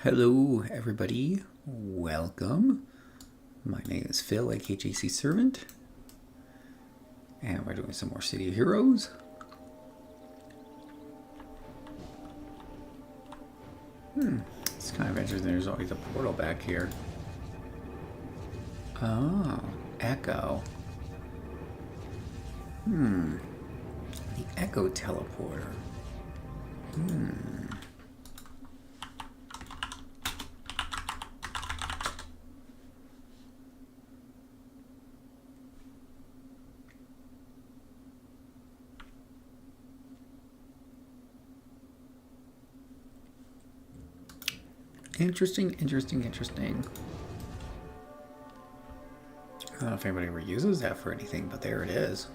Hello everybody, welcome. My name is Phil, aka JCServant, and we're doing some more City of Heroes. It's kind of interesting, there's always a portal back here. Oh, Echo. The Echo teleporter. Interesting. I don't know if anybody ever uses that for anything, but there it is.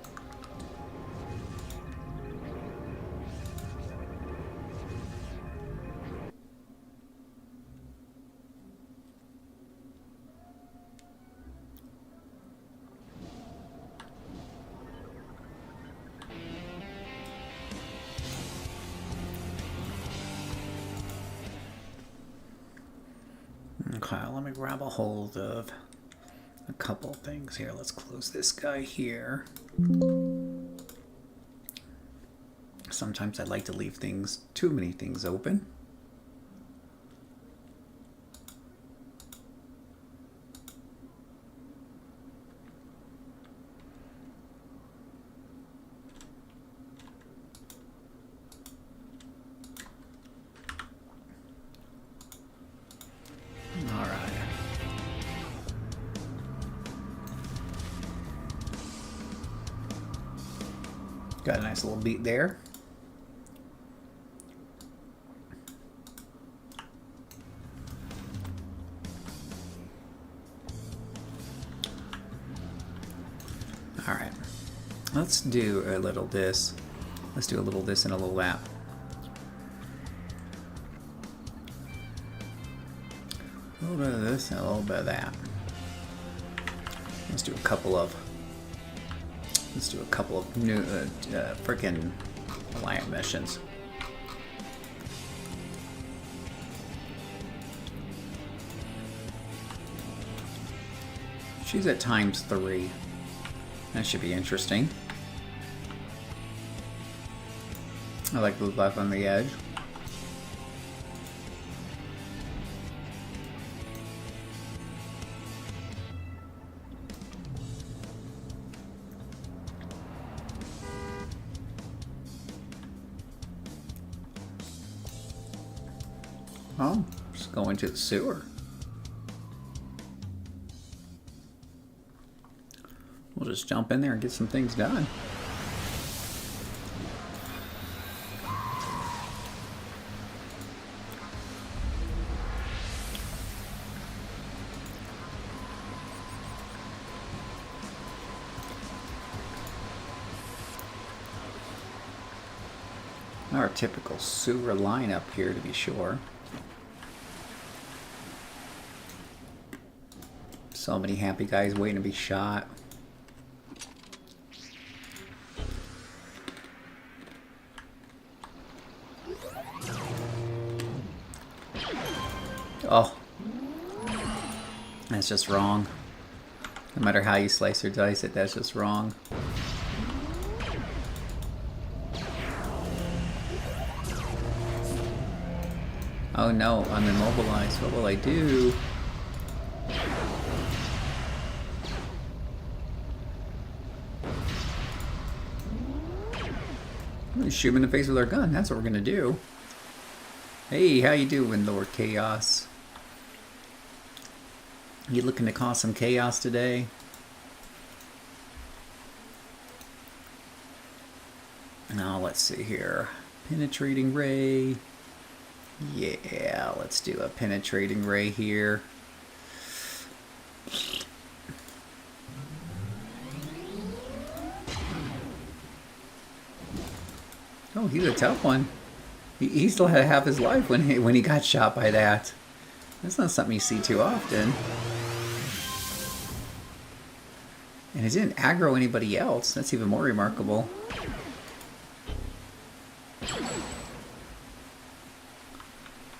Okay, let me grab a hold of a couple things here. Let's close this guy here. Sometimes I like to leave too many things open. Got a nice little beat there. All right, let's do a little this. Let's do a little this and a little that. A little bit of this and a little bit of that. Let's do a couple of new freaking Alliant missions. She's at ×3. That should be interesting. I like the left on the edge. Oh, just going to the sewer. We'll just jump in there and get some things done. Our typical sewer lineup here, to be sure. So many happy guys waiting to be shot. Oh, that's just wrong. No matter how you slice or dice it, that's just wrong. Oh no, I'm immobilized. What will I do? Shoot him in the face with our gun. That's what we're gonna do. Hey, how you doing, Lord Chaos? You looking to cause some chaos today? Now let's see here. Penetrating ray. Yeah, let's do a penetrating ray here. Oh, he's a tough one. He still had half his life when he got shot by that. That's not something you see too often. And it didn't aggro anybody else. That's even more remarkable.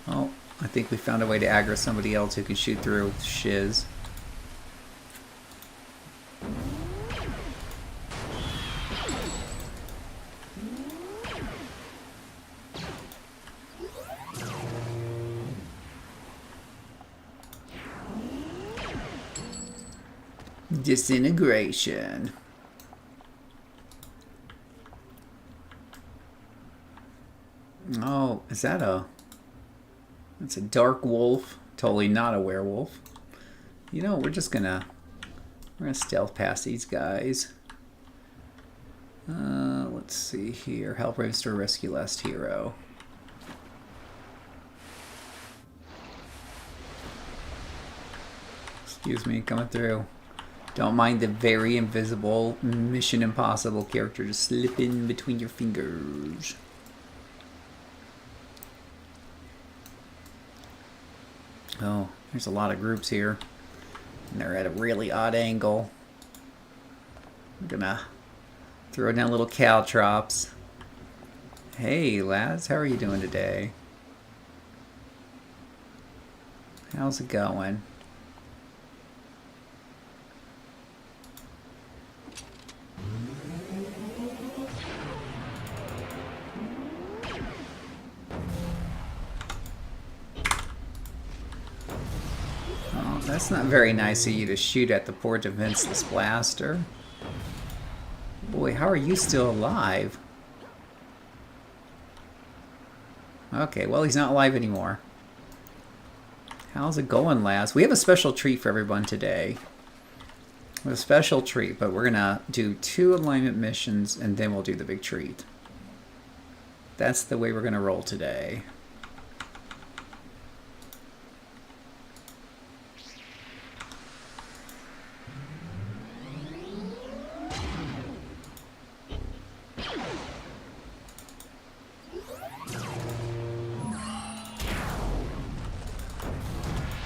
Oh, I I think we found a way to aggro somebody else who can shoot through shiz. Disintegration. Oh, is that a... That's a dark wolf. Totally not a werewolf. You know, we're gonna stealth past these guys. Let's see here. Help register rescue last hero. Excuse me, coming through. Don't mind the very invisible Mission Impossible character just slipping between your fingers. Oh, there's a lot of groups here. And they're at a really odd angle. I'm gonna throw down little caltrops. Hey lads, how are you doing today? How's it going? That's not very nice of you to shoot at the poor defenseless blaster. Boy, how are you still alive? Okay, well, he's not alive anymore. How's it going, lads? We have a special treat for everyone today. We have a special treat, but we're gonna do 2 alignment missions and then we'll do the big treat. That's the way we're gonna roll today.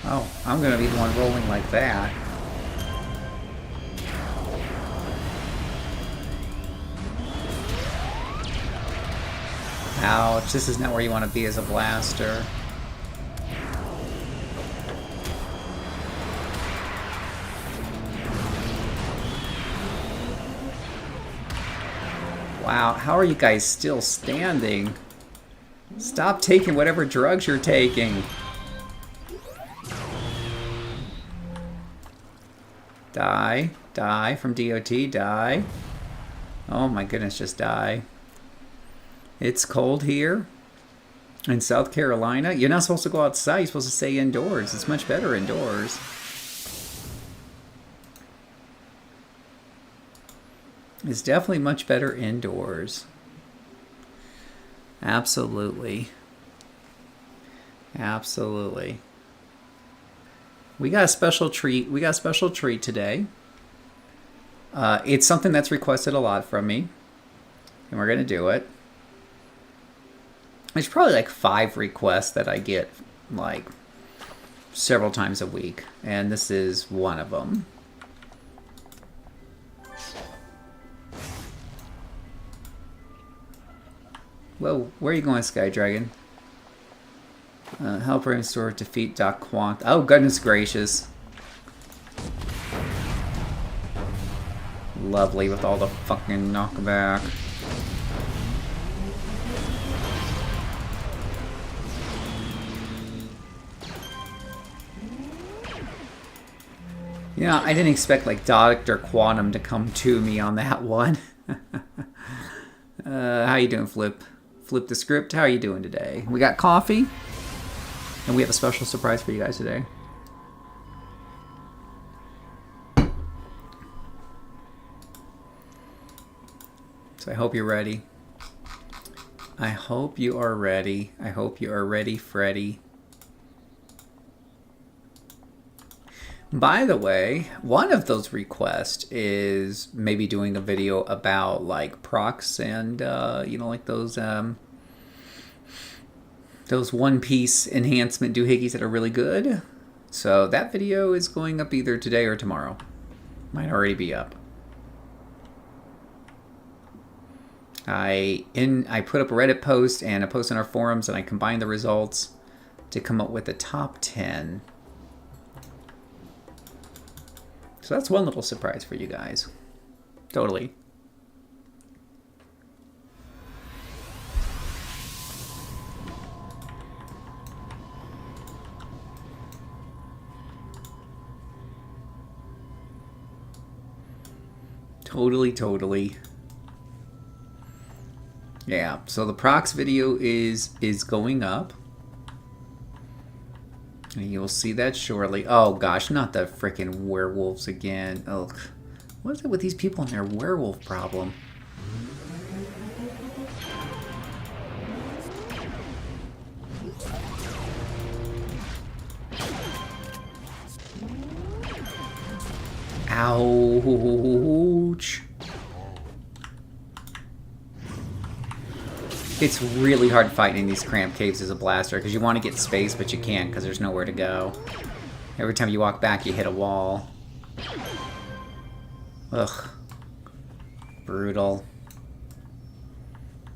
Oh, I'm going to be the one rolling like that. Ouch, this is not where you want to be as a blaster. Wow, how are you guys still standing? Stop taking whatever drugs you're taking. Die. Die from DOT. Die. Oh my goodness, just die. It's cold here in South Carolina. You're not supposed to go outside. You're supposed to stay indoors. It's much better indoors. It's definitely much better indoors. Absolutely. Absolutely. We got a special treat. We got a special treat today. It's something that's requested a lot from me, and we're gonna do it. There's probably like 5 requests that I get like several times a week, and this is one of them. Whoa, where are you going, Sky Dragon? Help Restore defeat Doc Quant. Oh, goodness gracious. Lovely with all the fucking knockback. You know, I didn't expect like Dr. Quantum to come to me on that one. How you doing, Flip? Flip the script. How are you doing today? We got coffee. And we have a special surprise for you guys today. So I hope you're ready. I hope you are ready. I hope you are ready, Freddy. By the way, one of those requests is maybe doing a video about like procs and you know, like those one-piece enhancement doohickeys that are really good. So that video is going up either today or tomorrow. Might already be up. I put up a Reddit post and a post on our forums, and I combined the results. to come up with the top 10. So that's one little surprise for you guys. Totally. Totally. Yeah, so the procs video is going up. And you'll see that shortly. Oh gosh, not the freaking werewolves again. Ugh. What is it with these people and their werewolf problem? Ouch. It's really hard fighting in these cramped caves as a blaster because you want to get space, but you can't because there's nowhere to go. Every time you walk back, you hit a wall. Ugh. Brutal.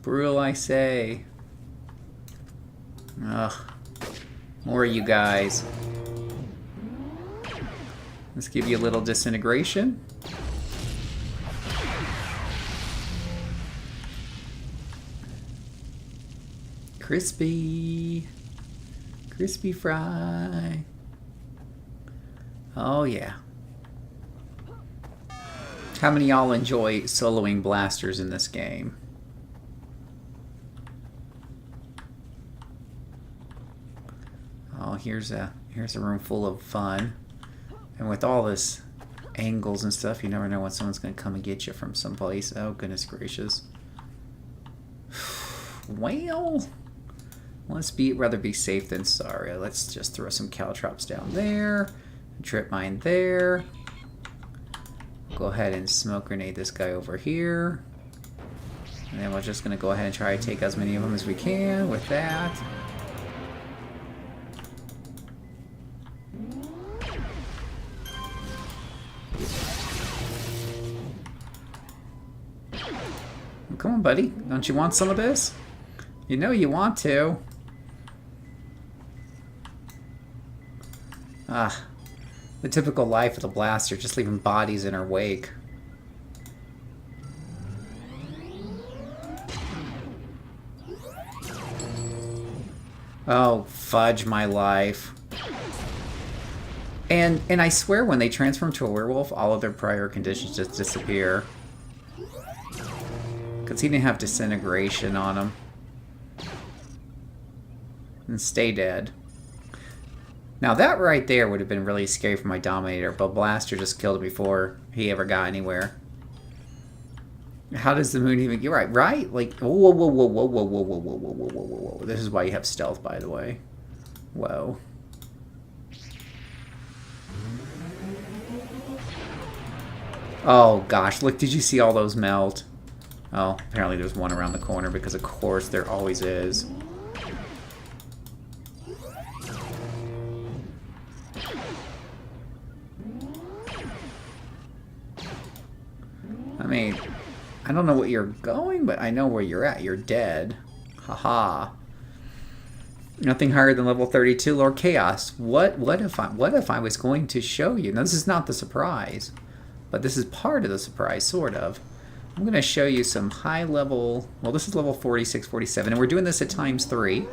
Brutal, I say. Ugh. More of you guys. Let's give you a little disintegration. Crispy. Crispy fry. Oh yeah. How many y'all enjoy soloing blasters in this game? Oh, here's a room full of fun. And with all this angles and stuff, you never know when someone's going to come and get you from someplace. Oh, goodness gracious. Well, rather be safe than sorry. Let's just throw some caltrops down there. Trip mine there. Go ahead and smoke grenade this guy over here. And then we're just going to go ahead and try to take as many of them as we can with that. Come on, buddy. Don't you want some of this? You know you want to. Ah. The typical life of the blaster, just leaving bodies in her wake. Oh, fudge my life. And I swear when they transform to a werewolf, all of their prior conditions just disappear. Because he didn't have disintegration on him. And stay dead. Now that right there would have been really scary for my Dominator, but Blaster just killed it before he ever got anywhere. How does the moon even... You're right, right? Like, whoa. This is why you have stealth, by the way. Whoa. Oh, gosh. Look, did you see all those melt? Oh, apparently there's one around the corner, because of course there always is. I mean, I don't know what you're going, but I know where you're at. You're dead. Haha. Nothing higher than level 32, Lord Chaos. What if I was going to show you? Now, this is not the surprise, but this is part of the surprise, sort of. I'm going to show you some high level... Well, this is level 46, 47, and we're doing this at ×3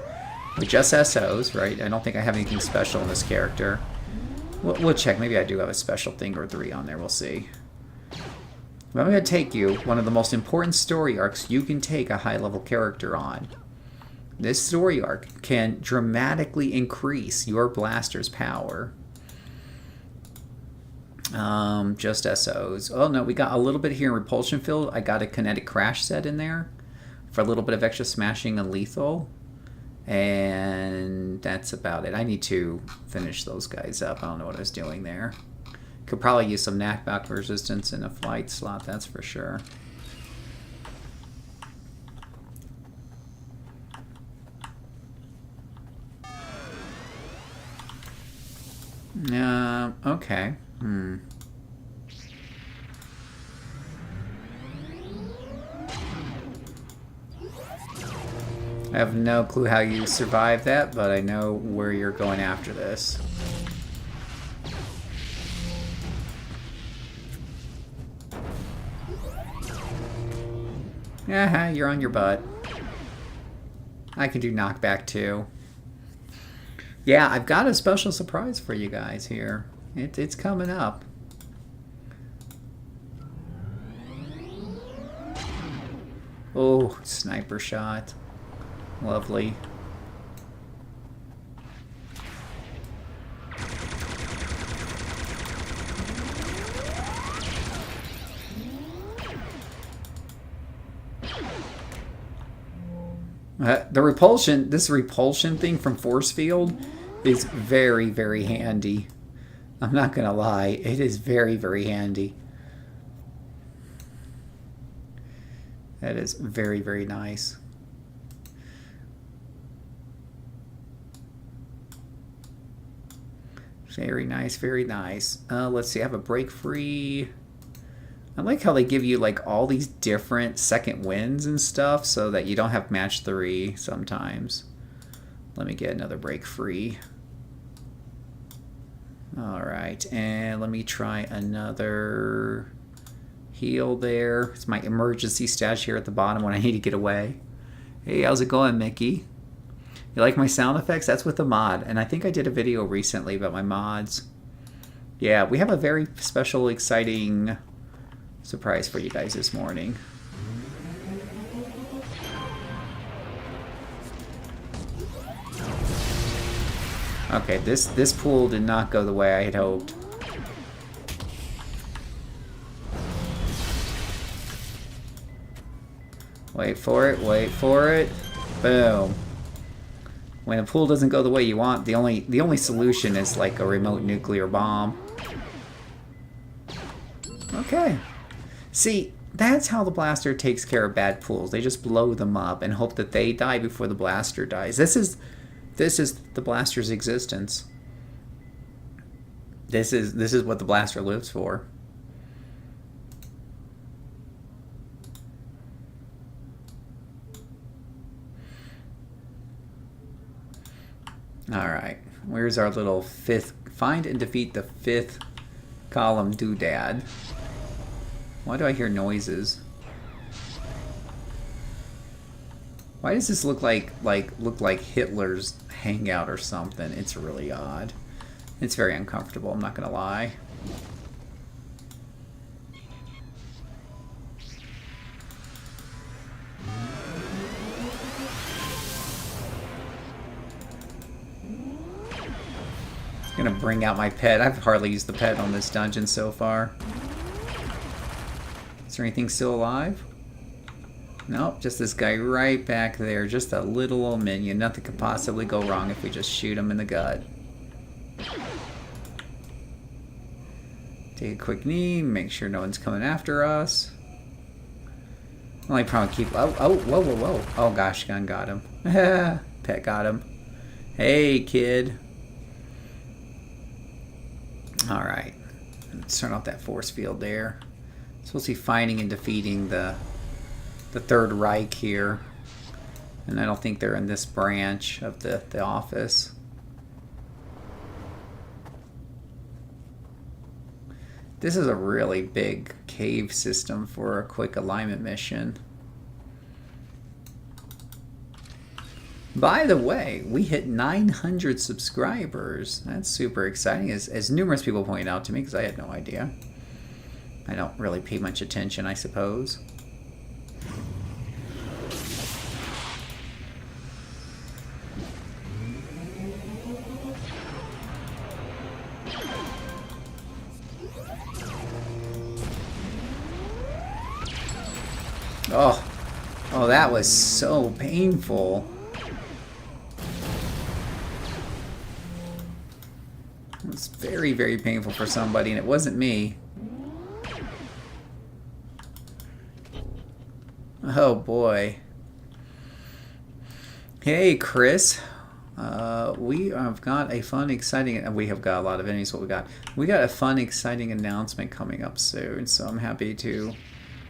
with just SOs, right? I don't think I have anything special in this character. We'll check. Maybe I do have a special thing or 3 on there. We'll see. But I'm going to take you one of the most important story arcs you can take a high-level character on. This story arc can dramatically increase your blaster's power. Just SOs. Oh no, we got a little bit here in Repulsion Field. I got a kinetic crash set in there for a little bit of extra smashing and lethal. And that's about it. I need to finish those guys up. I don't know what I was doing there. Could probably use some knockback resistance in a flight slot, that's for sure. Okay. I have no clue how you survived that, but I know where you're going after this. Yeah, you're on your butt. I can do knockback too. Yeah, I've got a special surprise for you guys here. It's coming up. Oh, sniper shot. Lovely. The repulsion, this repulsion thing from force field is very, very handy. I'm not gonna lie, it is very, very handy. That is very, very nice. Very nice, very nice. Let's see, I have a break free. I like how they give you like all these different second wins and stuff so that you don't have match 3 sometimes. Let me get another break free. Alright, and let me try another heal there. It's my emergency stash here at the bottom when I need to get away. Hey, how's it going, Mickey? You like my sound effects? That's with the mod. And I think I did a video recently about my mods. Yeah, we have a very special, exciting surprise for you guys this morning. Okay, this pool did not go the way I had hoped. Wait for it, wait for it. Boom. When a pool doesn't go the way you want, the only solution is like a remote nuclear bomb. Okay. See, that's how the blaster takes care of bad pools. They just blow them up and hope that they die before the blaster dies. This is the blaster's existence. This is what the blaster lives for. Alright, where's our little find and defeat the 5th column doodad. Why do I hear noises? Why does this look like Hitler's hangout or something? It's really odd. It's very uncomfortable, I'm not gonna lie. Gonna bring out my pet. I've hardly used the pet on this dungeon so far. Is there anything still alive? Nope, just this guy right back there. Just a little old minion. Nothing could possibly go wrong if we just shoot him in the gut. Take a quick knee, make sure no one's coming after us. Only problem keep. Oh, whoa, whoa, whoa. Oh gosh, gun got him. Pet got him. Hey, kid. Alright, let's turn off that force field there. Supposed to be finding and defeating the Third Reich here. And I don't think they're in this branch of the office. This is a really big cave system for a quick alignment mission. By the way, we hit 900 subscribers. That's super exciting, as numerous people pointed out to me, because I had no idea. I don't really pay much attention, I suppose. Oh, that was so painful. It was very, very painful for somebody, and it wasn't me. Oh boy. Hey, Chris. We have got a fun, exciting... We have got a lot of enemies. What we got? We got a fun, exciting announcement coming up soon, so I'm happy to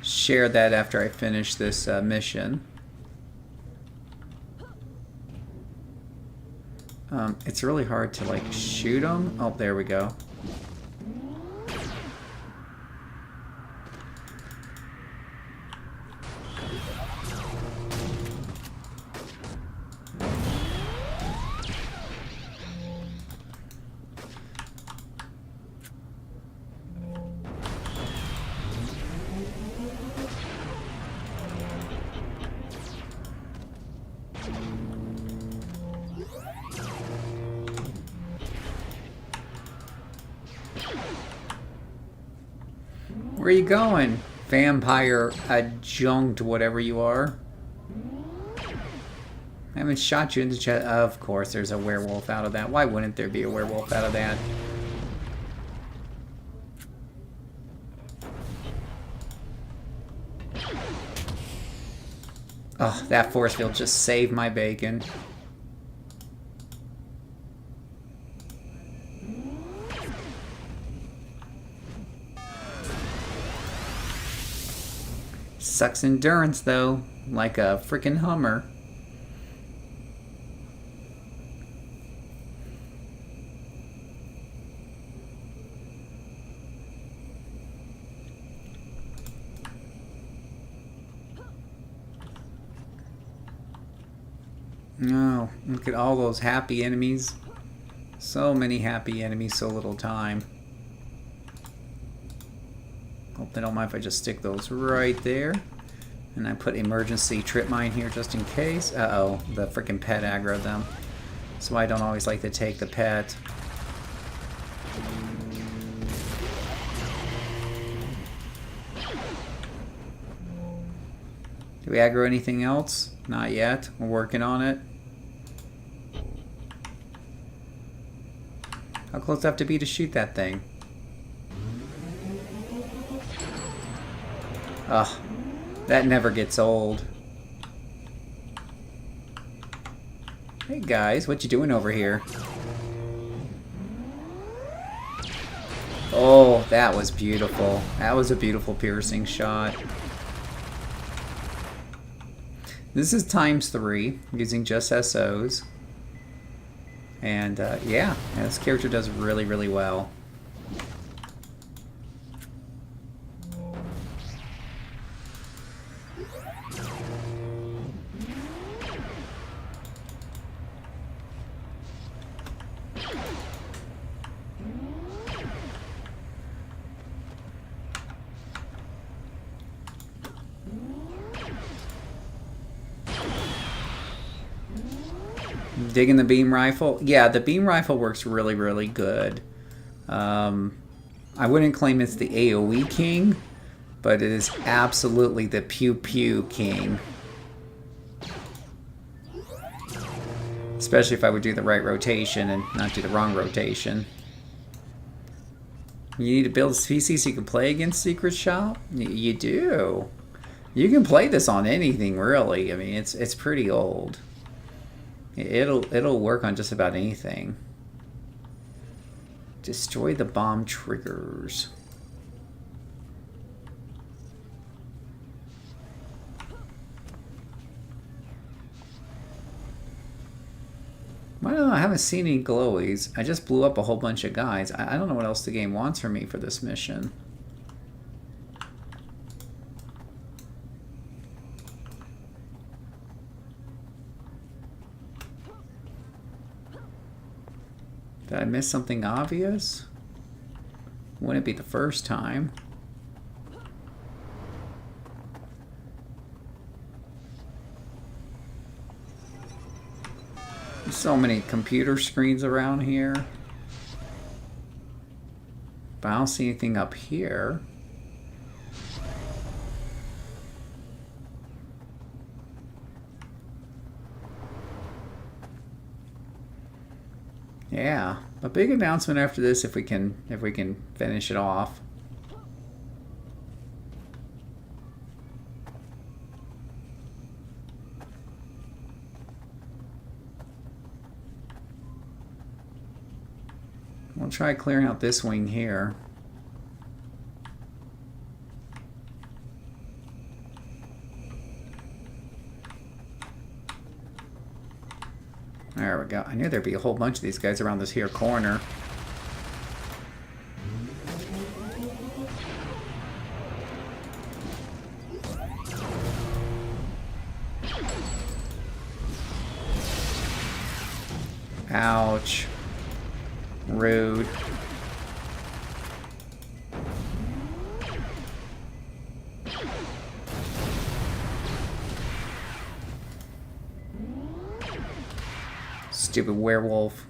share that after I finish this mission. It's really hard to like shoot them. Oh, there we go. Where are you going? Vampire adjunct, whatever you are. I haven't shot you in the chest. Of course, there's a werewolf out of that. Why wouldn't there be a werewolf out of that? Oh, that force field just saved my bacon. Sucks endurance, though, like a freaking Hummer. Oh, look at all those happy enemies. So many happy enemies, so little time. Hope they don't mind if I just stick those right there. And I put emergency trip mine here just in case. Uh-oh, the freaking pet aggroed them. So I don't always like to take the pet. Do we aggro anything else? Not yet. We're working on it. How close do I have to be to shoot that thing? Ugh. That never gets old. Hey guys, what you doing over here? Oh, that was beautiful. That was a beautiful piercing shot. This is ×3, using just SOs. And yeah, this character does really, really well. Digging the beam rifle? Yeah, the beam rifle works really, really good. I wouldn't claim it's the AoE king, but it is absolutely the pew pew king. Especially if I would do the right rotation and not do the wrong rotation. You need to build a PC so you can play against Secret Shop? You do. You can play this on anything, really. I mean, it's pretty old. It'll work on just about anything. Destroy the bomb triggers. I don't know, I haven't seen any glowies. I just blew up a whole bunch of guys. I don't know what else the game wants from me for this mission. Did I miss something obvious? Wouldn't be the first time. There's so many computer screens around here. But I don't see anything up here. Yeah, a big announcement after this if we can finish it off. We'll try clearing out this wing here. There we go. I knew there'd be a whole bunch of these guys around this here corner. Ouch. Rude. Stupid werewolf.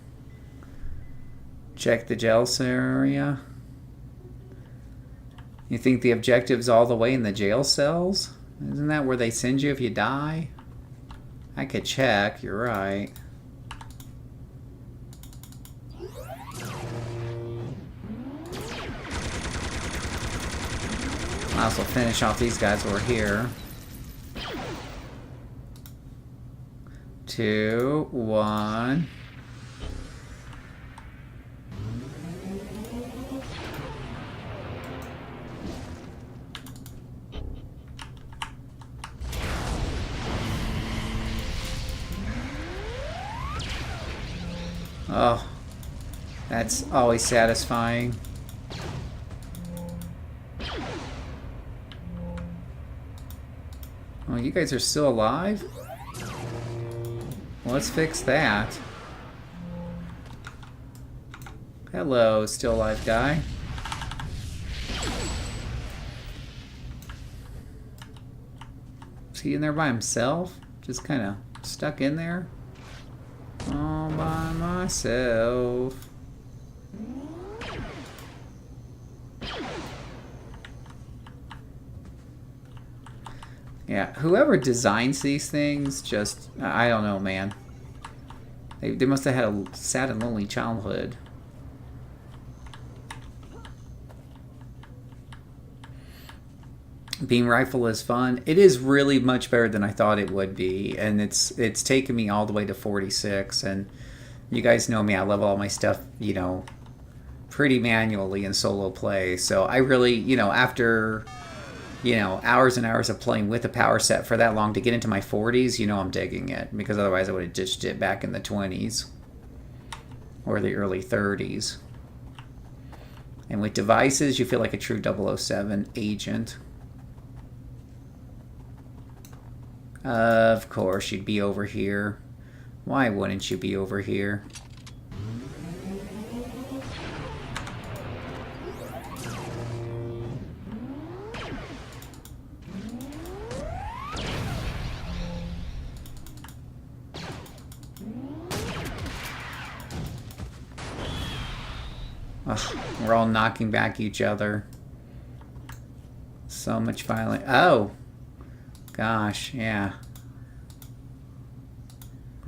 Check the jail area. You think the objective's all the way in the jail cells? Isn't that where they send you if you die? I could check, you're right. I'll also finish off these guys over here. 2, 1. Oh, that's always satisfying. Oh, you guys are still alive? Well, let's fix that. Hello, still alive guy. Is he in there by himself? Just kind of stuck in there? All by myself. Yeah, whoever designs these things just, I don't know, man. They must have had a sad and lonely childhood. Beam rifle is fun. It is really much better than I thought it would be, and it's taken me all the way to 46. And you guys know me, I level all my stuff, you know, pretty manually in solo play. So I really, you know, after, you know, hours and hours of playing with a power set for that long to get into my 40s, you know, I'm digging it, because otherwise I would have ditched it back in the 20s or the early 30s. And with devices, you feel like a true 007 agent. Of course, you'd be over here. Why wouldn't you be over here? Ugh, we're all knocking back each other. So much violence. Oh! Gosh, yeah.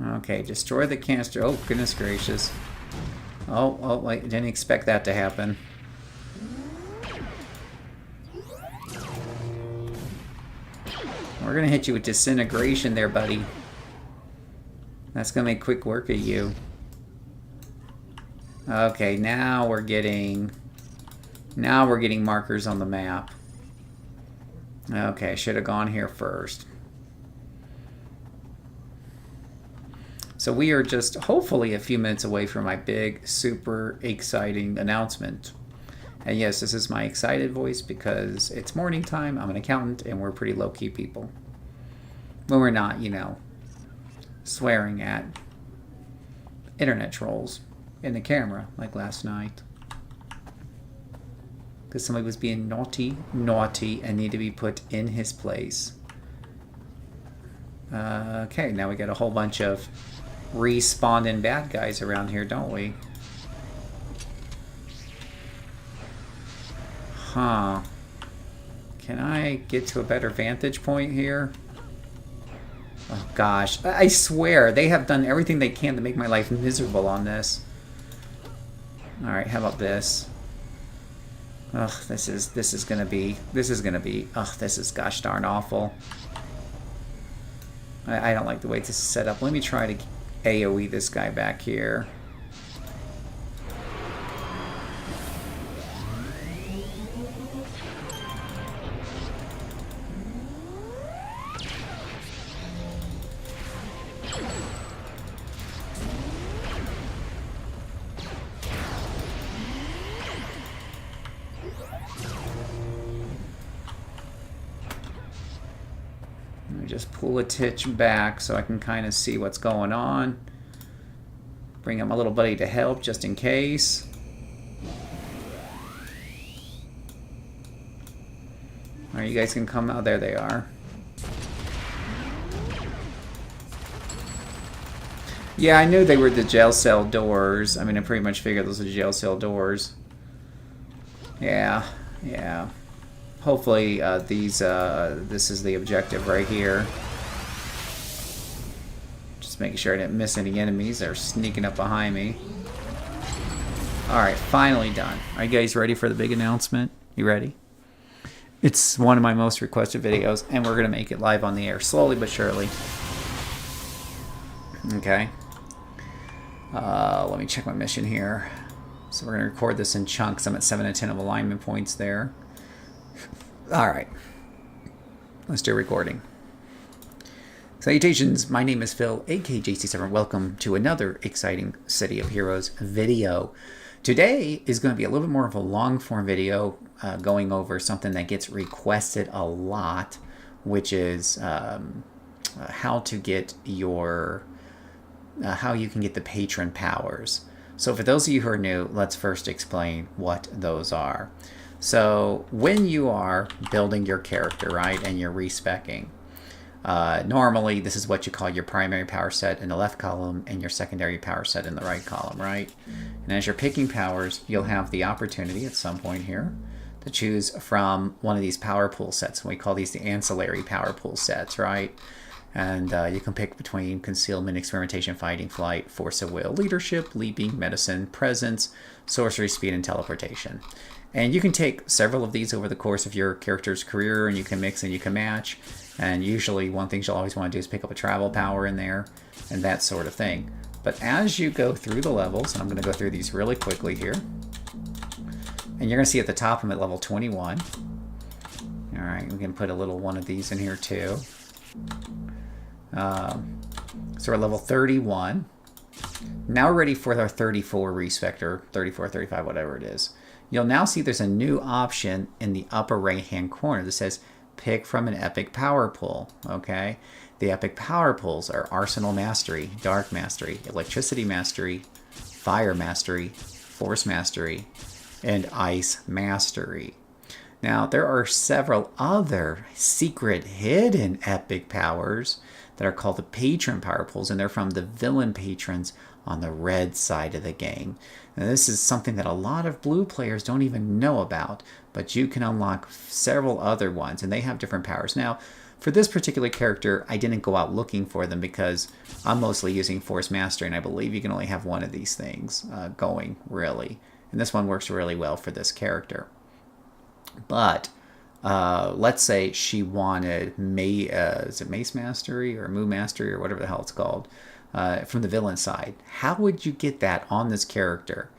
Okay, destroy the canister. Oh, goodness gracious. Oh, wait, didn't expect that to happen. We're gonna hit you with disintegration there, buddy. That's gonna make quick work of you. Okay, now we're getting markers on the map. Okay, should have gone here first. So we are just hopefully a few minutes away from my big, super exciting announcement. And yes, this is my excited voice because it's morning time. I'm an accountant and we're pretty low-key people. When we're not, you know, swearing at internet trolls in the camera like last night. Because somebody was being naughty, and need to be put in his place. Okay, now we got a whole bunch of respawning bad guys around here, don't we? Huh. Can I get to a better vantage point here? Oh gosh, I swear, they have done everything they can to make my life miserable on this. Alright, how about this? Ugh, this is gonna be, ugh, this is gosh darn awful. I don't like the way this is set up. Let me try to AoE this guy back here. Let me just pull a titch back so I can kind of see what's going on. Bring up my little buddy to help just in case. Alright, you guys can come out. There they are. Yeah, I knew they were the jail cell doors. I mean, I pretty much figured those are the jail cell doors. Yeah, yeah. Hopefully, this is the objective right here. Just making sure I didn't miss any enemies that are sneaking up behind me. Alright, finally done. Are you guys ready for the big announcement? You ready? It's one of my most requested videos, and we're going to make it live on the air, slowly but surely. Okay. Let me check my mission here. So we're going to record this in chunks. I'm at 7 to 10 of alignment points there. Alright. Let's do recording. Salutations, my name is Phil, aka JCServant. Welcome to another exciting City of Heroes video. Today is going to be a little bit more of a long-form video going over something that gets requested a lot, which is how to get your... how you can get the patron powers. So for those of you who are new, let's first explain what those are. So when you are building your character, right, and you're respecing, normally this is what you call your primary power set in the left column and your secondary power set in the right column, right? And as you're picking powers, you'll have the opportunity at some point here to choose from one of these power pool sets. We call these the ancillary power pool sets, right? And you can pick between concealment, experimentation, fighting, flight, force of will, leadership, leaping, medicine, presence, sorcery, speed, and teleportation. And you can take several of these over the course of your character's career, and you can mix and you can match. And usually one thing you'll always want to do is pick up a travel power in there and that sort of thing. But as you go through the levels, and I'm going to go through these really quickly here, and you're going to see at the top I'm at level 21. All right, we can put a little one of these in here too. So we're at level 31. Now we're ready for our 34 respect, or 34, 35, whatever it is. You'll now see there's a new option in the upper right hand corner that says pick from an epic power pool. Okay, the epic power pools are Arsenal Mastery, Dark Mastery, Electricity Mastery, Fire Mastery, Force Mastery, and Ice Mastery. Now there are several other secret hidden epic powers that are called the patron power pools, and they're from the villain patrons on the red side of the game. Now this is something that a lot of blue players don't even know about, but you can unlock several other ones, and they have different powers. Now, for this particular character, I didn't go out looking for them because I'm mostly using Force Mastery, and I believe you can only have one of these things going, really. And this one works really well for this character. But let's say she wanted is it Mace Mastery or Moo Mastery or whatever the hell it's called from the villain side. How would you get that on this character?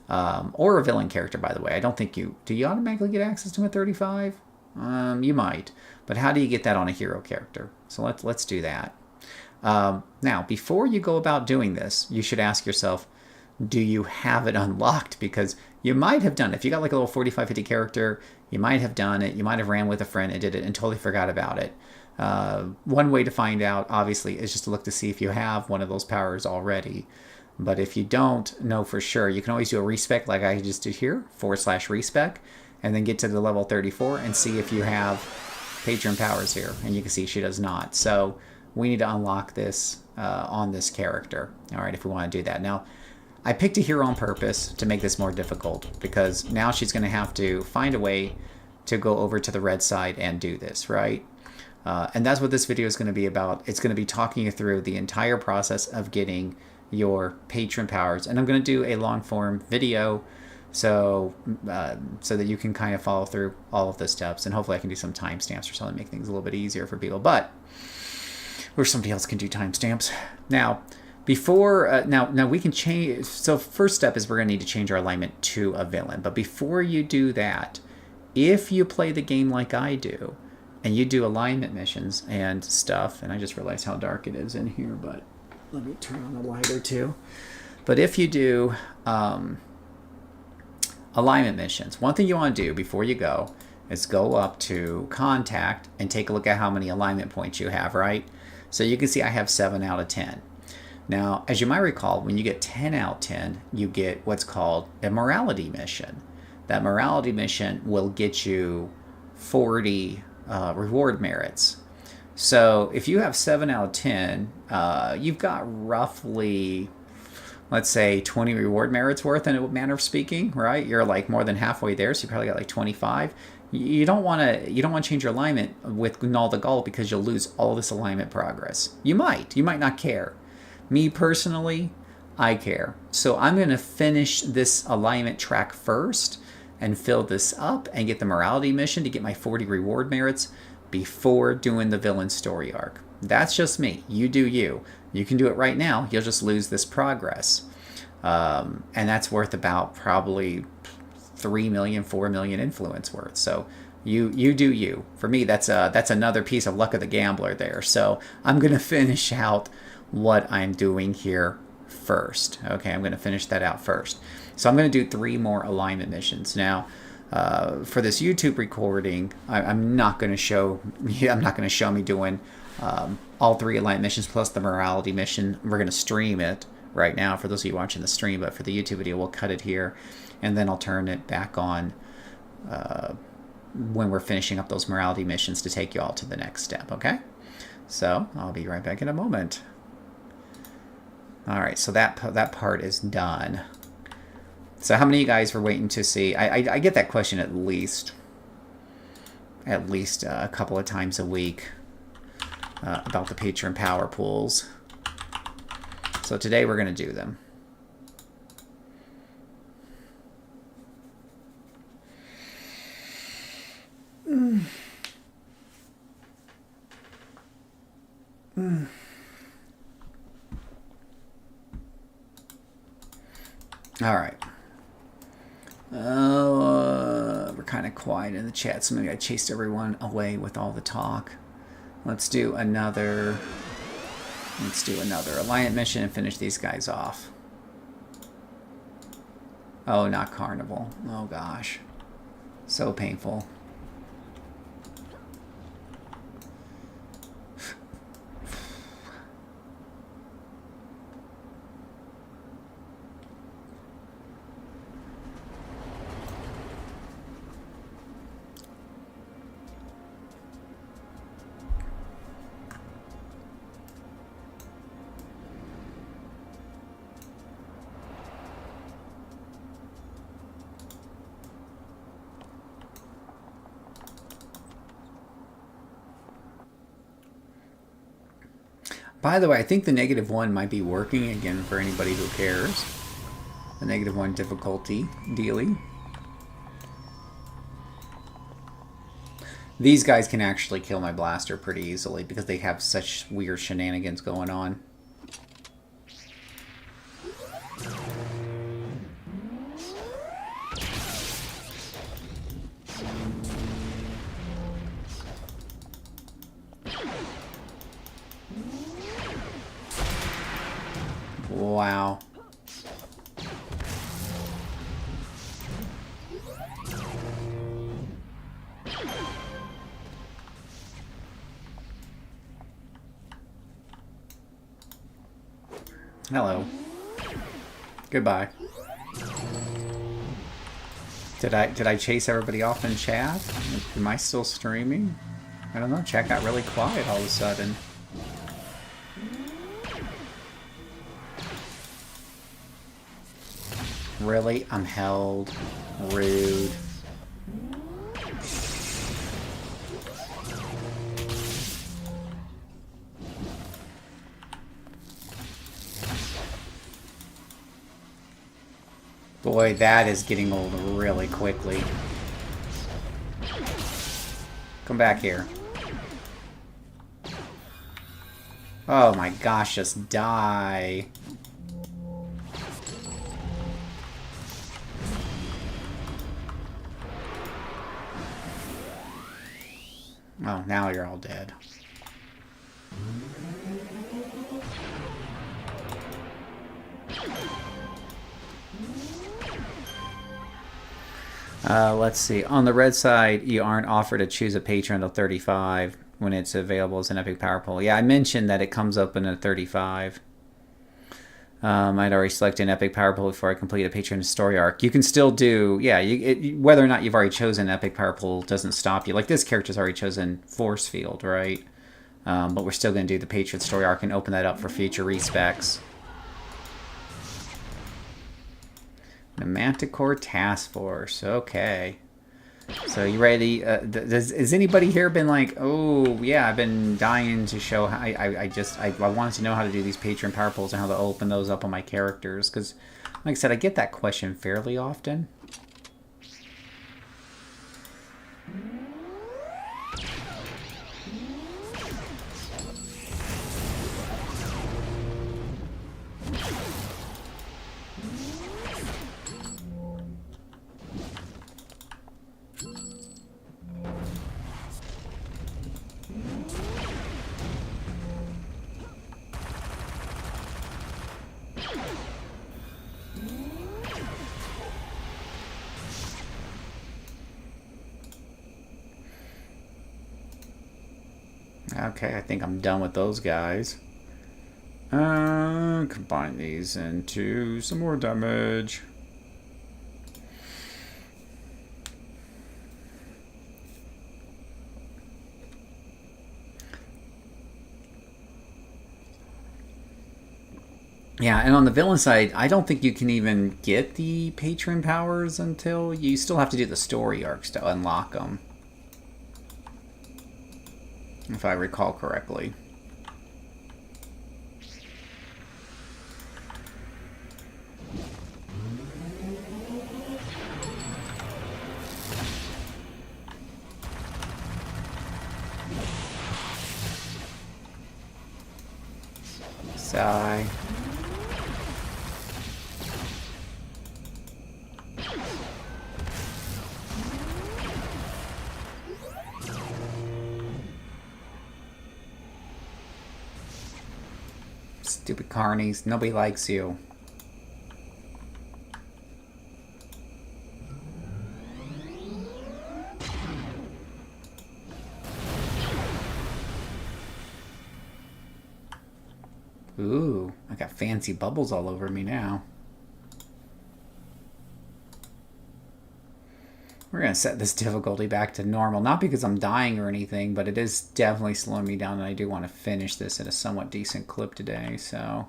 Or a villain character, by the way. I don't think do you automatically get access to a 35? You might. But how do you get that on a hero character? So let's do that. Now, before you go about doing this, you should ask yourself, do you have it unlocked? Because you might have done it. If you got like a little 45, 50 character, you might have done it. You might have ran with a friend and did it and totally forgot about it. One way to find out, obviously, is just to look to see if you have one of those powers already. But if you don't know for sure, you can always do a respec like I just did here, /respec, and then get to the level 34 and see if you have patron powers here. And you can see she does not. So we need to unlock this on this character. All right, if we want to do that. Now, I picked a hero on purpose to make this more difficult because now she's going to have to find a way to go over to the red side and do this, right? And that's what this video is going to be about. It's going to be talking you through the entire process of getting your patron powers. And I'm going to do a long form video so that you can kind of follow through all of the steps. And hopefully I can do some timestamps or something to make things a little bit easier for people. Or somebody else can do timestamps. Now, before now we can change. So first step is we're going to need to change our alignment to a villain. But before you do that, if you play the game like I do, and you do alignment missions and stuff, and I just realized how dark it is in here, but let me turn on the light or two. But if you do alignment missions, one thing you want to do before you go is go up to contact and take a look at how many alignment points you have, right? So you can see I have 7 out of 10. Now, as you might recall, when you get 10 out of 10, you get what's called a morality mission. That morality mission will get you 40 reward merits. So if you have 7 out of 10, you've got roughly, let's say, 20 reward merits worth in a manner of speaking, right? You're like more than halfway there, so you probably got like 25. You don't want to change your alignment with null the goal because you'll lose all this alignment progress. You might not care. Me personally, I care. So I'm going to finish this alignment track first and fill this up and get the morality mission to get my 40 reward merits before doing the villain story arc. That's just me. You do you. You can do it right now. You'll just lose this progress. And that's worth about probably 3 million, 4 million influence worth. So you do you. For me, that's another piece of luck of the gambler there. So I'm going to finish out what I'm doing here first. Okay, I'm going to finish that out first. So I'm going to do 3 more alignment missions. Now, for this YouTube recording, I'm not going to show me doing all 3 alignment missions plus the morality mission. We're going to stream it right now for those of you watching the stream, but for the YouTube video, we'll cut it here, and then I'll turn it back on when we're finishing up those morality missions to take you all to the next step, okay? So I'll be right back in a moment. All right, so that part is done. So how many of you guys were waiting to see? I get that question at least a couple of times a week about the patron power pools. So today we're going to do them. All right. We're kind of quiet in the chat, so maybe I chased everyone away with all the talk. Let's do another Alliant mission and finish these guys off. Oh, not Carnival. Oh gosh. So painful. By the way, I think the -1 might be working again for anybody who cares. The -1 difficulty dealy. These guys can actually kill my blaster pretty easily because they have such weird shenanigans going on. Wow. Hello. Goodbye. Did I chase everybody off in chat? Am I still streaming? I don't know. Chat got really quiet all of a sudden. Really? I'm held. Rude. Boy, that is getting old really quickly. Come back here. Oh my gosh, just die. Oh, now you're all dead. Let's see. On the red side, you aren't offered to choose a patron until 35 when it's available as an epic power pole. Yeah, I mentioned that it comes up in a 35. I'd already selected an epic power pole before I complete a patron story arc. You can still do, yeah, whether or not you've already chosen epic power pole doesn't stop you. Like this character's already chosen force field, right? But we're still going to do the patron story arc and open that up for future respecs. The Manticore Task Force. Okay. So you ready? Has anybody here been like, oh yeah, I've been dying to show how I wanted to know how to do these patron power poles and how to open those up on my characters, because like I said, I get that question fairly often. Okay, I think I'm done with those guys. Combine these into some more damage. Yeah, and on the villain side, I don't think you can even get the patron powers until you still have to do the story arcs to unlock them. If I recall correctly. Sigh. Stupid carnies. Nobody likes you. Ooh, I got fancy bubbles all over me now. We're going to set this difficulty back to normal. Not because I'm dying or anything, but it is definitely slowing me down, and I do want to finish this at a somewhat decent clip today, so...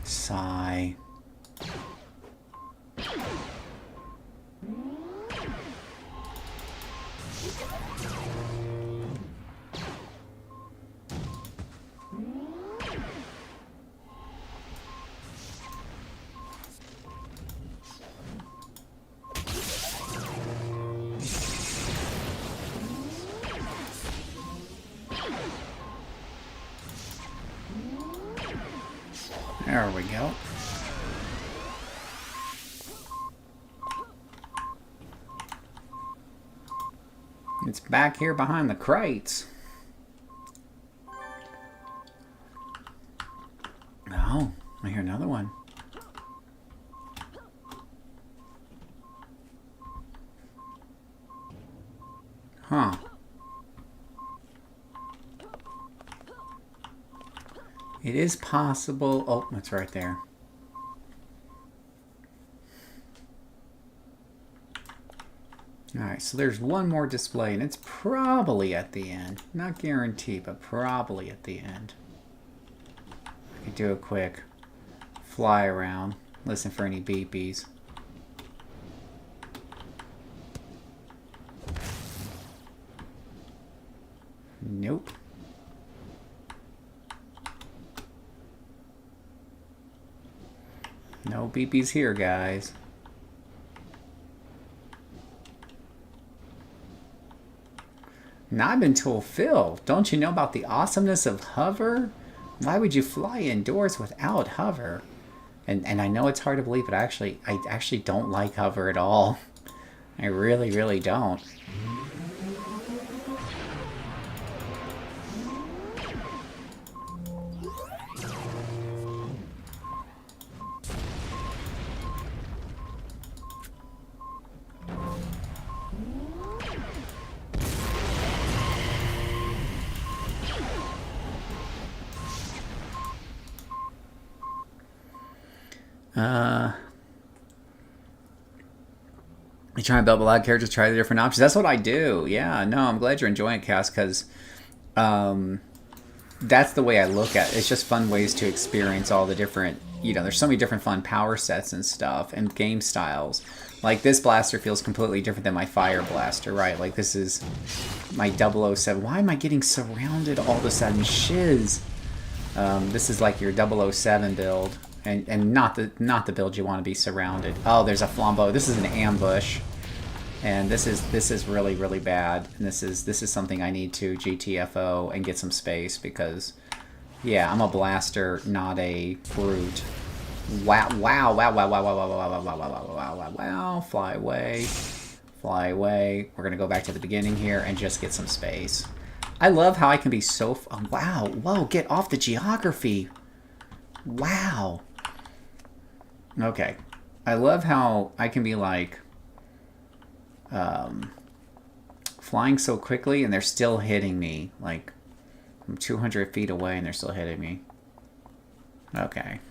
Sigh. There we go. It's back here behind the crates. Oh, I hear another one. Huh. It is possible. Oh, it's right there. Alright, so there's one more display, and it's probably at the end. Not guaranteed, but probably at the end. I could do a quick fly around, listen for any beepies. Nope. No beepies here, guys. Now I've been told, Phil, don't you know about the awesomeness of hover? Why would you fly indoors without hover? And I know it's hard to believe, but I actually don't like hover at all. I really, really don't. You try and build a lot of characters, try the different options. That's what I do. Yeah, no, I'm glad you're enjoying it, Cass, because that's the way I look at it. It's just fun ways to experience all the different, there's so many different fun power sets and stuff and game styles. Like this blaster feels completely different than my fire blaster, right? Like this is my 007. Why am I getting surrounded all of a sudden? Shiz. This is like your 007 build. And not the build you want to be surrounded. Oh, there's a flambeau. This is an ambush, and this is really, really bad. And this is something I need to GTFO and get some space because, yeah, I'm a blaster, not a brute. Wow! Wow! Wow! Wow! Wow! Wow! Wow! Wow! Wow! Wow! Wow! Wow! Wow! Wow! Fly away! Fly away! We're gonna go back to the beginning here and just get some space. I love how I can be so. Oh, wow! Whoa! Get off the geography! Wow. Okay. I love how I can be like flying so quickly and they're still hitting me. Like I'm 200 feet away and they're still hitting me. Okay.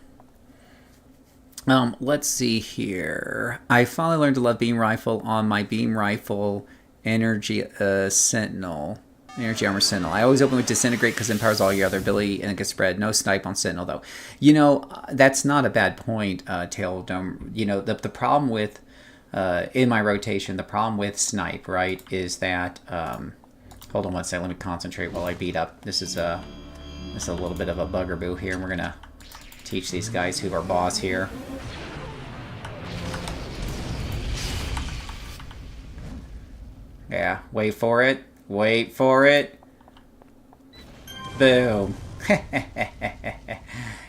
Let's see here. I finally learned to love beam rifle on my beam rifle energy sentinel. Energy Armor Sentinel. I always open with Disintegrate because it empowers all your other ability and it gets spread. No snipe on Sentinel, though. That's not a bad point, Tail Dome. The problem with, in my rotation, the problem with snipe, right, is that, hold on one second, let me concentrate while I beat up. This is a little bit of a bugaboo here, and we're going to teach these guys who are boss here. Yeah, wait for it. Wait for it. Boom.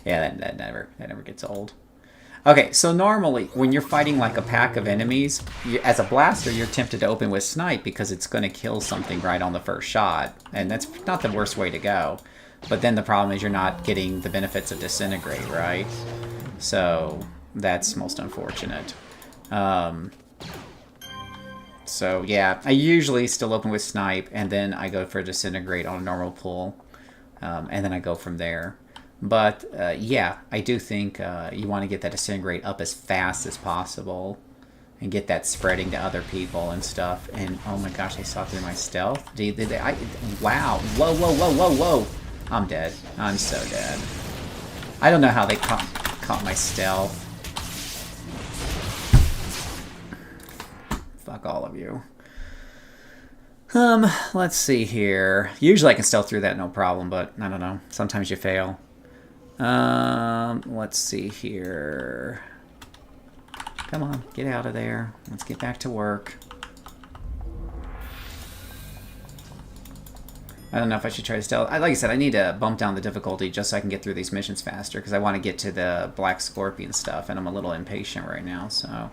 Yeah, that never gets old. Okay, so normally when you're fighting like a pack of enemies, as a blaster, you're tempted to open with snipe because it's going to kill something right on the first shot, and that's not the worst way to go. But then the problem is you're not getting the benefits of disintegrate, right? So that's most unfortunate. So yeah, I usually still open with snipe, and then I go for disintegrate on a normal pull, and then I go from there. But yeah, I do think you want to get that disintegrate up as fast as possible, and get that spreading to other people and stuff. And oh my gosh, they saw through my stealth. Wow! Whoa! Whoa! Whoa! Whoa! Whoa! I'm dead. I'm so dead. I don't know how they caught my stealth. Fuck all of you. Let's see here. Usually I can stealth through that no problem, but I don't know. Sometimes you fail. Let's see here. Come on, get out of there. Let's get back to work. I don't know if I should try to stealth. Like I said, I need to bump down the difficulty just so I can get through these missions faster, because I want to get to the Black Scorpion stuff, and I'm a little impatient right now, so...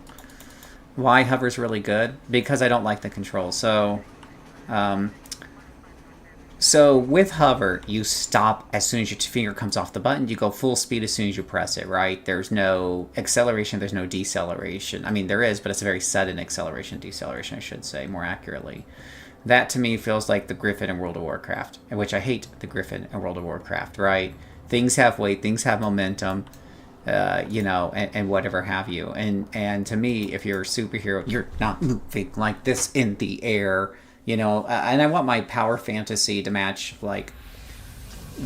Why hover's really good? Because I don't like the controls. So with hover, you stop as soon as your finger comes off the button. You go full speed as soon as you press it, right? There's no acceleration, there's no deceleration. I mean, there is, but it's a very sudden acceleration, deceleration, I should say, more accurately. That, to me, feels like the Griffin in World of Warcraft, which I hate the Griffin in World of Warcraft, right? Things have weight, things have momentum. And whatever have you. And to me, if you're a superhero, you're not moving like this in the air, and I want my power fantasy to match, like,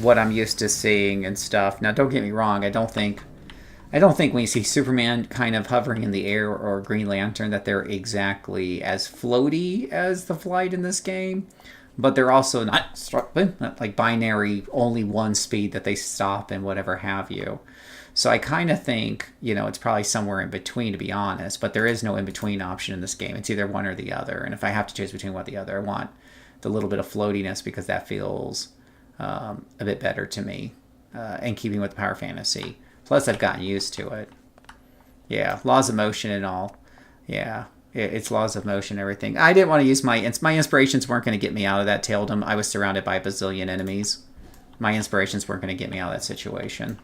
what I'm used to seeing and stuff. Now, don't get me wrong, I don't think when you see Superman kind of hovering in the air or Green Lantern that they're exactly as floaty as the flight in this game. But they're also not like binary, only one speed that they stop and whatever have you. So I kind of think, it's probably somewhere in between, to be honest. But there is no in-between option in this game. It's either one or the other. And if I have to choose between one or the other, I want the little bit of floatiness because that feels a bit better to me in keeping with the power fantasy. Plus, I've gotten used to it. Yeah, laws of motion and all. Yeah, it's laws of motion and everything. I didn't want to use my inspirations weren't going to get me out of that taildom. I was surrounded by a bazillion enemies. My inspirations weren't going to get me out of that situation.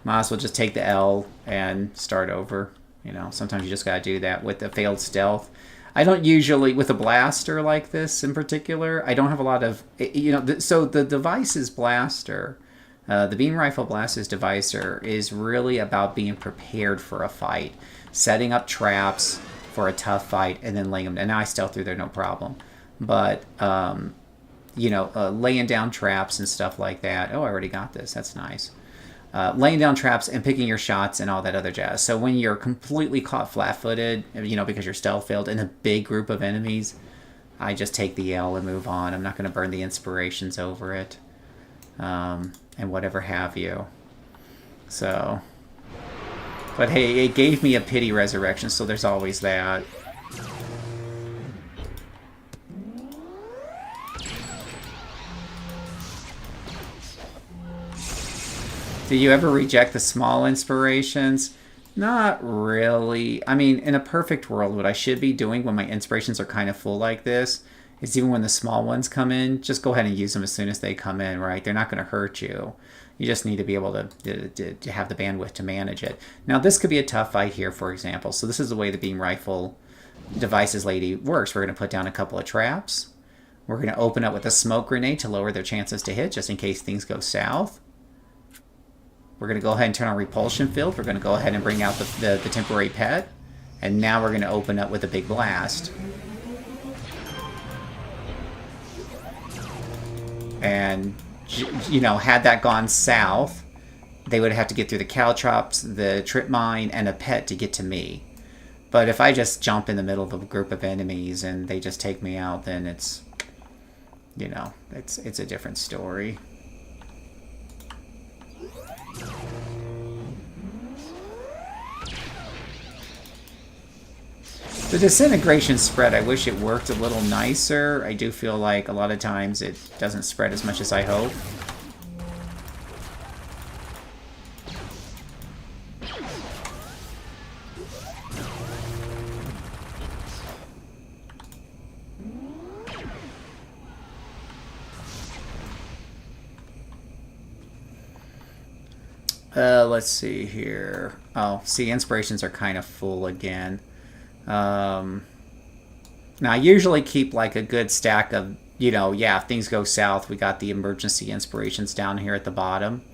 Might as well just take the L and start over. You know, sometimes you just got to do that with the failed stealth. I don't usually, with a blaster like this in particular, I don't have a lot of, you know, so the device's blaster, the beam rifle blaster's devicer is really about being prepared for a fight, setting up traps for a tough fight, and then laying them, and now I stealth through there no problem. But, you know, laying down traps and stuff like that. Oh, I already got this. That's nice. Laying down traps and picking your shots and all that other jazz. So when you're completely caught flat-footed, you know, because your stealth failed in a big group of enemies, I just take the L and move on. I'm not going to burn the inspirations over it, and whatever have you. So, but hey, it gave me a pity resurrection, so there's always that. Do you ever reject the small inspirations? Not really. I mean, in a perfect world, what I should be doing when my inspirations are kind of full like this is even when the small ones come in, just go ahead and use them as soon as they come in, right? They're not going to hurt you. You just need to be able to have the bandwidth to manage it. Now, this could be a tough fight here, for example. So this is the way the beam rifle devices lady works. We're going to put down a couple of traps. We're going to open up with a smoke grenade to lower their chances to hit, just in case things go south. We're going to go ahead and turn on repulsion field. We're going to go ahead and bring out the temporary pet. And now we're going to open up with a big blast. And, you know, had that gone south, they would have to get through the caltrops, the trip mine, and a pet to get to me. But if I just jump in the middle of a group of enemies and they just take me out, then it's, you know, it's a different story. The disintegration spread, I wish it worked a little nicer. I do feel like a lot of times it doesn't spread as much as I hope. Let's see here. Oh, see, inspirations are kind of full again. Now, I usually keep like a good stack of, you know, yeah, if things go south, we got the emergency inspirations down here at the bottom.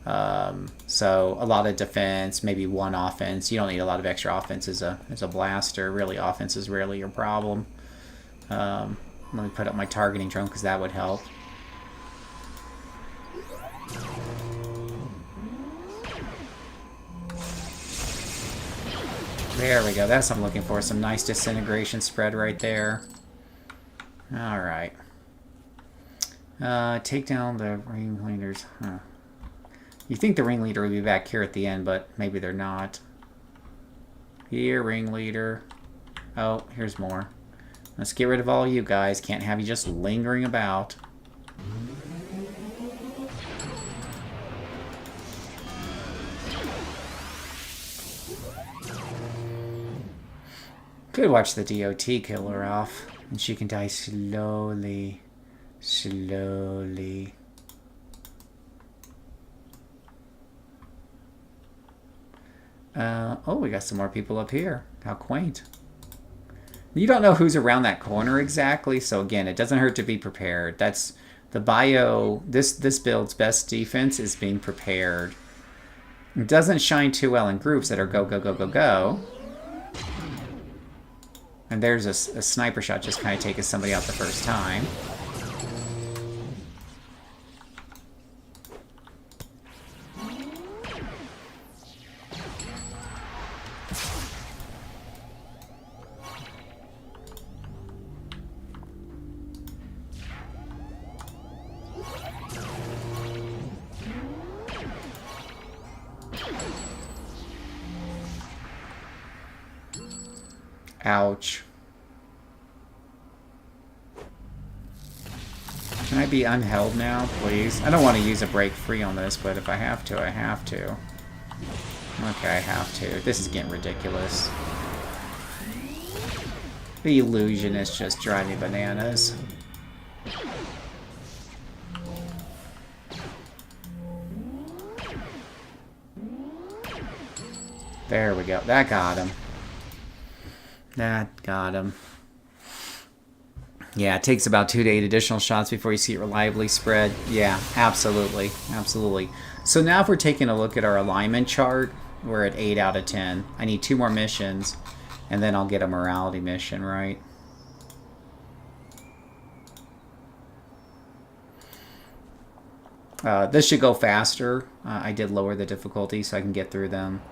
So a lot of defense, maybe one offense. You don't need a lot of extra offense as a blaster. Really, offense is rarely your problem. Let me put up my targeting drone because that would help. There we go. That's what I'm looking for. Some nice disintegration spread right there. Alright. Take down the ringleaders. Huh. You think the ringleader would be back here at the end, but maybe they're not. Here, ringleader. Oh, here's more. Let's get rid of all you guys. Can't have you just lingering about. Could watch the DOT kill her off, and she can die slowly, slowly. Oh, we got some more people up here. How quaint. You don't know who's around that corner exactly, so again, it doesn't hurt to be prepared. That's the bio. This build's best defense is being prepared. It doesn't shine too well in groups that are go, go, go, go, go. And there's a sniper shot just kind of taking somebody out the first time. Ouch. Can I be unheld now, please? I don't want to use a break free on this, but if I have to, I have to. Okay, I have to. This is getting ridiculous. The illusionists just drive me bananas. There we go. That got him. That got him. Yeah, it takes about 2 to 8 additional shots before you see it reliably spread. Yeah, absolutely. Absolutely. So now if we're taking a look at our alignment chart, we're at 8 out of 10. I need 2 more missions, and then I'll get a morality mission, right? This should go faster. I did lower the difficulty so I can get through them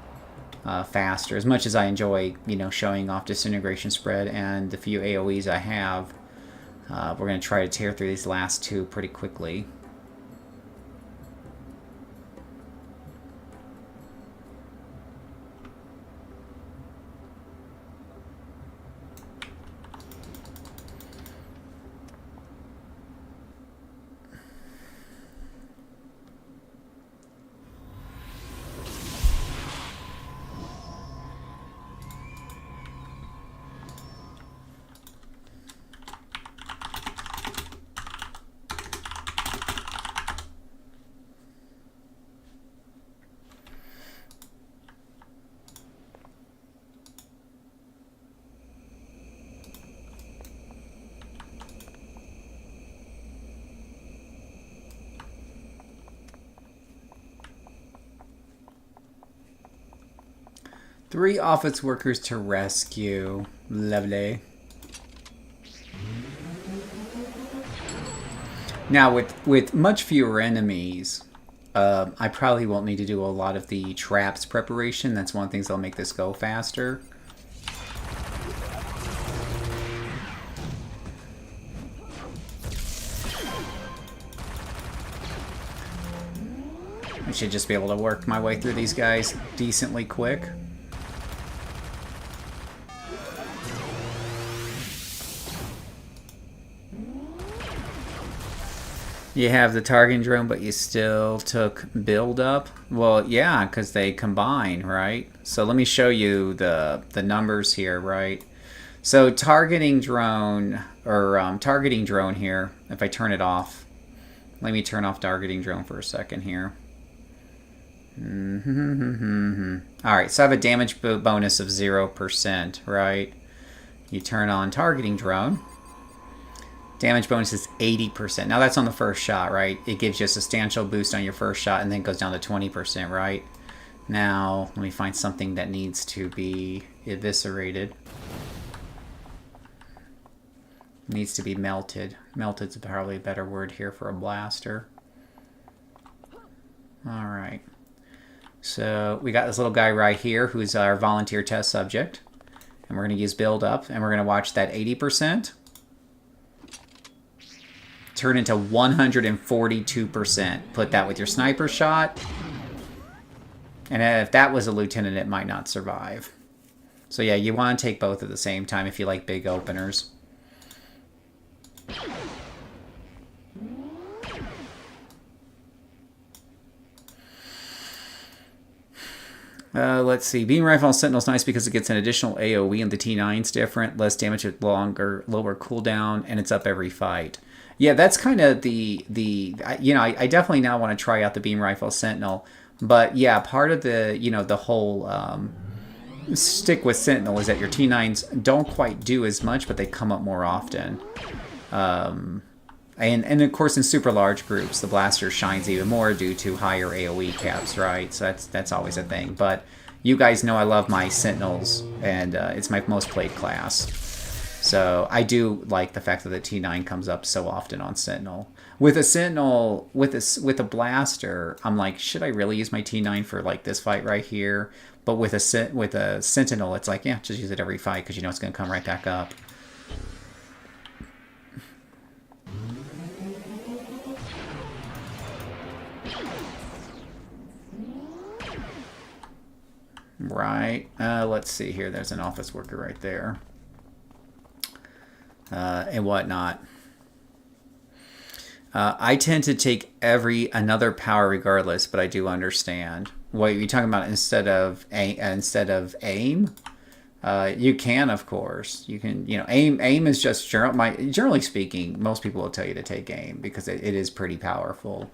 faster. As much as I enjoy, you know, showing off disintegration spread and the few AoEs I have, we're going to try to tear through these last 2 pretty quickly. Three office workers to rescue. Lovely. Now, with much fewer enemies, I probably won't need to do a lot of the traps preparation. That's one of the things that'll make this go faster. I should just be able to work my way through these guys decently quick. You have the targeting drone, but you still took build up. Well, yeah, because they combine, right? So let me show you the numbers here, right? So targeting drone, or targeting drone here, if I turn it off. Let me turn off targeting drone for a second here. Alright, so I have a damage bonus of 0%, right? You turn on targeting drone. Damage bonus is 80%. Now that's on the first shot, right? It gives you a substantial boost on your first shot and then goes down to 20%, right? Now, let me find something that needs to be eviscerated. Needs to be melted. Melted's probably a better word here for a blaster. Alright. So we got this little guy right here who's our volunteer test subject. And we're going to use build up and we're going to watch that 80% turn into 142%. Put that with your sniper shot. And if that was a lieutenant, it might not survive. So yeah, you want to take both at the same time if you like big openers. Let's see. Beam Rifle on Sentinel's nice because it gets an additional AoE and the T9's different. Less damage with lower cooldown, and it's up every fight. Yeah, that's kind of the you know, I definitely now want to try out the Beam Rifle Sentinel. But yeah, part of the, you know, the whole stick with Sentinel is that your T9s don't quite do as much, but they come up more often. And of course in super large groups, the blaster shines even more due to higher AoE caps, right? So that's always a thing. But you guys know I love my Sentinels, and it's my most played class. So I do like the fact that the T9 comes up so often on Sentinel. With a Sentinel, with a blaster, I'm like, should I really use my T9 for like this fight right here? But with a Sentinel, it's like, yeah, just use it every fight because you know it's going to come right back up. Right. Let's see here. There's an office worker right there. And whatnot. I tend to take another power regardless, but I do understand. What are you talking about instead of aim? You can, of course. You can, aim is just generally speaking, most people will tell you to take aim because it is pretty powerful.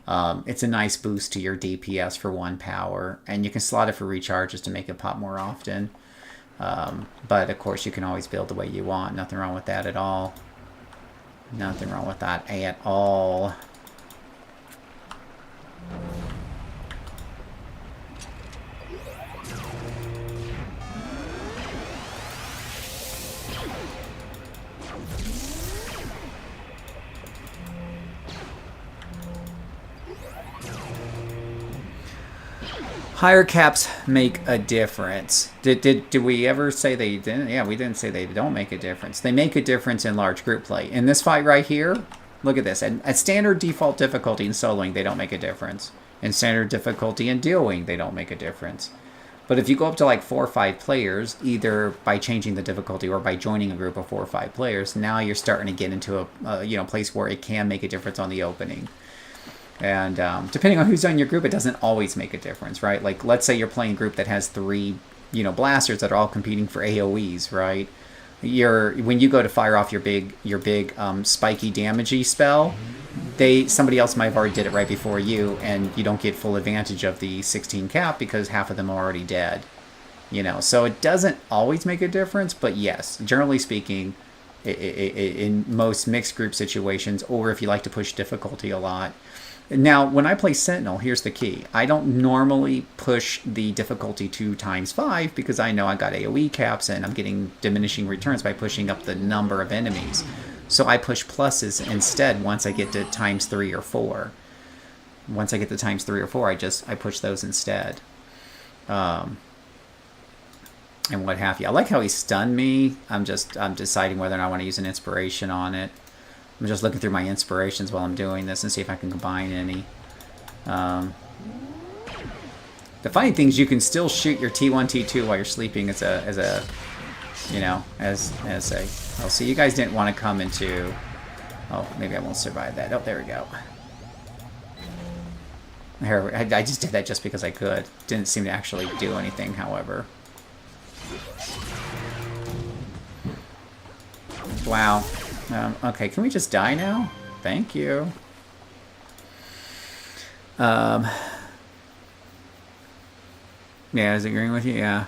It's a nice boost to your DPS for 1 power, and you can slot it for recharges to make it pop more often. But of course, you can always build the way you want. Nothing wrong with that at all. Nothing wrong with that at all. Higher caps make a difference. Did we ever say they didn't? Yeah, we didn't say they don't make a difference. They make a difference in large group play. In this fight right here, look at this. At standard default difficulty in soloing, they don't make a difference. In standard difficulty in duoing, they don't make a difference. But if you go up to like 4 or 5 players, either by changing the difficulty or by joining a group of 4 or 5 players, now you're starting to get into a place where it can make a difference on the opening. And depending on who's on your group, it doesn't always make a difference, right? Like, let's say you're playing a group that has 3, blasters that are all competing for AoEs, right? When you go to fire off your big spiky damagey spell, somebody else might have already did it right before you, and you don't get full advantage of the 16 cap because half of them are already dead. So it doesn't always make a difference, but yes, generally speaking, in most mixed group situations, or if you like to push difficulty a lot. Now, when I play Sentinel, here's the key. I don't normally push the difficulty 2 times 5 because I know I got AoE caps and I'm getting diminishing returns by pushing up the number of enemies. So I push pluses instead once I get to times 3 or 4. Once I get to times 3 or 4, I push those instead. And what have you. I like how he stunned me. I'm deciding whether or not I want to use an inspiration on it. I'm just looking through my inspirations while I'm doing this and see if I can combine any. The funny thing is you can still shoot your T1, T2 while you're sleeping as a oh, see, you guys didn't want to come into, oh, maybe I won't survive that. Oh, there we go. Here, I just did that just because I could. Didn't seem to actually do anything, however. Wow. Okay, can we just die now? Thank you. Yeah, is it agreeing with you? Yeah.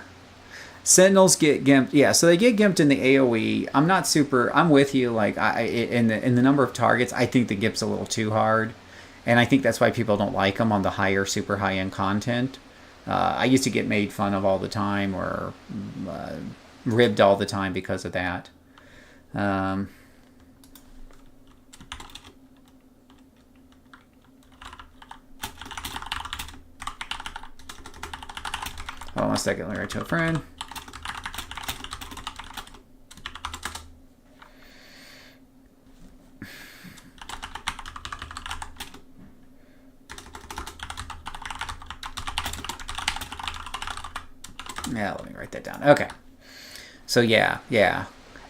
Sentinels get gimped. Yeah, so they get gimped in the AoE. I'm with you. Like, in the number of targets, I think the gimp's a little too hard. And I think that's why people don't like them on the higher, super high-end content. I used to get made fun of all the time or ribbed all the time because of that. Hold on 1 second, let me write to a friend. Yeah, let me write that down. Okay. So yeah.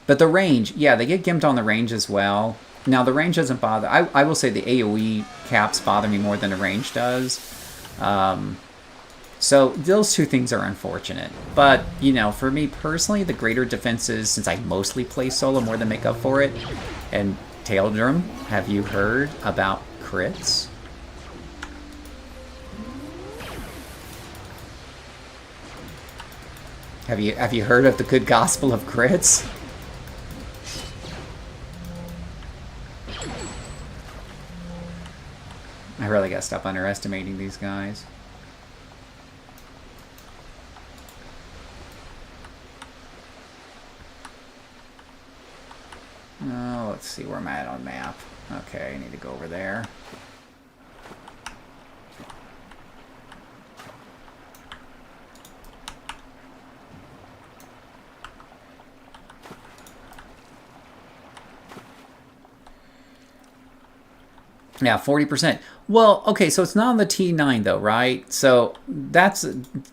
But the range, yeah, they get gimped on the range as well. Now, the range doesn't bother. I will say the AoE caps bother me more than the range does. So those two things are unfortunate. But, for me personally, the greater defenses, since I mostly play solo, more than make up for it. And Taildrum, have you heard about crits? Have you heard of the good gospel of crits? I really gotta stop underestimating these guys. Oh, let's see where I'm at on map. Okay, I need to go over there. Yeah, 40%. Well, okay, so it's not on the T9 though, right? So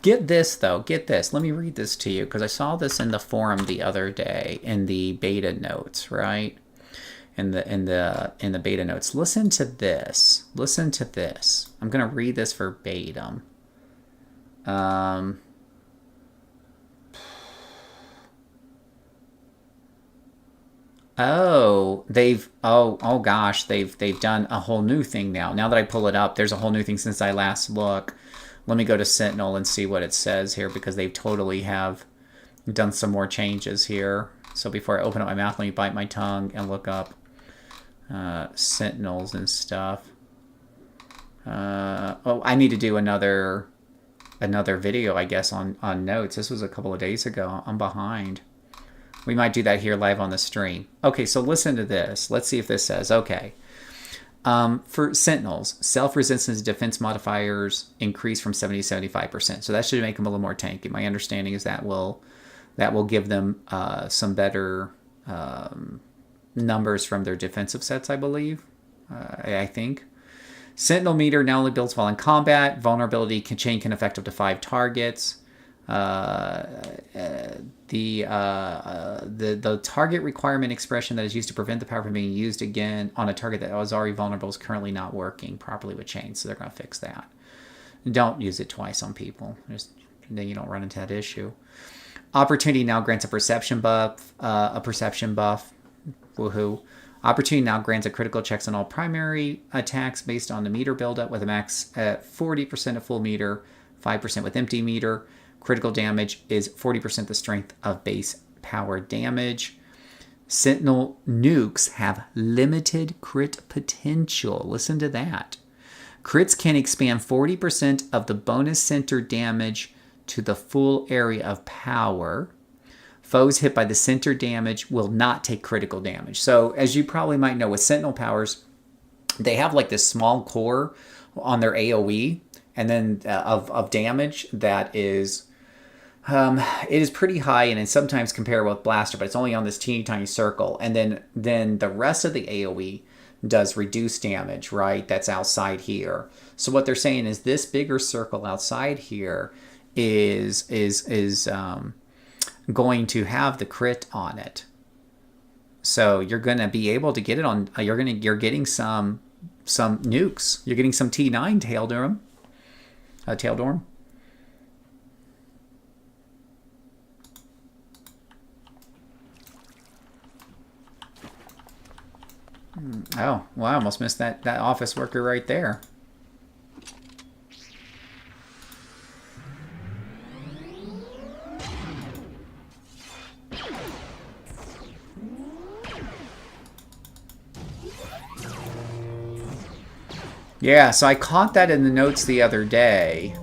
get this though, get this. Let me read this to you because I saw this in the forum the other day in the beta notes, right? In the beta notes. Listen to this. Listen to this. I'm gonna read this verbatim. Oh gosh, they've done a whole new thing now. Now that I pull it up, there's a whole new thing since I last look. Let me go to Sentinel and see what it says here, because they totally have done some more changes here. So before I open up my mouth, let me bite my tongue and look up Sentinels and stuff. Oh, I need to do another video, I guess, on notes. This was a couple of days ago. I'm behind. We might do that here live on the stream. Okay, so listen to this. Let's see if this says, okay. For Sentinels, self-resistance defense modifiers increase from 70 to 75%. So that should make them a little more tanky. My understanding is that will give them some better numbers from their defensive sets, I believe. I think. Sentinel meter now only builds while in combat. Vulnerability chain can affect up to 5 targets. The target requirement expression that is used to prevent the power from being used again on a target that was already vulnerable is currently not working properly with chains, so they're going to fix that. Don't use it twice on people. Then you don't run into that issue. Opportunity now grants a perception buff. Woohoo. Opportunity now grants a critical checks on all primary attacks based on the meter buildup with a max at 40% of full meter, 5% with empty meter. Critical damage is 40% the strength of base power damage. Sentinel nukes have limited crit potential. Listen to that. Crits can expand 40% of the bonus center damage to the full area of power. Foes hit by the center damage will not take critical damage. So as you probably might know with Sentinel powers, they have like this small core on their AoE and then of damage that is... it is pretty high and it's sometimes comparable with Blaster, but it's only on this teeny tiny circle. And then the rest of the AoE does reduce damage, right? That's outside here. So what they're saying is this bigger circle outside here is going to have the crit on it. So you're going to be able to get it on. You're getting some nukes. You're getting some T9 Taildorm. Taildorm. Oh, well, I almost missed that office worker right there. Yeah, so I caught that in the notes the other day.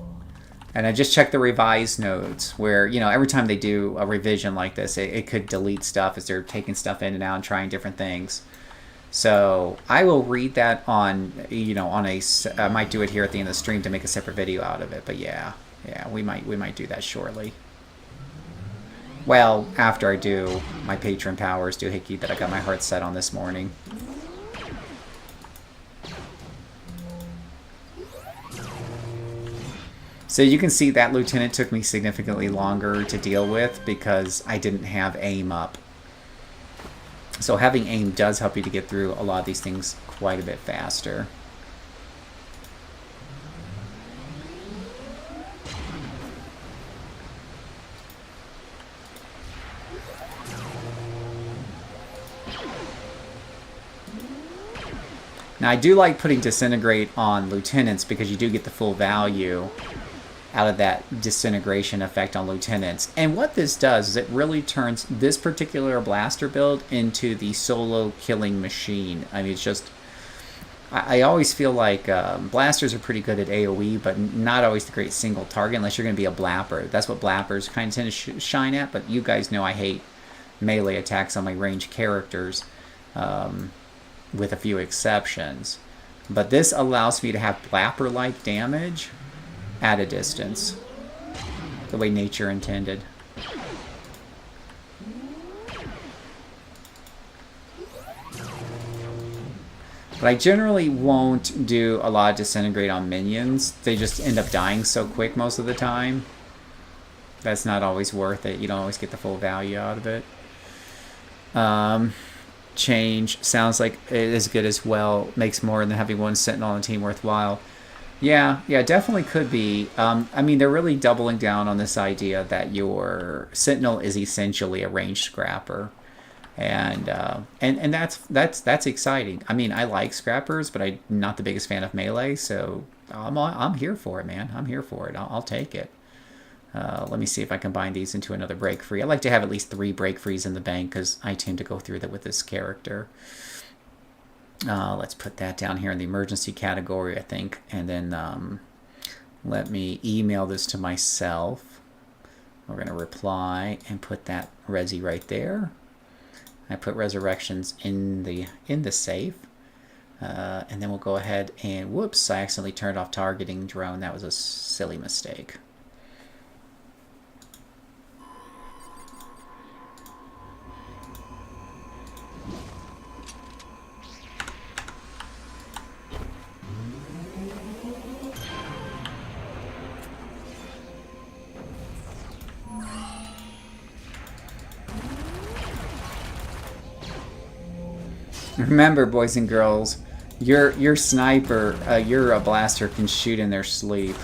And I just checked the revised notes where, you know, every time they do a revision like this, it could delete stuff as they're taking stuff in and out and trying different things. So I will read that on, you know, I might do it here at the end of the stream to make a separate video out of it. But yeah, we might do that shortly. Well, after I do my patron powers doohickey that I got my heart set on this morning. So you can see that lieutenant took me significantly longer to deal with because I didn't have aim up. So having aim does help you to get through a lot of these things quite a bit faster. Now I do like putting disintegrate on lieutenants because you do get the full value out of that disintegration effect on lieutenants. And what this does is it really turns this particular blaster build into the solo killing machine. I mean, it's just, I always feel like blasters are pretty good at AoE, but not always the great single target unless you're going to be a blapper. That's what blappers kind of tend to shine at, but you guys know I hate melee attacks on my ranged characters, with a few exceptions. But this allows me to have blapper-like damage at a distance, the way nature intended. But I generally won't do a lot of disintegrate on minions. They just end up dying so quick most of the time. That's not always worth it. You don't always get the full value out of it. Change sounds like it is good as well. Makes more than having one Sentinel on the team worthwhile. Yeah, yeah, definitely could be. I mean, they're really doubling down on this idea that your Sentinel is essentially a ranged scrapper, and that's exciting. I mean, I like scrappers, but I'm not the biggest fan of melee, so I'm here for it, man. I'm here for it. I'll take it. Let me see if I combine these into another break free. I like to have at least 3 break frees in the bank because I tend to go through that with this character. Let's put that down here in the emergency category, I think. And then let me email this to myself. We're going to reply and put that resi right there. I put resurrections in the safe. And then we'll go ahead and, whoops, I accidentally turned off targeting drone. That was a silly mistake. Remember, boys and girls, your sniper, your blaster can shoot in their sleep.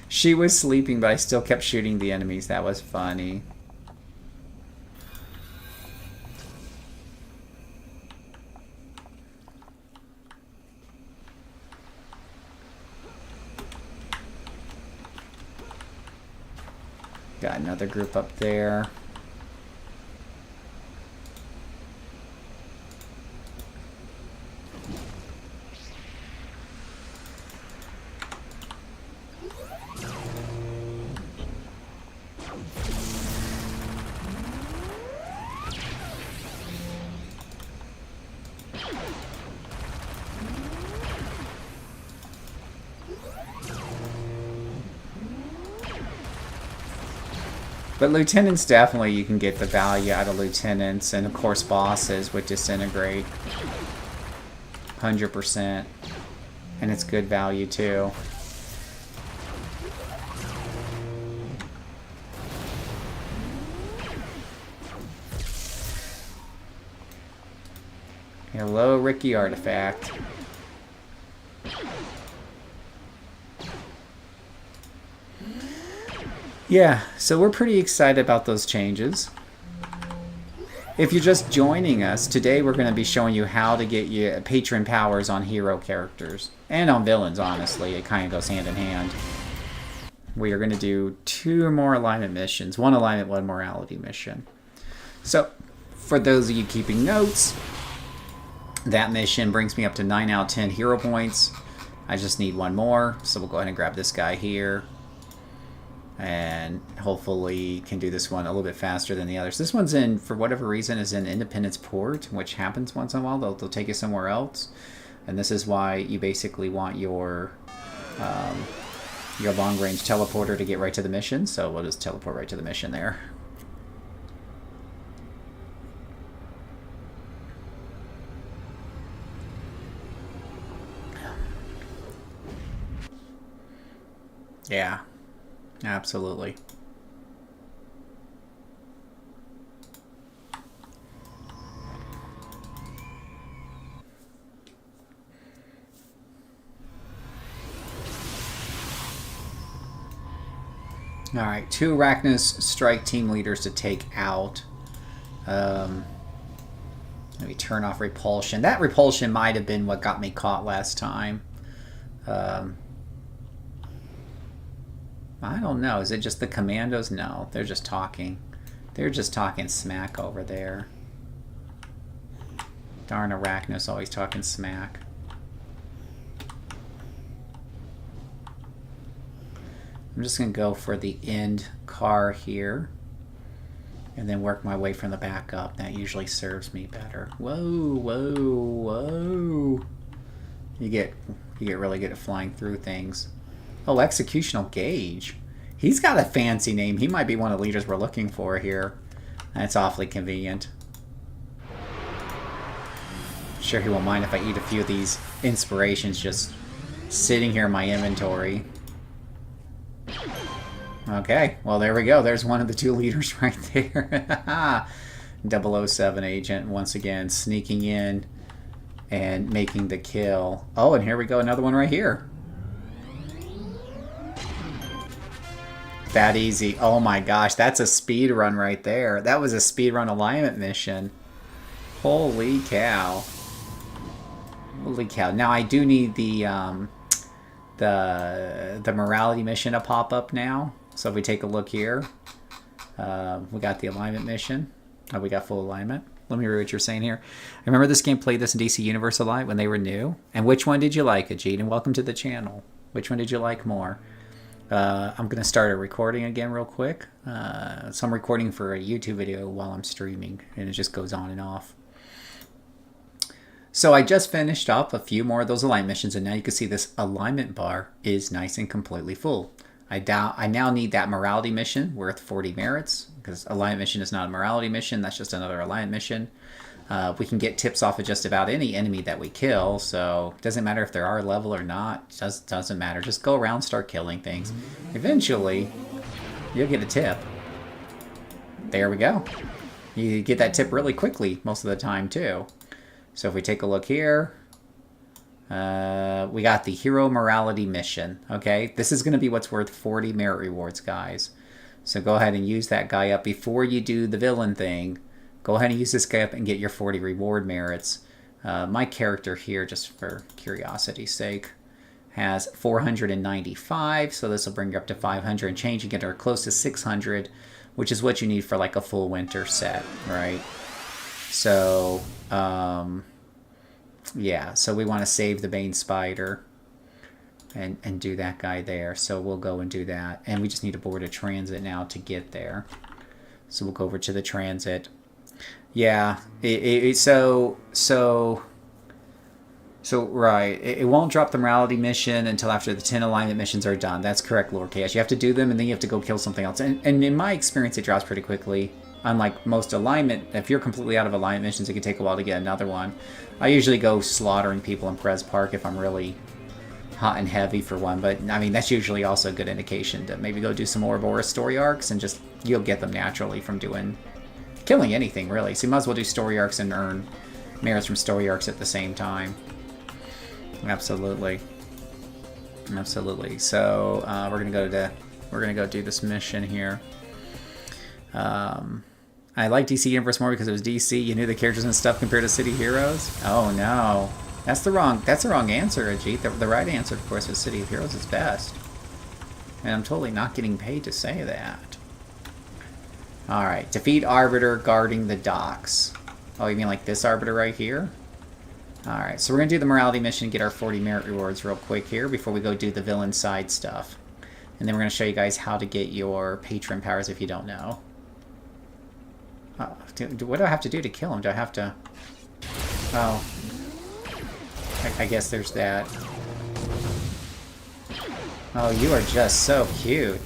She was sleeping, but I still kept shooting the enemies. That was funny. Got another group up there. But lieutenants, definitely you can get the value out of lieutenants, and of course bosses with disintegrate. 100%. And it's good value too. Hello, Ricky Artifact. Yeah, so we're pretty excited about those changes. If you're just joining us, today we're going to be showing you how to get your patron powers on hero characters. And on villains, honestly. It kind of goes hand in hand. We are going to do 2 more alignment missions. 1 alignment, 1 morality mission. So, for those of you keeping notes, that mission brings me up to 9 out of 10 hero points. I just need 1 more, so we'll go ahead and grab this guy here. And hopefully can do this one a little bit faster than the others. This one's in, for whatever reason, is in Independence Port, which happens once in a while. They'll take you somewhere else. And this is why you basically want your long-range teleporter to get right to the mission. So we'll just teleport right to the mission there. Yeah. Absolutely. Alright, 2 Arachnus strike team leaders to take out. Let me turn off repulsion. That repulsion might have been what got me caught last time. I don't know. Is it just the commandos? No, they're just talking. They're just talking smack over there. Darn Arachnos always talking smack. I'm just going to go for the end car here. And then work my way from the back up. That usually serves me better. Whoa, whoa, whoa. You get really good at flying through things. Oh, Executional Gauge. He's got a fancy name. He might be one of the leaders we're looking for here. That's awfully convenient. I'm sure he won't mind if I eat a few of these inspirations just sitting here in my inventory. Okay, well there we go. There's one of the 2 leaders right there. 007 agent once again sneaking in and making the kill. Oh, and here we go, another one right here. That easy. Oh my gosh, that's a speed run right there. That was a speed run alignment mission. Holy cow. Holy cow. Now I do need the morality mission to pop up now. So if we take a look here, we got the alignment mission. Oh, we got full alignment. Let me read what you're saying here. I remember this game played this in DC Universe a lot when they were new. And which one did you like, Ajit? And welcome to the channel. Which one did you like more? I'm going to start a recording again real quick. So I'm recording for a YouTube video while I'm streaming, and it just goes on and off. So I just finished up a few more of those alignment missions, and now you can see this alignment bar is nice and completely full. I now need that morality mission worth 40 merits, because alignment mission is not a morality mission, that's just another alignment mission. We can get tips off of just about any enemy that we kill, so it doesn't matter if they're our level or not. It doesn't matter. Just go around, start killing things. Eventually, you'll get a tip. There we go. You get that tip really quickly most of the time, too. So if we take a look here, we got the Hero Morality Mission. Okay, this is going to be what's worth 40 merit rewards, guys. So go ahead and use that guy up before you do the villain thing. Go ahead and use this guy up and get your 40 reward merits. My character here, just for curiosity's sake, has 495, so this will bring you up to 500 and change and get her close to 600, which is what you need for like a full winter set, right? So, yeah, so we want to save the Bane Spider and do that guy there. So we'll go and do that. And we just need to board a transit now to get there. So we'll go over to the transit. Yeah, right. It won't drop the morality mission until after the 10 alignment missions are done. That's correct, Lord Chaos. You have to do them, and then you have to go kill something else. And in my experience, it drops pretty quickly. Unlike most alignment, if you're completely out of alignment missions, it can take a while to get another one. I usually go slaughtering people in Perez Park if I'm really hot and heavy for one. But, I mean, that's usually also a good indication to maybe go do some Ouroboros story arcs, and just, you'll get them naturally from killing anything, really. So you might as well do story arcs and earn merits from story arcs at the same time. Absolutely. Absolutely. So we're gonna go do this mission here. I like DC Universe more because it was DC. You knew the characters and stuff compared to City Heroes. Oh no, that's the wrong answer, Ajit. The right answer, of course, is City of Heroes is best. And I'm totally not getting paid to say that. All right, defeat Arbiter guarding the docks. Oh, you mean like this Arbiter right here? Alright, so we're going to do the morality mission and get our 40 merit rewards real quick here before we go do the villain side stuff. And then we're going to show you guys how to get your patron powers if you don't know. What do I have to do to kill him? Do I have to... Oh. I guess there's that. Oh, you are just so cute.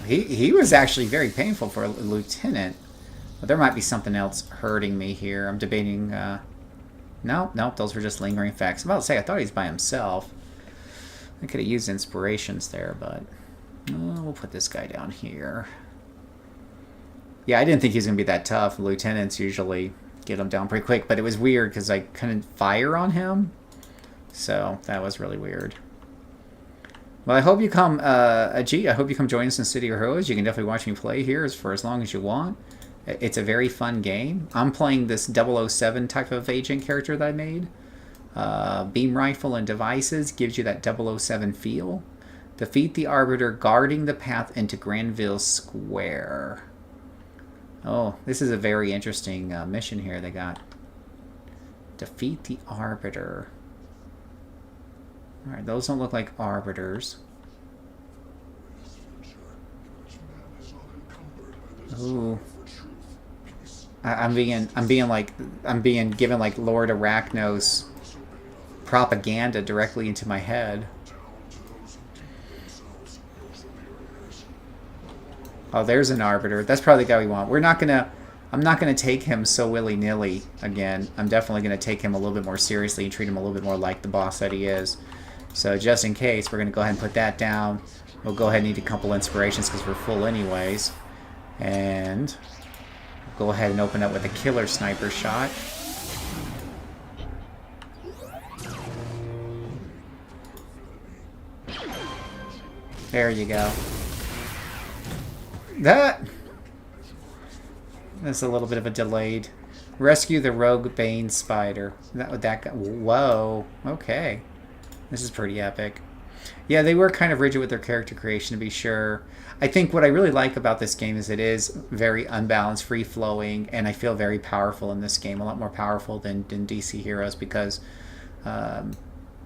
He was actually very painful for a lieutenant. But there might be something else hurting me here. I'm debating... Nope, those were just lingering effects. I'm about to say, I thought he was by himself. I could have used inspirations there, but... we'll put this guy down here. Yeah, I didn't think he was going to be that tough. Lieutenants usually get him down pretty quick, but it was weird because I couldn't fire on him. So, that was really weird. Well, I hope you come, Ajit, I hope you come join us in City of Heroes. You can definitely watch me play here for as long as you want. It's a very fun game. I'm playing this 007 type of agent character that I made. Beam rifle and devices gives you that 007 feel. Defeat the Arbiter guarding the path into Granville Square. Oh, this is a very interesting mission here they got. Defeat the Arbiter. Alright, those don't look like arbiters. Ooh. I'm being given like Lord Arachnos propaganda directly into my head. Oh, there's an arbiter. That's probably the guy we want. I'm not gonna take him so willy-nilly again. I'm definitely gonna take him a little bit more seriously and treat him a little bit more like the boss that he is. So just in case, we're going to go ahead and put that down. We'll go ahead and need a couple inspirations because we're full anyways. And go ahead and open up with a killer sniper shot. There you go. That's a little bit of a delayed. Rescue the rogue Bane spider. That guy. Whoa. Okay. This is pretty epic. Yeah, they were kind of rigid with their character creation, to be sure. I think what I really like about this game is it is very unbalanced, free-flowing, and I feel very powerful in this game. A lot more powerful than DC Heroes because,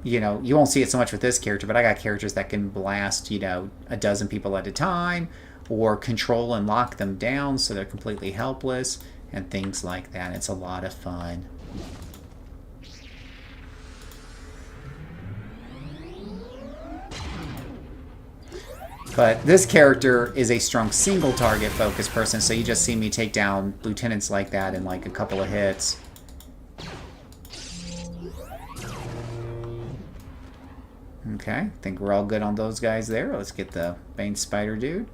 you know, you won't see it so much with this character, but I got characters that can blast, you know, a dozen people at a time or control and lock them down so they're completely helpless and things like that. It's a lot of fun. But this character is a strong single target focused person, so you just see me take down lieutenants like that in like a couple of hits. Okay, I think we're all good on those guys there. Let's get the Bane Spider dude.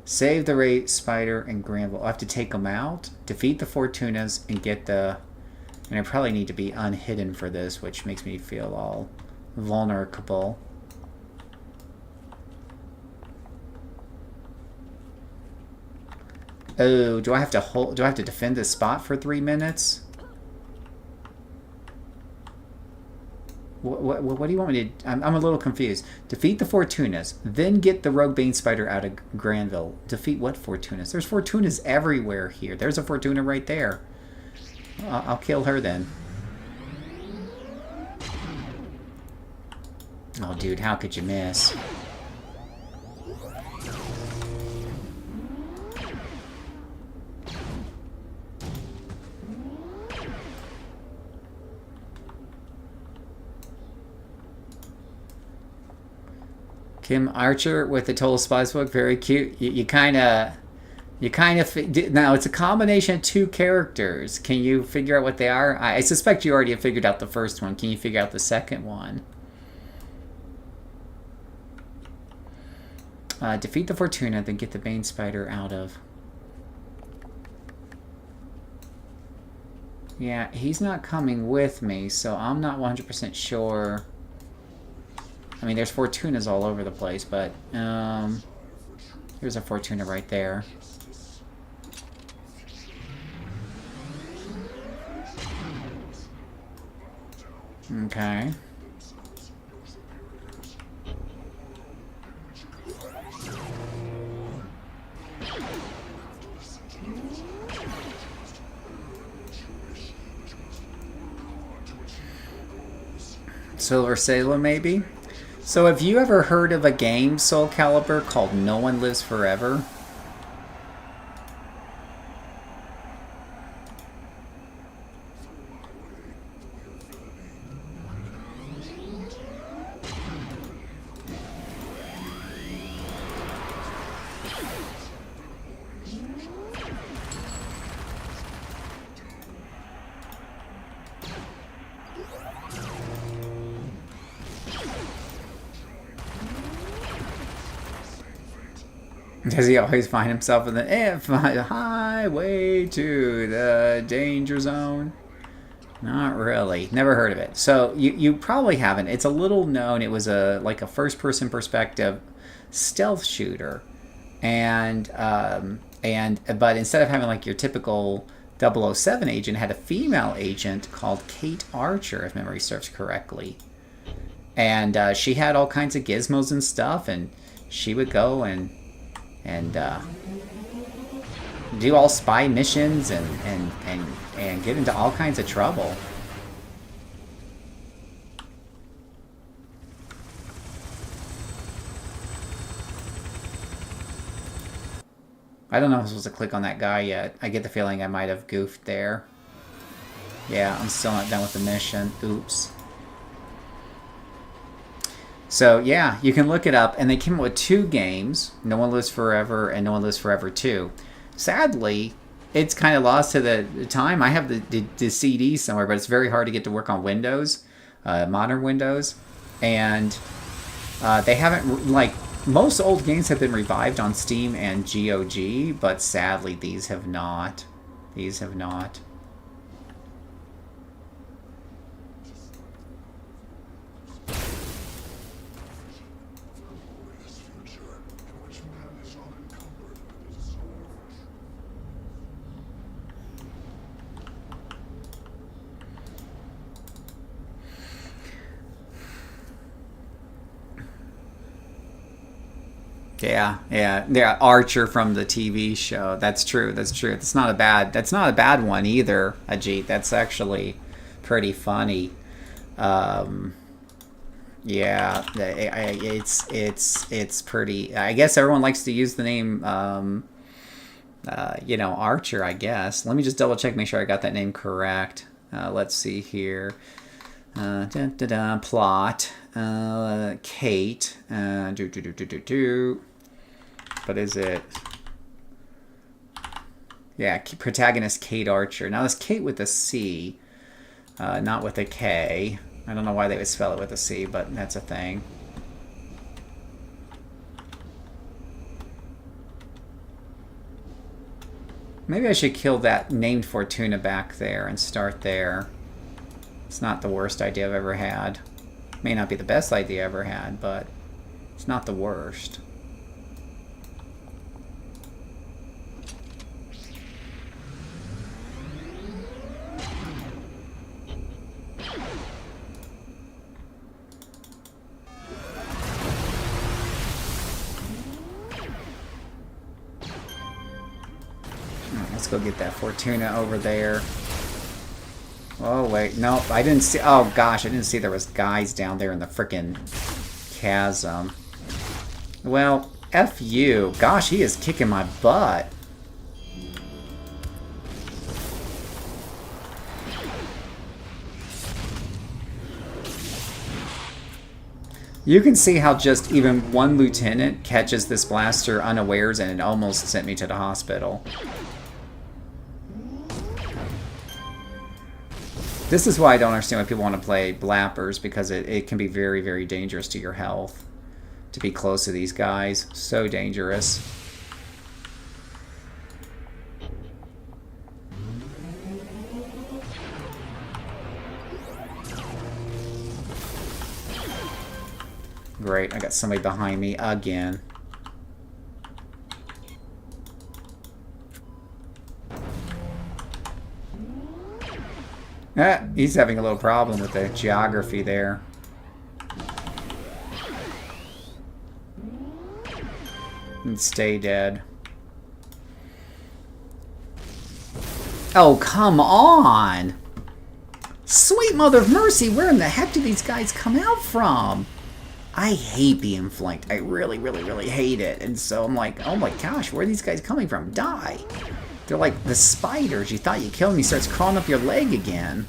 Save the Ray Spider and Granville. I'll have to take them out, defeat the Fortunas, and get the... And I probably need to be unhidden for this, which makes me feel all vulnerable. Oh, do I have to hold? Do I have to defend this spot for 3 minutes? What do you want me to... I'm a little confused. Defeat the Fortunas, then get the Rogue Bane Spider out of Granville. Defeat what Fortunas? There's Fortunas everywhere here. There's a Fortuna right there. I'll kill her then. Oh, dude, how could you miss? Kim Archer with the Total Spies book, very cute. You kind of now it's a combination of two characters. Can you figure out what they are? I suspect you already have figured out the first one. Can you figure out the second one? Defeat the Fortuna, then get the Bane Spider out of. Yeah, he's not coming with me, so I'm not 100% sure. I mean, there's Fortunas all over the place, but here's a Fortuna right there. Okay. Silver Sailor, maybe? So have you ever heard of a game, Soul Calibur, called No One Lives Forever? Does he always find himself in the highway to the danger zone? Not really. Never heard of it. So you probably haven't. It's a little known. It was like a first-person perspective stealth shooter, but instead of having like your typical 007 agent, it had a female agent called Kate Archer, if memory serves correctly, and she had all kinds of gizmos and stuff, and she would go and do all spy missions and get into all kinds of trouble. I don't know if I'm supposed to click on that guy yet. I get the feeling I might have goofed there. Yeah, I'm still not done with the mission. Oops. So yeah, you can look it up, and they came up with 2 games, No One Lives Forever and No One Lives Forever 2. Sadly, it's kind of lost to the time. I have the CD somewhere, but it's very hard to get to work on Windows, modern Windows, and they haven't most old games have been revived on Steam and GOG, but sadly these have not. These have not. Yeah. Archer from the TV show. That's true. That's true. That's not a bad one either, Ajit. That's actually pretty funny. Yeah, it's pretty. I guess everyone likes to use the name, Archer. I guess. Let me just double check, make sure I got that name correct. Let's see here. Plot. Kate. What is it? Yeah, protagonist Kate Archer. Now, that's Kate with a C, not with a K. I don't know why they would spell it with a C, but that's a thing. Maybe I should kill that named Fortuna back there and start there. It's not the worst idea I've ever had. May not be the best idea I ever had, but it's not the worst. Let's go get that Fortuna over there. Oh, wait. Nope. I didn't see... Oh, gosh. I didn't see there was guys down there in the frickin' chasm. Well, F you. Gosh, he is kicking my butt. You can see how just even one lieutenant catches this blaster unawares and it almost sent me to the hospital. This is why I don't understand why people want to play Blappers, because it can be very, very dangerous to your health to be close to these guys. So dangerous. Great, I got somebody behind me again. He's having a little problem with the geography there. And stay dead. Oh, come on! Sweet mother of mercy, where in the heck do these guys come out from? I hate being flanked. I really, really, really hate it. And so I'm like, oh my gosh, where are these guys coming from? Die! They're like the spiders. You thought you killed him, he starts crawling up your leg again.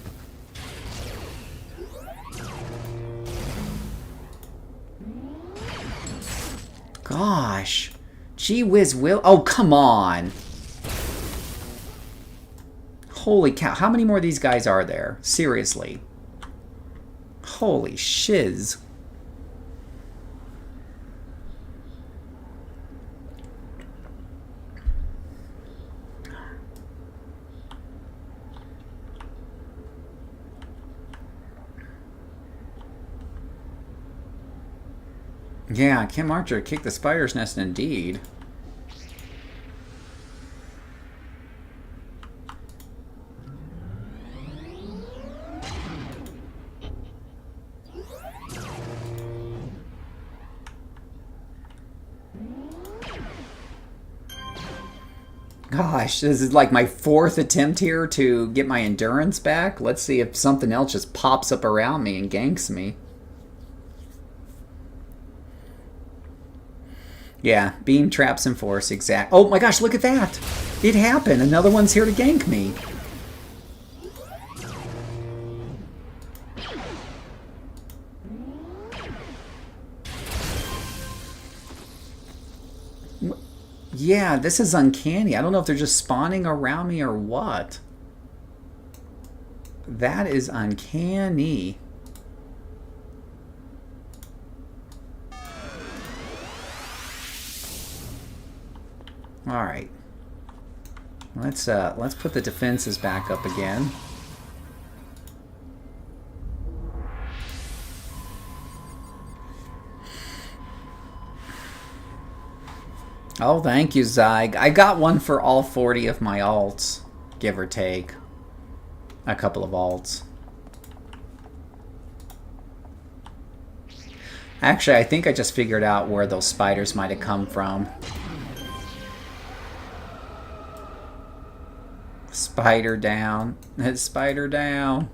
Gosh. Gee whiz will. Oh, come on. Holy cow. How many more of these guys are there? Seriously. Holy shiz. Yeah, Kim Archer kicked the spider's nest indeed. Gosh, this is like my 4th attempt here to get my endurance back. Let's see if something else just pops up around me and ganks me. Yeah, beam traps and force, exact. Oh my gosh, look at that! It happened! Another one's here to gank me. Yeah, this is uncanny. I don't know if they're just spawning around me or what. That is uncanny. All right. Let's put the defenses back up again. Oh, thank you, Zyg. I got one for all 40 of my alts, give or take. A couple of alts. Actually, I think I just figured out where those spiders might have come from. Spider down. Spider down.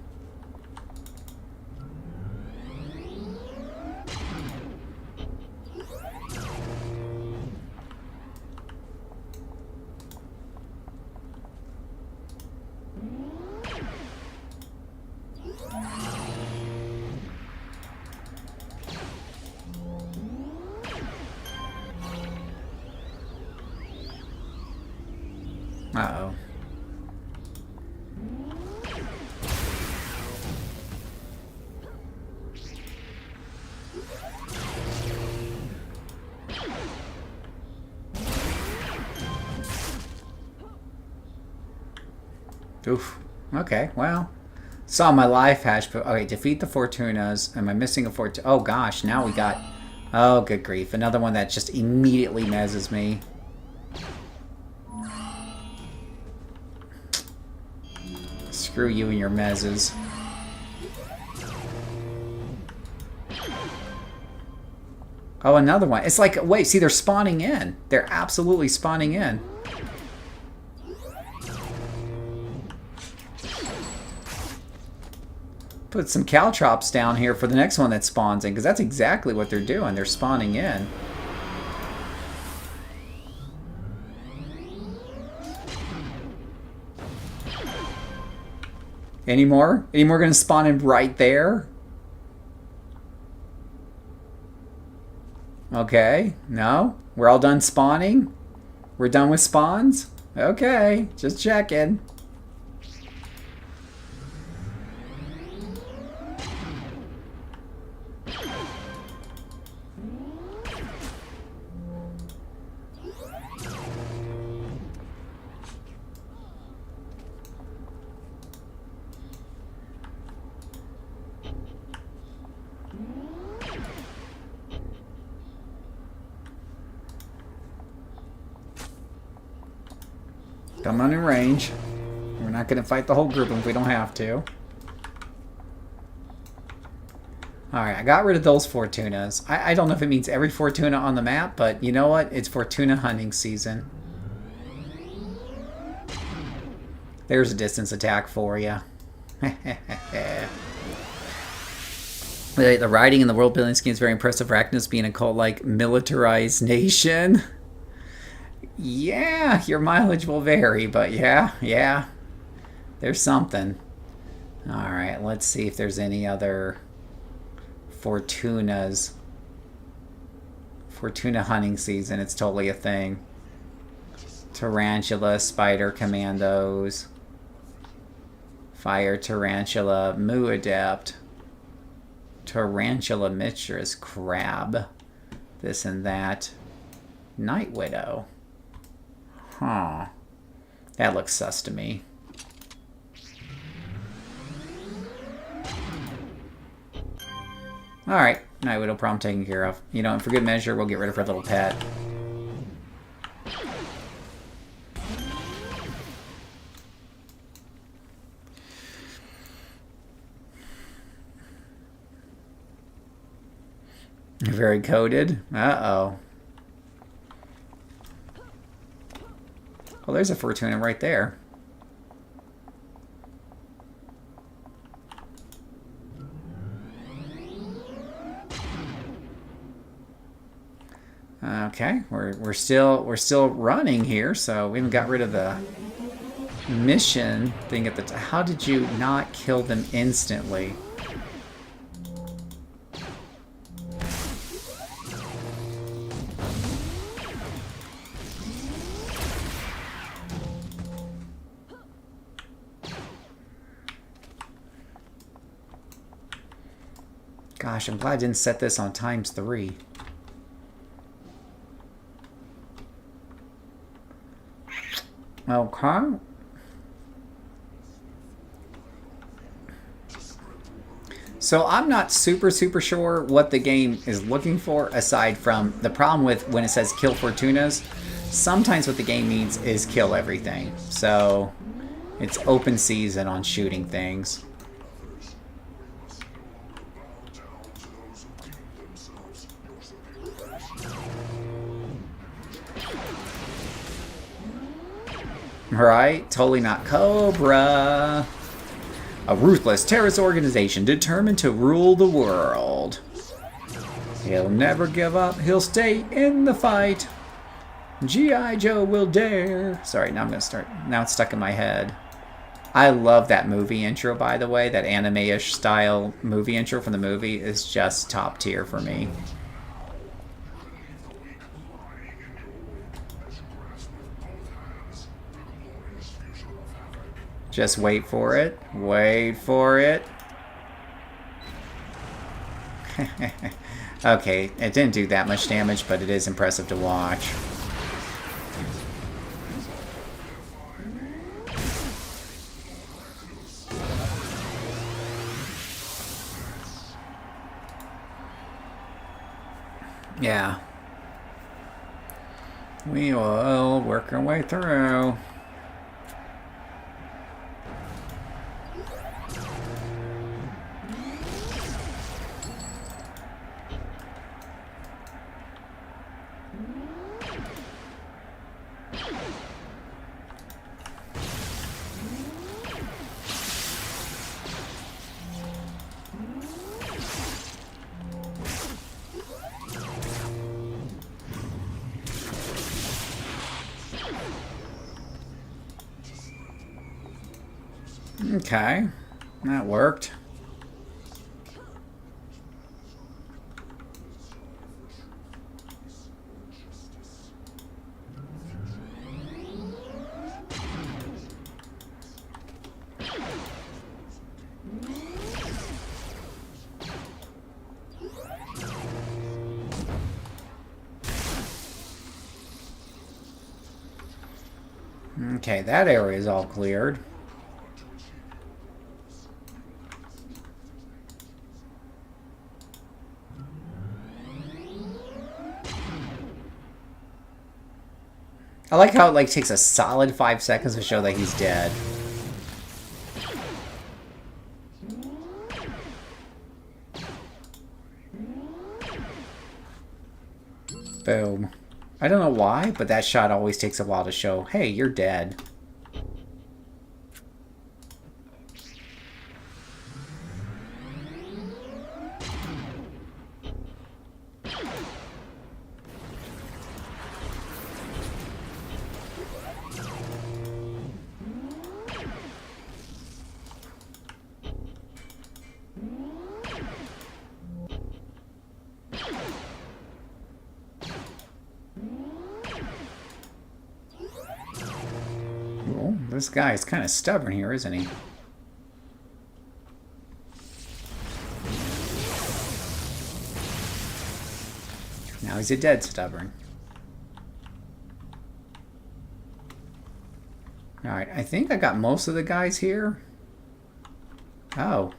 Uh-oh. Oof. Okay, well. Saw my life hash, but okay, defeat the Fortunas. Am I missing a Fortuna? Oh gosh, now we got... Oh, good grief. Another one that just immediately mezzes me. Screw you and your mezzes. Oh, another one. It's like, wait, see, they're spawning in. They're absolutely spawning in. Put some caltrops down here for the next one that spawns in, because that's exactly what they're doing. They're spawning in. Any more? Any more going to spawn in right there? Okay. No? We're all done spawning? We're done with spawns? Okay. Just checking. Come on in range. We're not going to fight the whole group if we don't have to. Alright, I got rid of those Fortunas. I don't know if it means every Fortuna on the map, but you know what? It's Fortuna hunting season. There's a distance attack for you. The writing in the world building scheme is very impressive. Arachnos being a cult-like militarized nation. Yeah, your mileage will vary, but yeah. There's something. Alright, let's see if there's any other Fortunas. Fortuna hunting season, it's totally a thing. Tarantula, spider commandos. Fire tarantula, moo adept. Tarantula mistress, crab. This and that. Night widow. Huh. That looks sus to me. Alright. Night Widow problem taken care of. You know, and for good measure, we'll get rid of her little pet. Very coded. Uh-oh. Well, there's a Fortuna right there. Okay, we're still running here, so we haven't got rid of the mission thing at the how did you not kill them instantly? Gosh, I'm glad I didn't set this on ×3. Okay. So I'm not super sure what the game is looking for, aside from the problem with when it says kill Fortunas. Sometimes what the game means is kill everything. So it's open season on shooting things. Right? Totally not Cobra. A ruthless terrorist organization determined to rule the world. He'll never give up. He'll stay in the fight. G.I. Joe will dare. Sorry, now I'm going to start. Now it's stuck in my head. I love that movie intro, by the way. That anime-ish style movie intro from the movie is just top tier for me. Just wait for it. Wait for it. Okay, it didn't do that much damage, but it is impressive to watch. Yeah. We will work our way through. Okay, that worked. Okay, that area is all cleared. I like how it takes a solid 5 seconds to show that he's dead. Boom. I don't know why, but that shot always takes a while to show, hey, you're dead. Well, this guy is kind of stubborn here, isn't he? Now he's a dead stubborn. Alright, I think I got most of the guys here. Oh.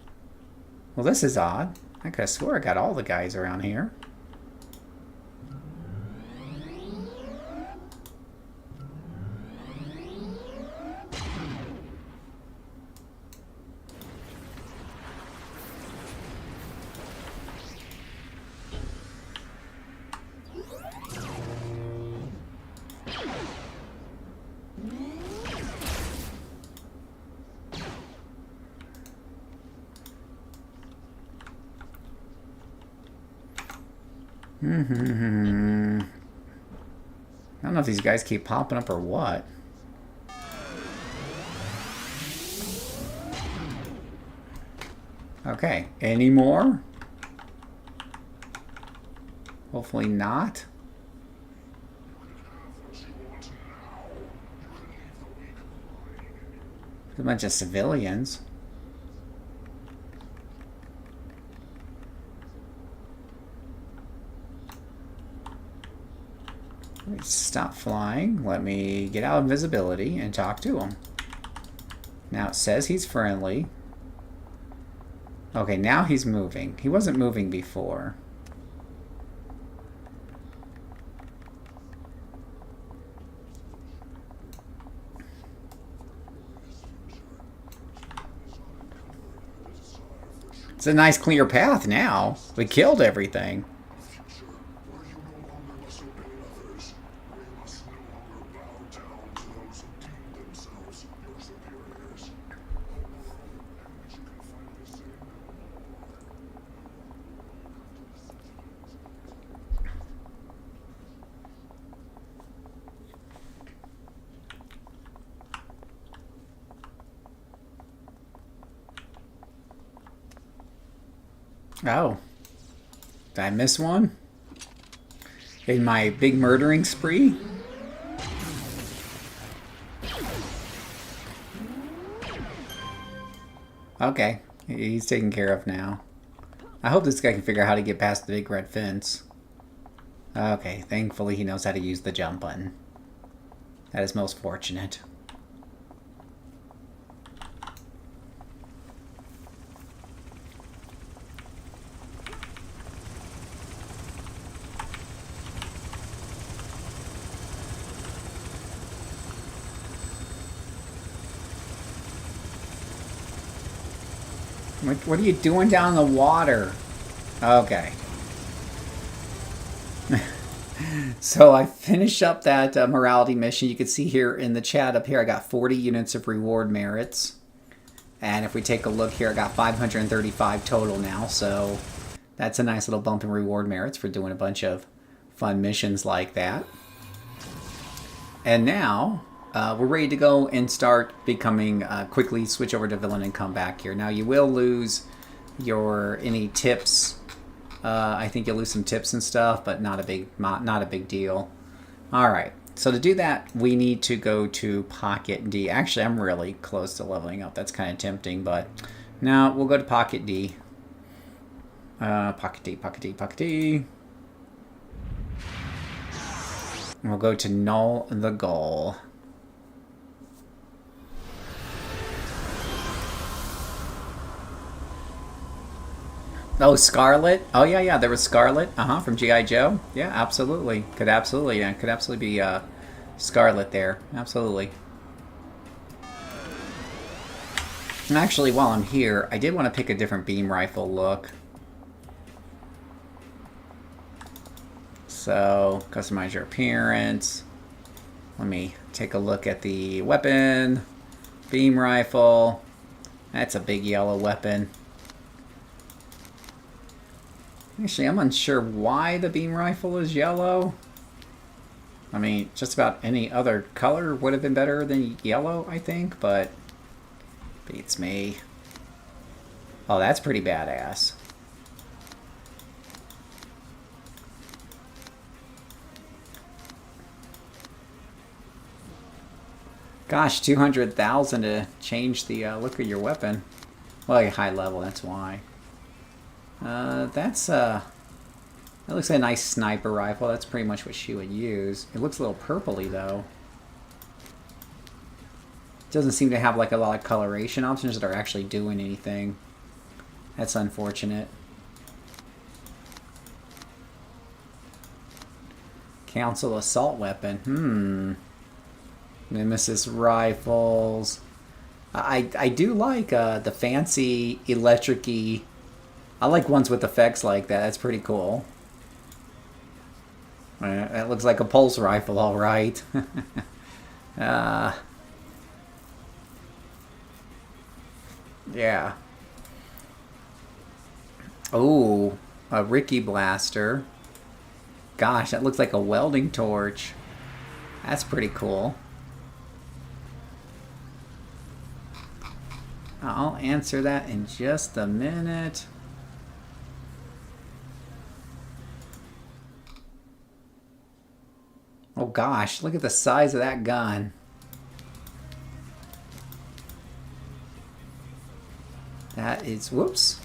Well, this is odd. I could have swore I got all the guys around here. I don't know if these guys keep popping up or what. Okay, any more? Hopefully not. There's a bunch of civilians. Stop flying. Let me get out of invisibility and talk to him. Now it says he's friendly. Okay, now he's moving. He wasn't moving before. It's a nice clear path now. We killed everything. Oh. Did I miss one? In my big murdering spree? Okay. He's taken care of now. I hope this guy can figure out how to get past the big red fence. Okay, thankfully he knows how to use the jump button. That is most fortunate. What are you doing down in the water? Okay. So I finished up that morality mission. You can see here in the chat up here, I got 40 units of reward merits. And if we take a look here, I got 535 total now. So that's a nice little bump in reward merits for doing a bunch of fun missions like that. And now we're ready to go and start becoming, quickly switch over to villain and come back here. Now you will lose your any tips. I think you'll lose some tips and stuff, but not a big deal. All right, so to do that, we need to go to Pocket D. Actually, I'm really close to leveling up. That's kind of tempting, but now we'll go to Pocket D. Pocket D, Pocket D, Pocket D. And we'll go to Null the Goal. Oh, Scarlet. Oh, yeah. There was Scarlet. From G.I. Joe. Yeah, absolutely. Could absolutely be Scarlet there. Absolutely. And actually, while I'm here, I did want to pick a different beam rifle look. So, customize your appearance. Let me take a look at the weapon. Beam rifle. That's a big yellow weapon. Actually, I'm unsure why the beam rifle is yellow. I mean, just about any other color would have been better than yellow, I think, but beats me. Oh, that's pretty badass. Gosh, 200,000 to change the look of your weapon. Well, you're high level, that's why. That looks like a nice sniper rifle. That's pretty much what she would use. It looks a little purpley, though. It doesn't seem to have like a lot of coloration options that are actually doing anything. That's unfortunate. Council assault weapon. Nemesis rifles. I do like the fancy electric-y. I like ones with effects like that. That's pretty cool. That looks like a pulse rifle, all right. Yeah. Oh, a Ricky blaster. Gosh, that looks like a welding torch. That's pretty cool. I'll answer that in just a minute. Oh gosh, look at the size of that gun. That is, whoops.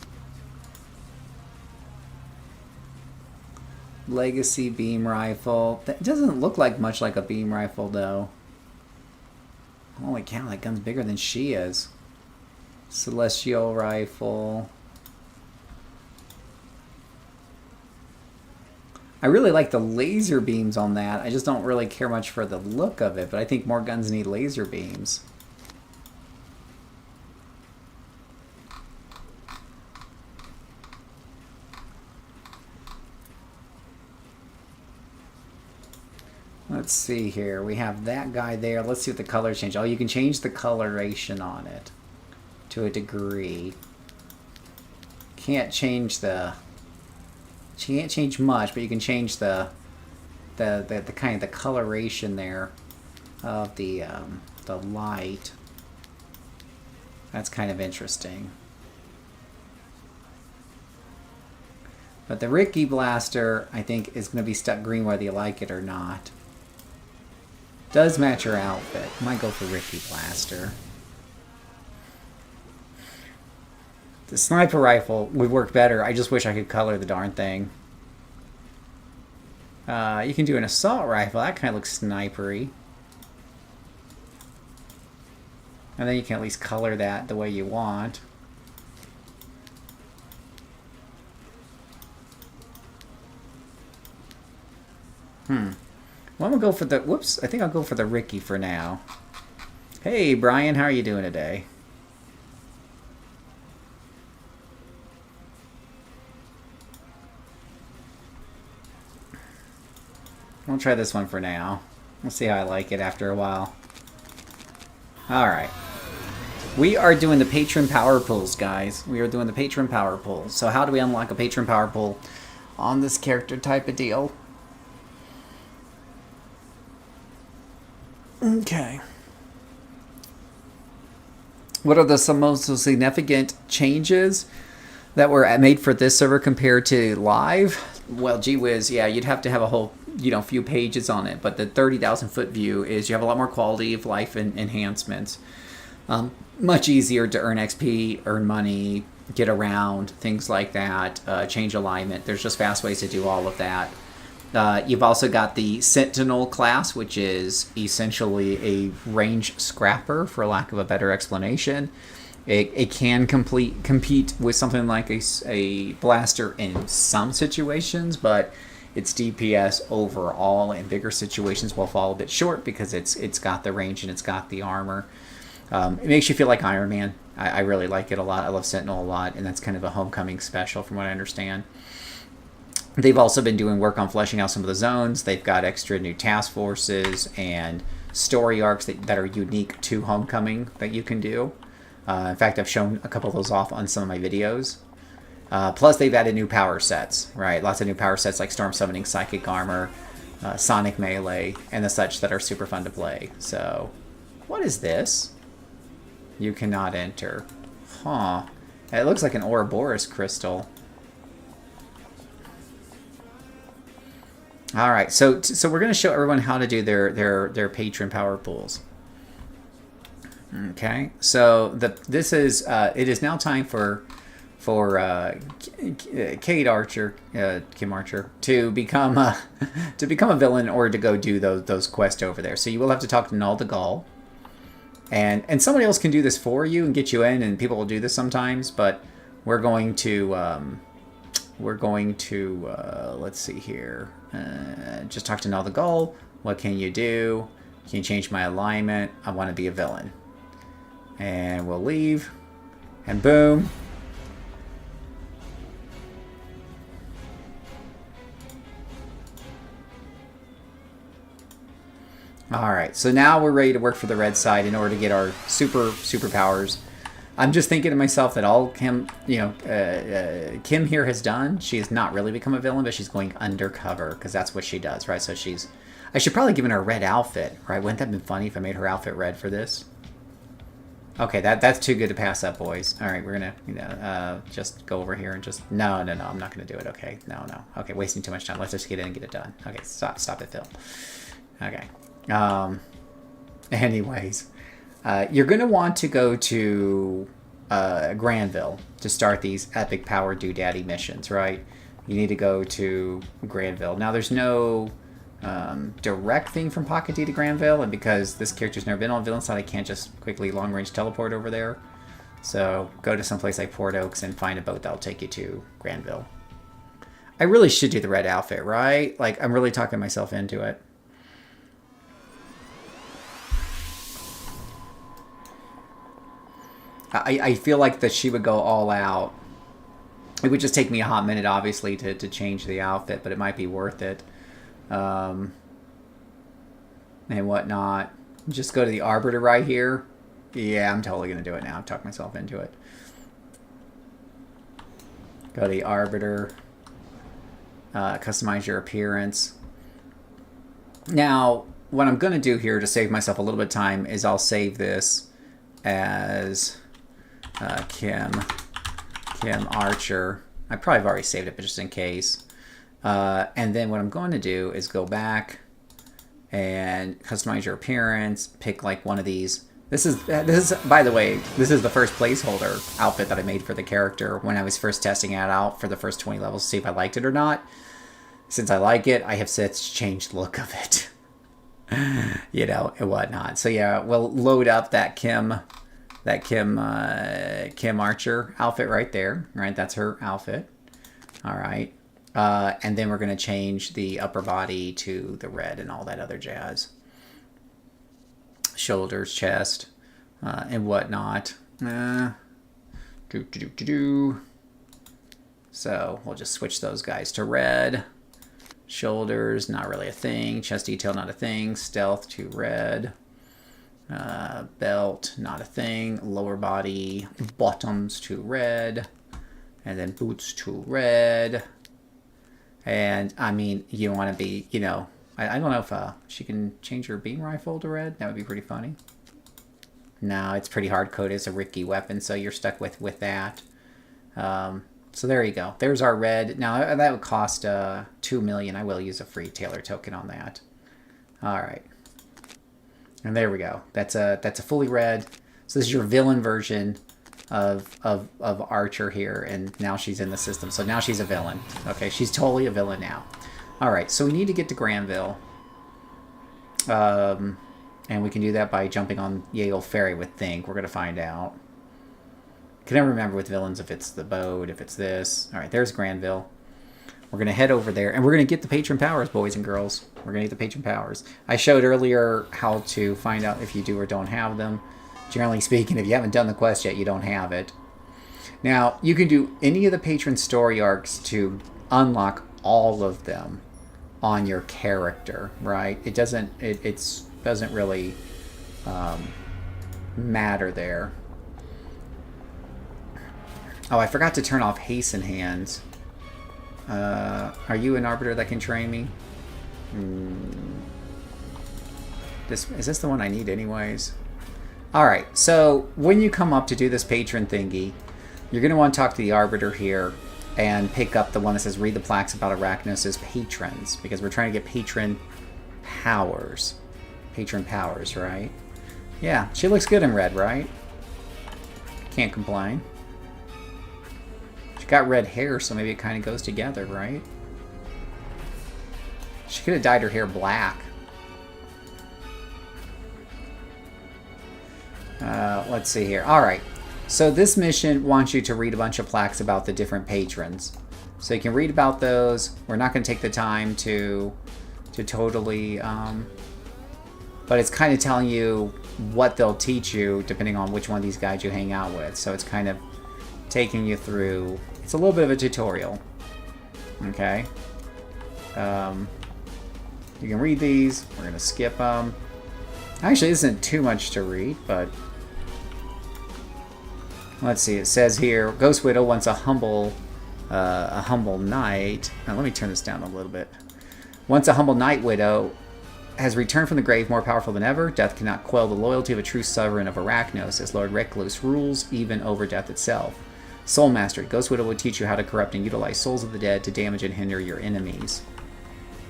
Legacy beam rifle. That doesn't look like much like a beam rifle, though. Holy cow, that gun's bigger than she is. Celestial rifle. I really like the laser beams on that. I just don't really care much for the look of it, but I think more guns need laser beams. Let's see here. We have that guy there. Let's see what the colors change. Oh, you can change the coloration on it to a degree. Can't change much, but you can change the kind of the coloration there of the light. That's kind of interesting. But the Ricky Blaster, I think, is going to be stuck green whether you like it or not. Does match her outfit. Might go for Ricky Blaster. The sniper rifle would work better. I just wish I could color the darn thing. You can do an assault rifle. That kind of looks snipery. And then you can at least color that the way you want. Well, I'm gonna go for the, whoops, I think I'll go for the Ricky for now. Hey, Brian, how are you doing today? I'll try this one for now. We'll see how I like it after a while. Alright. We are doing the patron power pools, guys. We are doing the patron power pools. So how do we unlock a patron power pool on this character type of deal? Okay. What are some most significant changes that were made for this server compared to live? Well, gee whiz, yeah, you'd have to have a whole, few pages on it. But the 30,000 foot view is you have a lot more quality of life and enhancements. Much easier to earn XP, earn money, get around, things like that, change alignment. There's just fast ways to do all of that. You've also got the Sentinel class, which is essentially a range scrapper, for lack of a better explanation. It can compete with something like a blaster in some situations, but its DPS overall in bigger situations will fall a bit short because it's got the range and it's got the armor. It makes you feel like Iron Man. I really like it a lot. I love Sentinel a lot, and that's kind of a homecoming special from what I understand. They've also been doing work on fleshing out some of the zones. They've got extra new task forces and story arcs that are unique to Homecoming that you can do. In fact, I've shown a couple of those off on some of my videos. Plus, they've added new power sets, right? Lots of new power sets like Storm Summoning, Psychic Armor, Sonic Melee, and the such that are super fun to play. So, what is this? You cannot enter. Huh. It looks like an Ouroboros crystal. All right, so we're going to show everyone how to do their patron power pools. Okay, so this is it is now time for Kate Archer, Kim Archer, to become a villain or to go do those quests over there. So you will have to talk to Null the Gaul, and somebody else can do this for you and get you in, and people will do this sometimes. But we're going to let's see here. Just talk to Null the Gaul. What can you do? Can you change my alignment? I want to be a villain. And we'll leave. And boom. Alright, so now we're ready to work for the red side in order to get our superpowers. I'm just thinking to myself that all Kim here has done, she has not really become a villain, but she's going undercover, because that's what she does, right? So I should probably give her a red outfit, right? Wouldn't that have been funny if I made her outfit red for this? Okay, that's too good to pass up, boys. All right, we're gonna just go over here and just no, I'm not gonna do it. Okay, no. Okay, wasting too much time. Let's just get in and get it done. Okay, stop it, Phil. Okay. Anyways. You're going to want to go to Granville to start these epic power doodaddy missions, right? you need to go to Granville. Now, there's no direct thing from Pocket D to Granville, and because this character's never been on Villain side, I can't just quickly long-range teleport over there. So go to someplace like Port Oaks and find a boat that'll take you to Granville. I really should do the red outfit, right? Like, I'm really talking myself into it. I feel like that she would go all out. It would just take me a hot minute, obviously, to change the outfit, but it might be worth it. And whatnot. Just go to the Arbiter right here. Yeah, I'm totally going to do it now. I've talked myself into it. Go to the Arbiter. Customize your appearance. Now, what I'm going to do here to save myself a little bit of time is I'll save this as Kim Archer. I probably have already saved it, but just in case. And then what I'm going to do is go back and customize your appearance. Pick like one of these. This is by the way, this is the first placeholder outfit that I made for the character when I was first testing it out for the first 20 levels to see if I liked it or not. Since I like it, I have since changed the look of it. You know, and whatnot. So yeah, we'll load up that Kim Archer outfit right there. Right, that's her outfit. All right. And then we're going to change the upper body to the red and all that other jazz. Shoulders, chest, and whatnot. So we'll just switch those guys to red. Shoulders, not really a thing. Chest detail, not a thing. Stealth to red. Belt, not a thing. Lower body, bottoms to red. And then boots to red. And, I mean, you want to be, you know, I don't know if she can change her beam rifle to red. That would be pretty funny. No, it's pretty hard-coded. It's a Ricky weapon, so you're stuck with that. So there you go. There's our red. Now, that would cost $2 million. I will use a free Taylor token on that. All right. And there we go. That's a fully red. So this is your villain version of Archer here, and now she's in the system. So now she's a villain. Okay, she's totally a villain now. All right, so we need to get to Granville. And we can do that by jumping on Yale Ferry, would think. We're going to find out. I can never remember with villains if it's the boat, if it's this. All right, there's Granville. We're going to head over there, and we're going to get the patron powers, boys and girls. We're going to get the patron powers. I showed earlier how to find out if you do or don't have them. Generally speaking, if you haven't done the quest yet, you don't have it. Now, you can do any of the patron story arcs to unlock all of them on your character, right? It doesn't really matter there. Oh, I forgot to turn off Hasten Hands. Are you an Arbiter that can train me? Is this the one I need anyways? Alright, so when you come up to do this patron thingy, you're going to want to talk to the Arbiter here and pick up the one that says read the plaques about Arachnos' patrons, because we're trying to get patron powers. Patron powers, right? Yeah, she looks good in red, right? Can't complain. She got red hair, so maybe it kind of goes together, right? She could have dyed her hair black. Let's see here. Alright, so this mission wants you to read a bunch of plaques about the different patrons. So you can read about those. We're not going to take the time to totally... but it's kind of telling you what they'll teach you depending on which one of these guys you hang out with. So it's kind of taking you through... It's a little bit of a tutorial. Okay? You can read these. We're going to skip them. Actually, this isn't too much to read, but... Let's see. It says here, Ghost Widow wants a humble knight. Now, let me turn this down a little bit. Once a humble knight widow has returned from the grave more powerful than ever. Death cannot quell the loyalty of a true sovereign of Arachnos, as Lord Recluse rules even over death itself. Soul Mastery. Ghost Widow will teach you how to corrupt and utilize souls of the dead to damage and hinder your enemies.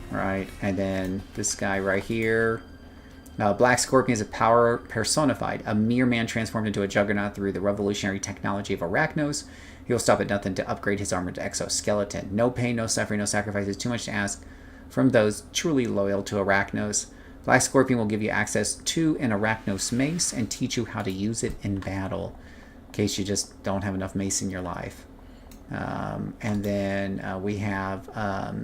Right, and then this guy right here. Black Scorpion is a power personified, a mere man transformed into a juggernaut through the revolutionary technology of Arachnos. He will stop at nothing to upgrade his armor to exoskeleton. No pain, no suffering, no sacrifices. Too much to ask from those truly loyal to Arachnos. Black Scorpion will give you access to an Arachnos mace and teach you how to use it in battle, in case you just don't have enough mace in your life. And then we have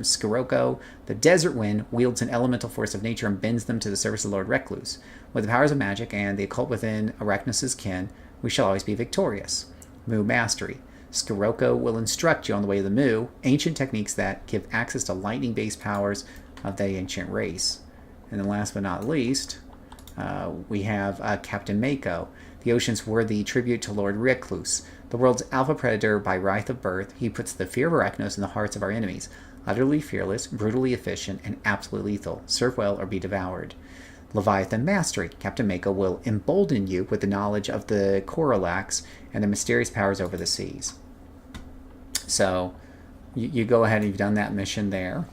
Scirocco. The Desert Wind wields an elemental force of nature and bends them to the service of Lord Recluse. With the powers of magic and the occult within Arachnos' kin, we shall always be victorious. Mu Mastery. Scirocco will instruct you on the way of the Mu, ancient techniques that give access to lightning-based powers of the ancient race. And then last but not least, we have Captain Mako, the ocean's worthy tribute to Lord Recluse. The world's alpha predator by right of birth, he puts the fear of Arachnos in the hearts of our enemies. Utterly fearless, brutally efficient, and absolutely lethal. Serve well or be devoured. Leviathan Mastery. Captain Mako will embolden you with the knowledge of the Coralax and the mysterious powers over the seas. So, you go ahead and you've done that mission there.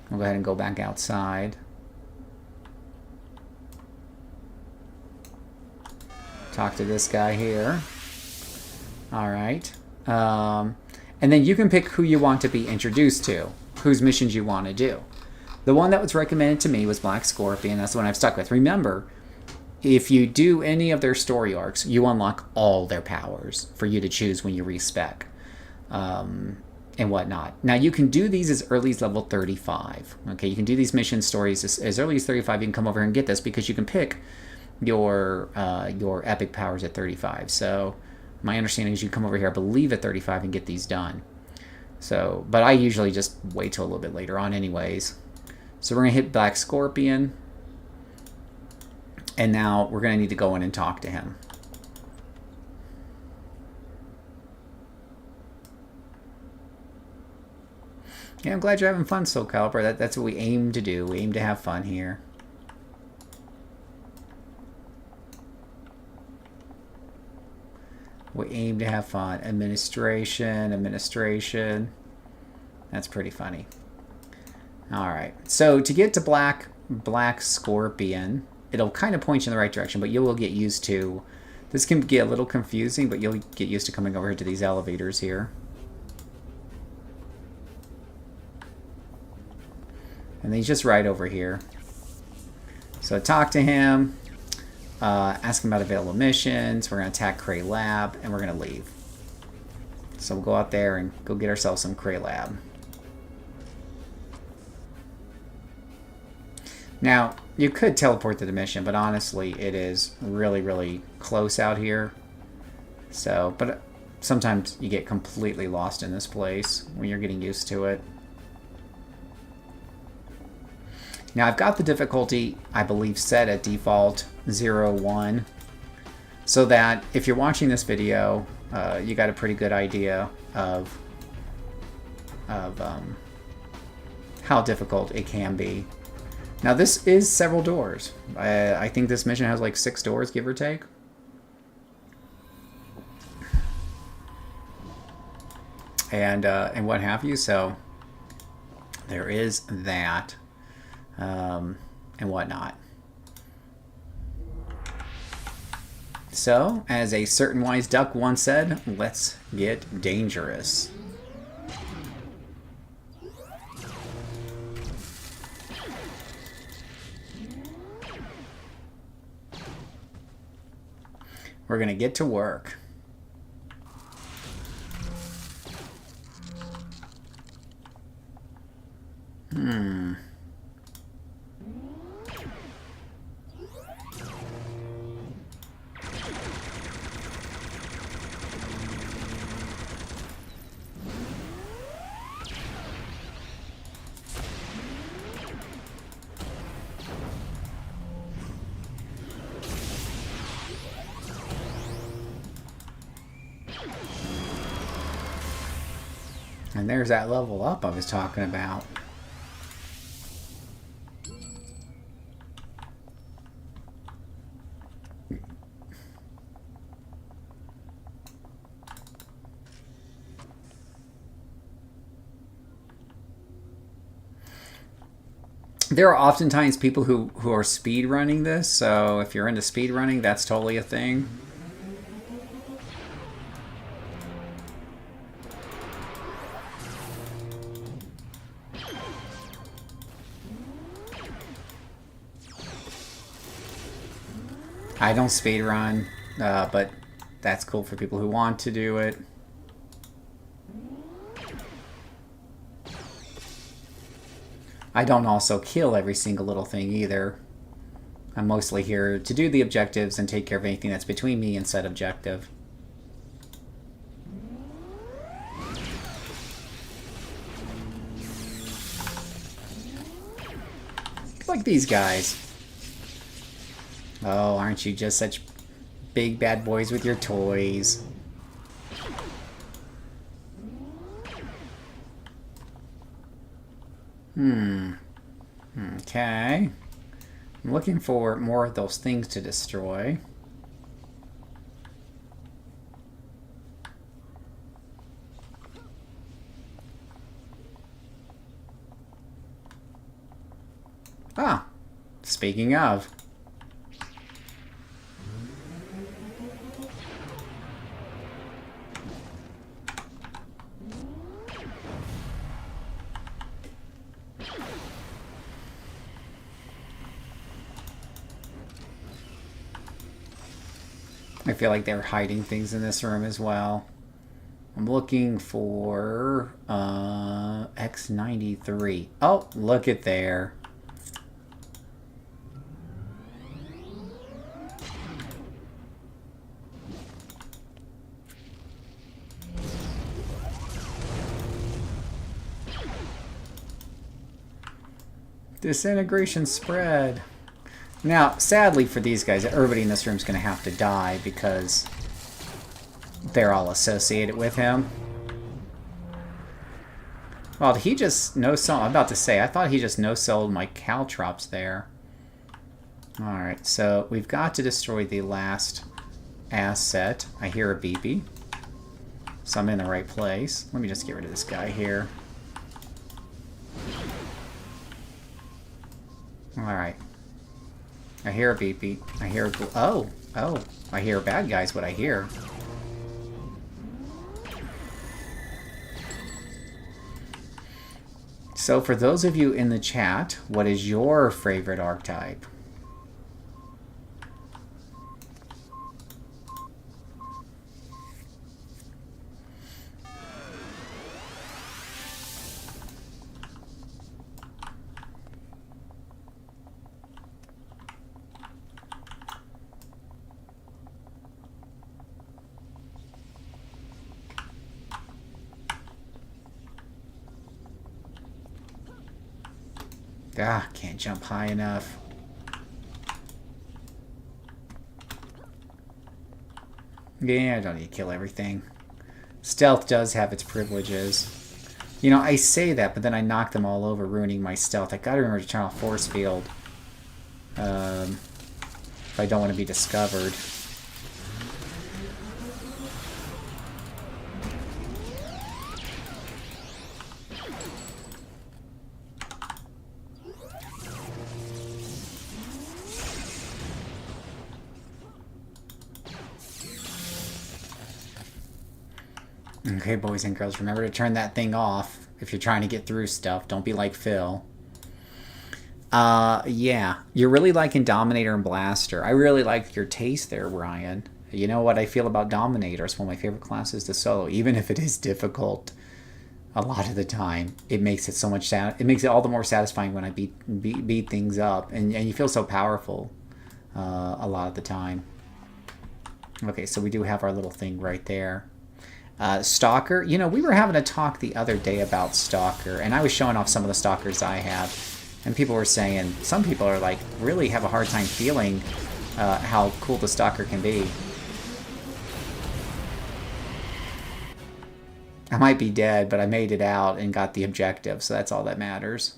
We'll go ahead and go back outside. Talk to this guy here. Alright. And then you can pick who you want to be introduced to. Whose missions you want to do. The one that was recommended to me was Black Scorpion. That's the one I've stuck with. Remember, if you do any of their story arcs, you unlock all their powers for you to choose when you respec. And whatnot. Now, you can do these as early as level 35. Okay, you can do these mission stories as early as 35. You can come over here and get this because you can pick your epic powers at 35. So, my understanding is you come over here, I believe, at 35 and get these done. So, but I usually just wait till a little bit later on anyways. So we're going to hit Black Scorpion. And now we're going to need to go in and talk to him. Yeah, I'm glad you're having fun, Soul Calibur. That's what we aim to do. We aim to have fun here. We aim to have fun. Administration. That's pretty funny. Alright. So to get to Black Scorpion, it'll kind of point you in the right direction, but you will get used to... This can get a little confusing, but you'll get used to coming over to these elevators here. And he's just right over here. So talk to him. Ask him about available missions. We're going to attack Cray Lab, and we're going to leave. So we'll go out there and go get ourselves some Cray Lab. Now, you could teleport to the mission, but honestly, it is really, really close out here. So, but sometimes you get completely lost in this place when you're getting used to it. Now, I've got the difficulty, I believe, set at default 0-1, so that if you're watching this video, you got a pretty good idea of how difficult it can be. Now, this is several doors. I think this mission has like 6 doors, give or take. And what have you. So there is that, and whatnot. So, as a certain wise duck once said, let's get dangerous. We're going to get to work. And there's that level up I was talking about. There are oftentimes people who are speed running this, so if you're into speed running, that's totally a thing. I don't speedrun, but that's cool for people who want to do it. I don't also kill every single little thing either. I'm mostly here to do the objectives and take care of anything that's between me and said objective. Like these guys. Oh, aren't you just such big bad boys with your toys? Okay. I'm looking for more of those things to destroy. Ah, speaking of. I feel like they're hiding things in this room as well. I'm looking for X93. Oh, look at there. Disintegration spread. Now, sadly for these guys, everybody in this room is going to have to die because they're all associated with him. Well, did he just no-sold? I'm about to say, I thought he just no-sold my caltrops there. Alright, so we've got to destroy the last asset. I hear a beepy. So I'm in the right place. Let me just get rid of this guy here. Alright. I hear a beepy. I hear a... Oh! I hear bad guys, what I hear. So for those of you in the chat, what is your favorite archetype? Ah, can't jump high enough. Yeah, I don't need to kill everything. Stealth does have its privileges. You know, I say that, but then I knock them all over, ruining my stealth. I gotta remember to turn off force field. If I don't want to be discovered. Okay, boys and girls, remember to turn that thing off if you're trying to get through stuff. Don't be like Phil. Yeah. You're really liking Dominator and Blaster. I really like your taste there, Ryan. You know what I feel about Dominator? It's one of my favorite classes to solo. Even if it is difficult a lot of the time, it makes it so much it makes it all the more satisfying when I beat things up. And you feel so powerful a lot of the time. Okay, so we do have our little thing right there. Stalker, you know, we were having a talk the other day about Stalker, and I was showing off some of the Stalkers I have, and people were saying, some people are like, really have a hard time feeling how cool the Stalker can be. I might be dead, but I made it out and got the objective, so that's all that matters.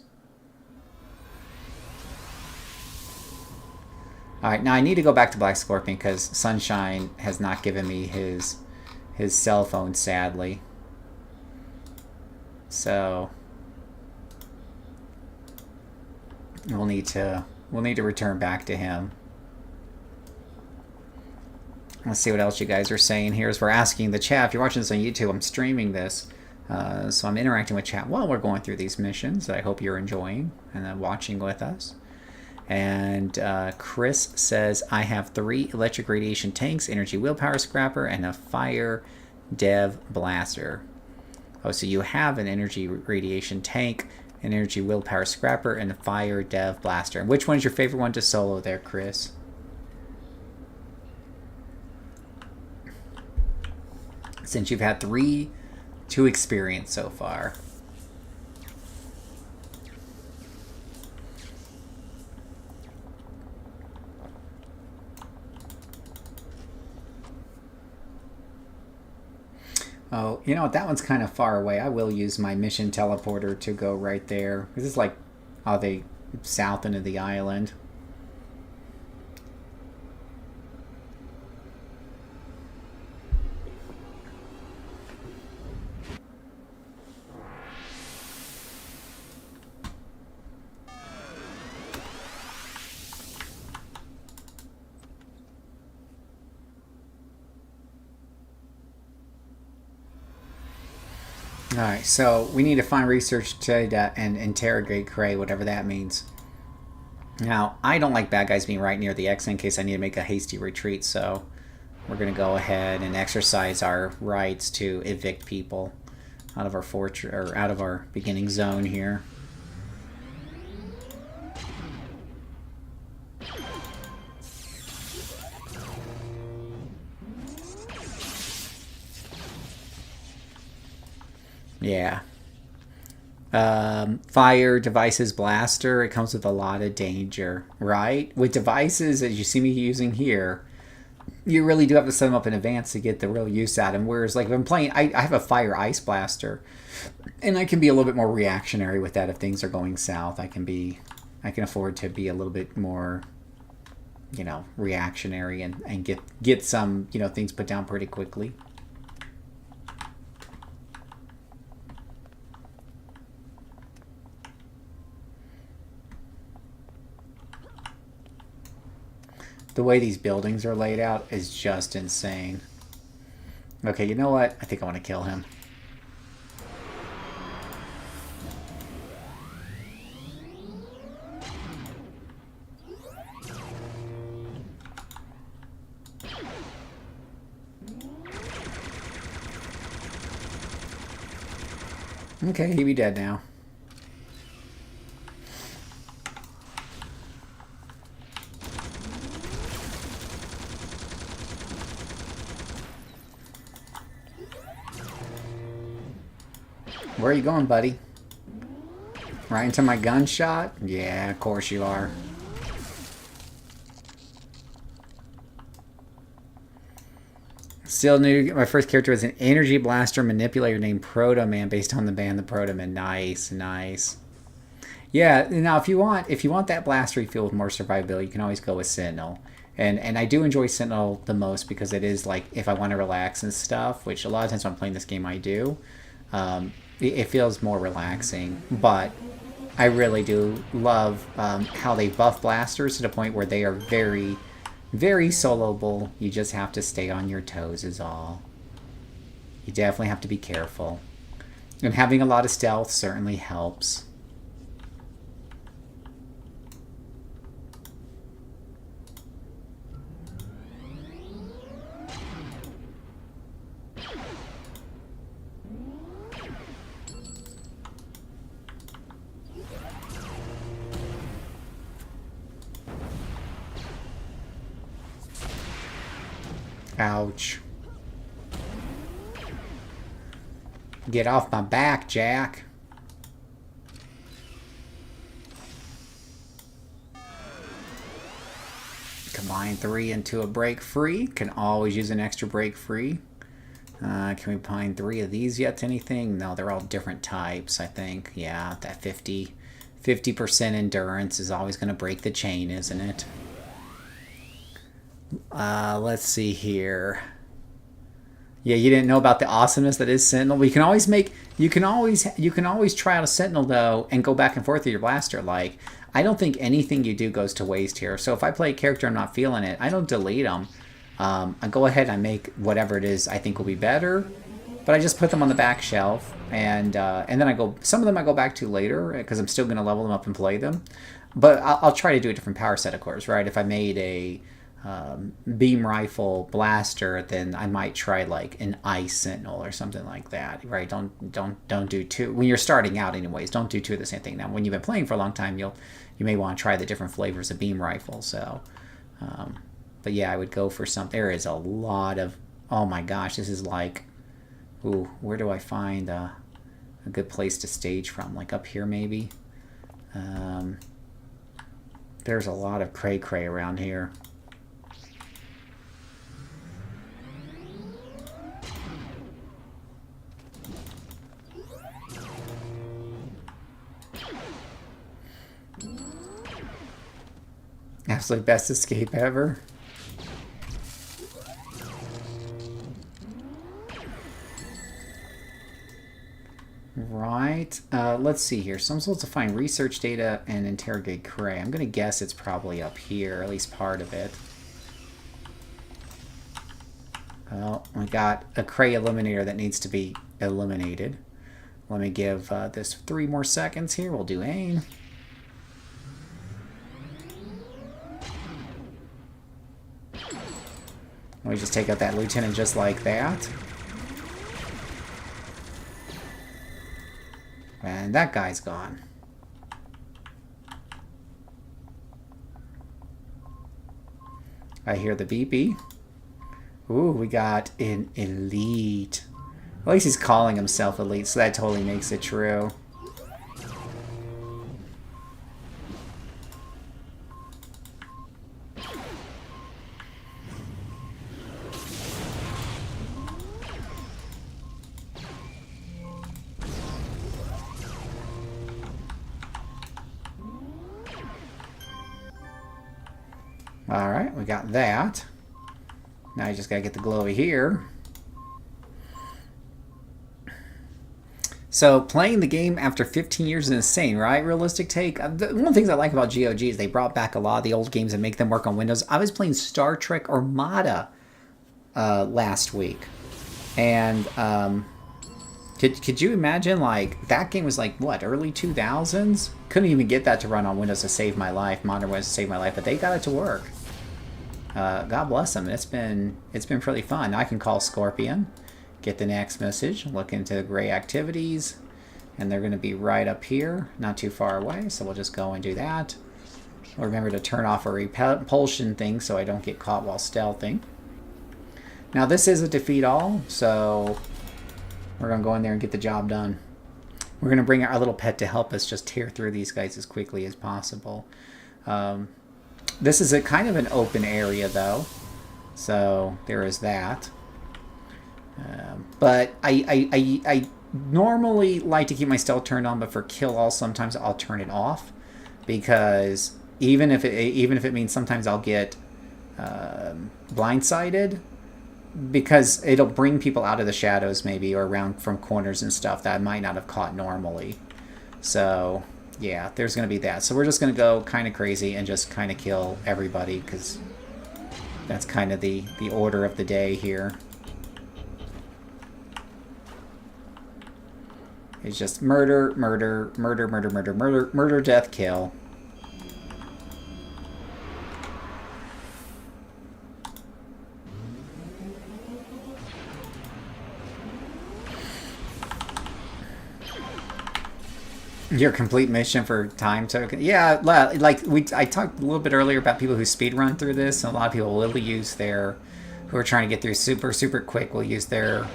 Alright, now I need to go back to Black Scorpion, because Sunshine has not given me his cell phone, sadly. So we'll need to return back to him. Let's see what else you guys are saying here as we're asking the chat. If you're watching this on YouTube, I'm streaming this. So I'm interacting with chat while we're going through these missions that I hope you're enjoying and watching with us. And Chris says, I have 3 electric radiation tanks, energy willpower scrapper, and a fire dev blaster. Oh, so you have an energy radiation tank, an energy willpower scrapper, and a fire dev blaster. Which one's your favorite one to solo there, Chris? Since you've had 3 to experience so far. Oh, you know what? That one's kind of far away. I will use my mission teleporter to go right there. This is like, oh, they south into the island. Alright, so we need to find research data and interrogate Cray, whatever that means. Now, I don't like bad guys being right near the exit in case I need to make a hasty retreat, so we're going to go ahead and exercise our rights to evict people out of our fortress, or out of our beginning zone here. Yeah. Fire, devices, blaster. It comes with a lot of danger, right? With devices, as you see me using here, you really do have to set them up in advance to get the real use out of them. Whereas, like, if I'm playing, I have a fire ice blaster, and I can be a little bit more reactionary with that if things are going south. I can afford to be a little bit more, you know, reactionary and get some, you know, things put down pretty quickly. The way these buildings are laid out is just insane. Okay, you know what? I think I want to kill him. Okay, he'd be dead now. Where are you going, buddy? Right into my gunshot? Yeah, of course you are. Still new. My first character was an energy blaster manipulator named Proto Man, based on the band The Proto Man. Nice, nice. Yeah. Now, if you want that blaster feel with more survivability, you can always go with Sentinel. And I do enjoy Sentinel the most because it is like if I want to relax and stuff, which a lot of times when I'm playing this game I do. It feels more relaxing, but I really do love how they buff blasters to the point where they are very, very soloable. You just have to stay on your toes is all. You definitely have to be careful. And having a lot of stealth certainly helps. Ouch. Get off my back, Jack. Combine 3 into a break free. Can always use an extra break free. Can we combine 3 of these yet to anything? No, they're all different types, I think. Yeah, that 50% endurance is always going to break the chain, isn't it? Let's see here. Yeah, you didn't know about the awesomeness that is Sentinel. We can always make you can always try out a Sentinel though and go back and forth with your blaster. Like, I don't think anything you do goes to waste here. So if I play a character I'm not feeling it, I don't delete them. I go ahead and I make whatever it is I think will be better, but I just put them on the back shelf and then I go. Some of them I go back to later because I'm still going to level them up and play them. But I'll try to do a different power set, of course, right? If I made a beam rifle blaster, then I might try like an ice sentinel or something like that, right? Don't do two when you're starting out, anyways. Don't do two of the same thing. Now, when you've been playing for a long time, you may want to try the different flavors of beam rifle. So, but yeah, I would go for some. There is a lot of. Oh my gosh, this is like, ooh, where do I find a good place to stage from? Like up here, maybe. There's a lot of cray around here. Absolute best escape ever. Right. Let's see here. So I'm supposed to find research data and interrogate Cray. I'm going to guess it's probably up here, at least part of it. Well, we got a Cray eliminator that needs to be eliminated. Let me give this 3 more seconds here. We'll do aim. Let me just take out that lieutenant just like that. And that guy's gone. I hear the beepy. Ooh, we got an elite. At least he's calling himself elite, so that totally makes it true. Alright, we got that. Now you just gotta get the glowy here. So, playing the game after 15 years is insane, right? Realistic take. One of the things I like about GOG is they brought back a lot of the old games and make them work on Windows. I was playing Star Trek Armada last week. And could you imagine, like, that game was like, what, early 2000s? Couldn't even get that to run on Windows to save my life, modern Windows to save my life, but they got it to work. God bless them. It's been pretty fun. Now I can call Scorpion, get the next message, look into the gray activities, and they're going to be right up here, not too far away, so we'll just go and do that. Remember to turn off a repulsion thing so I don't get caught while stealthing. Now this is a defeat all, so we're going to go in there and get the job done. We're going to bring our little pet to help us just tear through these guys as quickly as possible. This is a kind of an open area, though, so there is that. But I normally like to keep my stealth turned on, but for kill all, sometimes I'll turn it off, because even if it means sometimes I'll get blindsided, because it'll bring people out of the shadows maybe, or around from corners and stuff that I might not have caught normally. So yeah, there's going to be that. So we're just going to go kind of crazy and just kind of kill everybody, because that's kind of the order of the day here. It's just murder, murder, murder, murder, murder, murder, murder, death, kill. Your complete mission for time token. Yeah, like I talked a little bit earlier about people who speedrun through this, and a lot of people will use their, who are trying to get through super quick, will use their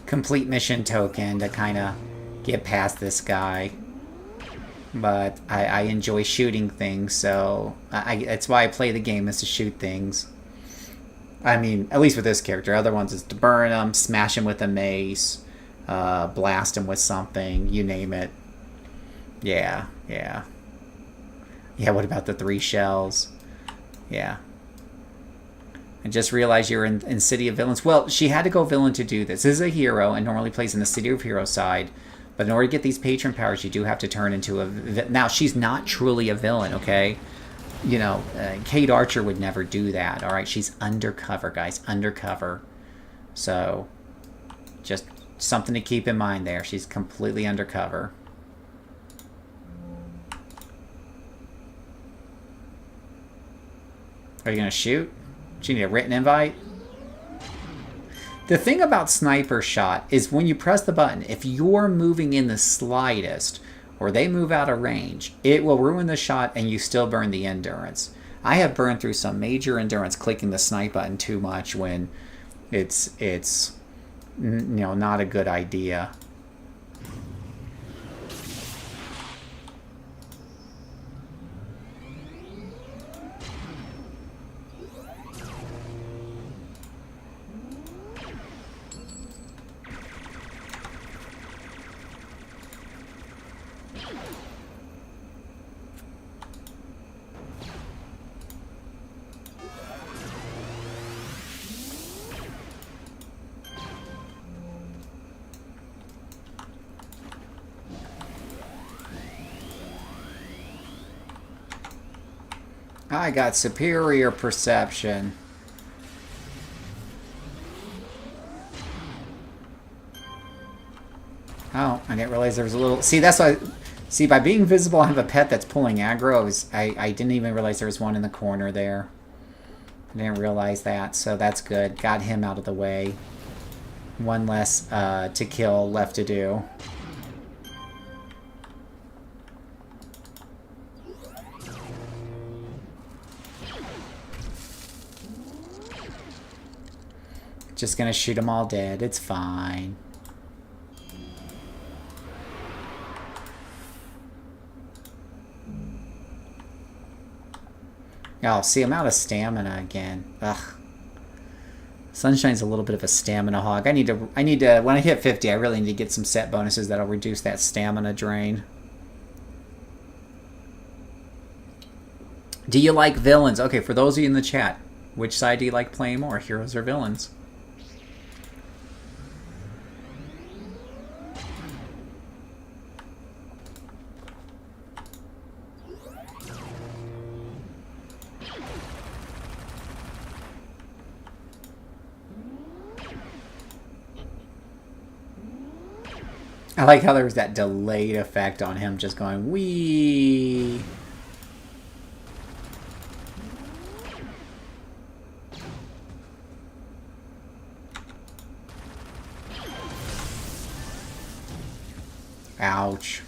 complete mission token to kind of get past this guy. But I enjoy shooting things, so that's why I play the game, is to shoot things. I mean, at least with this character. Other ones is to burn them, smash him with a mace, blast him with something, you name it. Yeah. Yeah, what about the 3 shells? Yeah. I just realized you're in City of Villains. Well, she had to go villain to do this. This is a hero and normally plays in the City of Heroes side. But in order to get these patron powers, you do have to turn into a... Now, she's not truly a villain, okay? You know, Kate Archer would never do that, all right? She's undercover, guys, undercover. So, just something to keep in mind there. She's completely undercover. Are you going to shoot? Do you need a written invite? The thing about sniper shot is when you press the button, if you're moving in the slightest or they move out of range, it will ruin the shot and you still burn the endurance. I have burned through some major endurance clicking the snipe button too much when it's not a good idea. I got superior perception. Oh, I didn't realize there was a little... See, that's why... See, by being visible, I have a pet that's pulling aggro. I didn't even realize there was one in the corner there. I didn't realize that, so that's good. Got him out of the way. One less to kill left to do. Just gonna shoot them all dead. It's fine. Oh, see, I'm out of stamina again. Ugh. Sunshine's a little bit of a stamina hog. I need to, when I hit 50, I really need to get some set bonuses that'll reduce that stamina drain. Do you like villains? Okay, for those of you in the chat, which side do you like playing more, heroes or villains? I like how there was that delayed effect on him just going, wee. Ouch.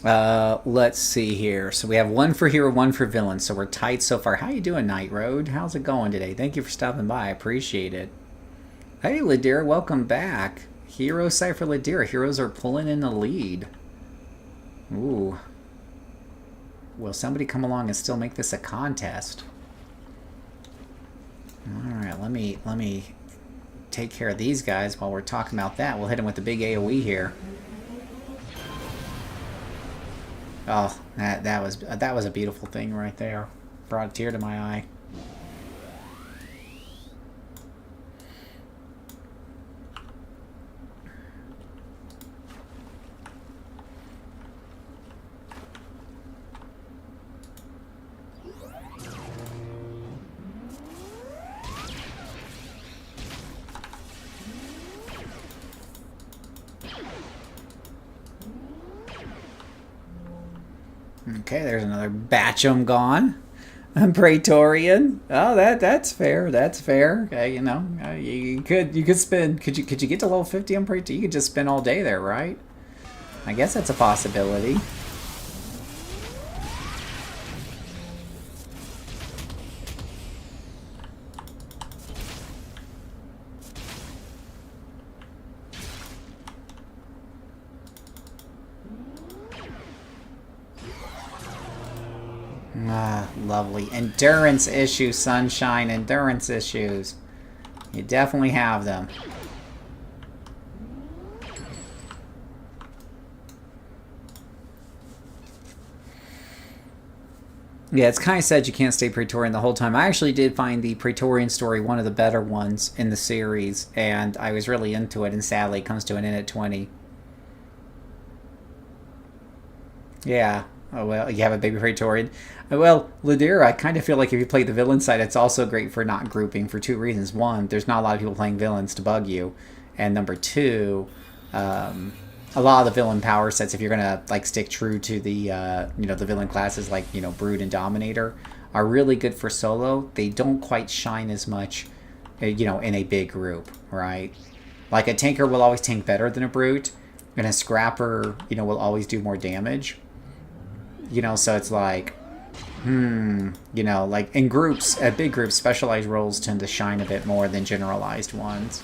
Let's see here. So we have one for hero, one for villain. So we're tight so far. How you doing, Night Road? How's it going today? Thank you for stopping by. I appreciate it. Hey, Ladira, welcome back. Hero Cypher Ladira. Heroes are pulling in the lead. Ooh. Will somebody come along and still make this a contest? Alright, let me take care of these guys while we're talking about that. We'll hit them with the big AoE here. Oh, that was a beautiful thing right there. Brought a tear to my eye. Okay, there's another batch of them gone. Praetorian. Oh, that's fair. That's fair. You know, you could spend. Could you get to level 50 on Praetorian? You could just spend all day there, right? I guess that's a possibility. Ah, lovely. Endurance issues, Sunshine. Endurance issues. You definitely have them. Yeah, it's kind of sad you can't stay Praetorian the whole time. I actually did find the Praetorian story one of the better ones in the series, and I was really into it, and sadly it comes to an end at 20. Yeah. Oh, well, you have a baby Praetorian. Well, Ladira, I kind of feel like if you play the villain side, it's also great for not grouping for two reasons. One, there's not a lot of people playing villains to bug you. And number two, a lot of the villain power sets, if you're gonna like stick true to the you know, the villain classes like, you know, Brood and Dominator, are really good for solo. They don't quite shine as much, you know, in a big group, right? Like a tanker will always tank better than a Brute, and a scrapper, you know, will always do more damage. You know, so it's like, you know, like in groups, at big groups, specialized roles tend to shine a bit more than generalized ones.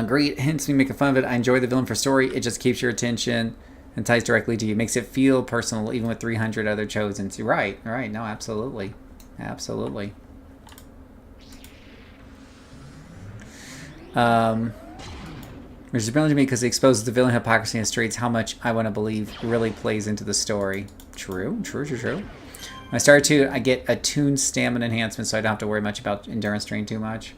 Great hints me making fun of it. I enjoy the villain for story. It just keeps your attention and ties directly to you. Makes it feel personal, even with 300 other chosen. Right, right. No, absolutely. Absolutely. Which is brilliant to me because it exposes the villain hypocrisy and streets how much I want to believe really plays into the story. True, true, true, true. When I started to, I get attuned stamina enhancement, so I don't have to worry much about endurance drain too much.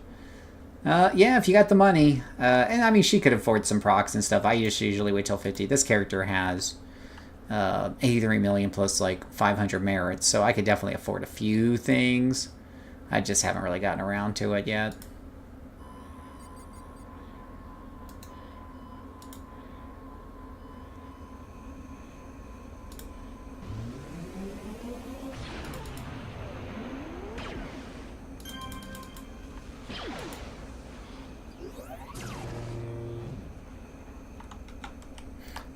Yeah, if you got the money. And I mean, she could afford some procs and stuff. I just usually wait till 50. This character has 83 million plus like 500 merits, so I could definitely afford a few things. I just haven't really gotten around to it yet.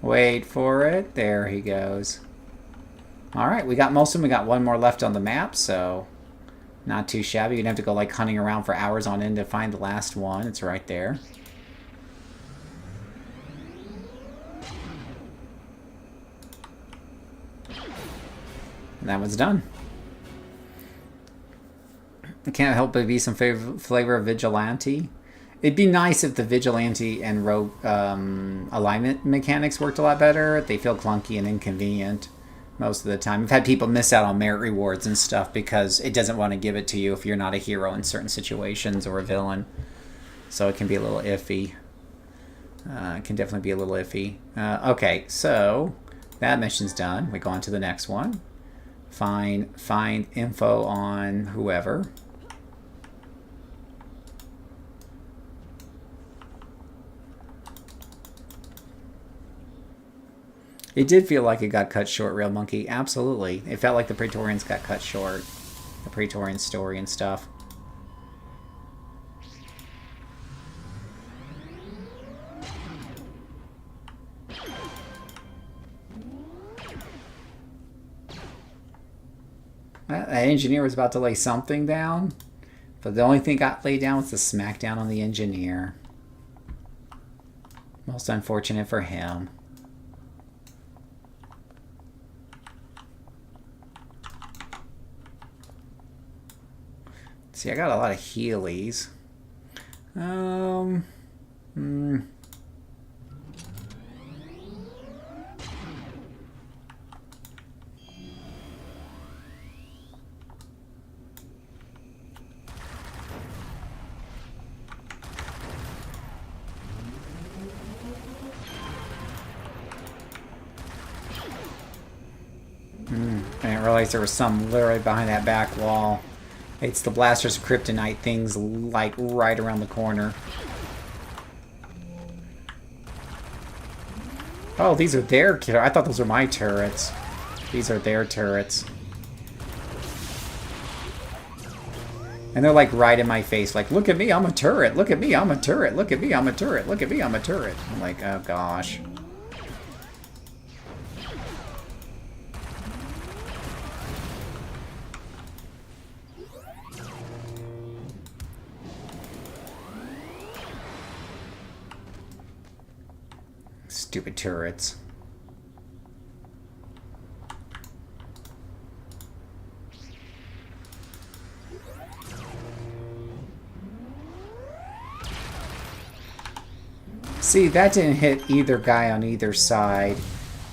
Wait for it. There he goes. Alright, we got most of them. We got one more left on the map, so not too shabby. You'd have to go like hunting around for hours on end to find the last one. It's right there. And that one's done. I can't help but be some flavor of Vigilante. It'd be nice if the Vigilante and Rogue alignment mechanics worked a lot better. They feel clunky and inconvenient most of the time. I've had people miss out on merit rewards and stuff because it doesn't want to give it to you if you're not a hero in certain situations or a villain. So it can be a little iffy. It can definitely be a little iffy. Okay, so that mission's done. We go on to the next one. Find info on whoever. It did feel like it got cut short, Real Monkey. Absolutely. It felt like the Praetorians got cut short. The Praetorian story and stuff. That engineer was about to lay something down, but the only thing got laid down was the smackdown on the engineer. Most unfortunate for him. See, I got a lot of Heelys. I didn't realize there was some literally behind that back wall. It's the blasters of kryptonite things like right around the corner. Oh, these are their turrets. I thought those were my turrets. These are their turrets. And they're like right in my face, like, look at me, I'm a turret. Look at me, I'm a turret. Look at me, I'm a turret. Look at me, I'm a turret. I'm like, oh gosh. Stupid turrets. See, that didn't hit either guy on either side.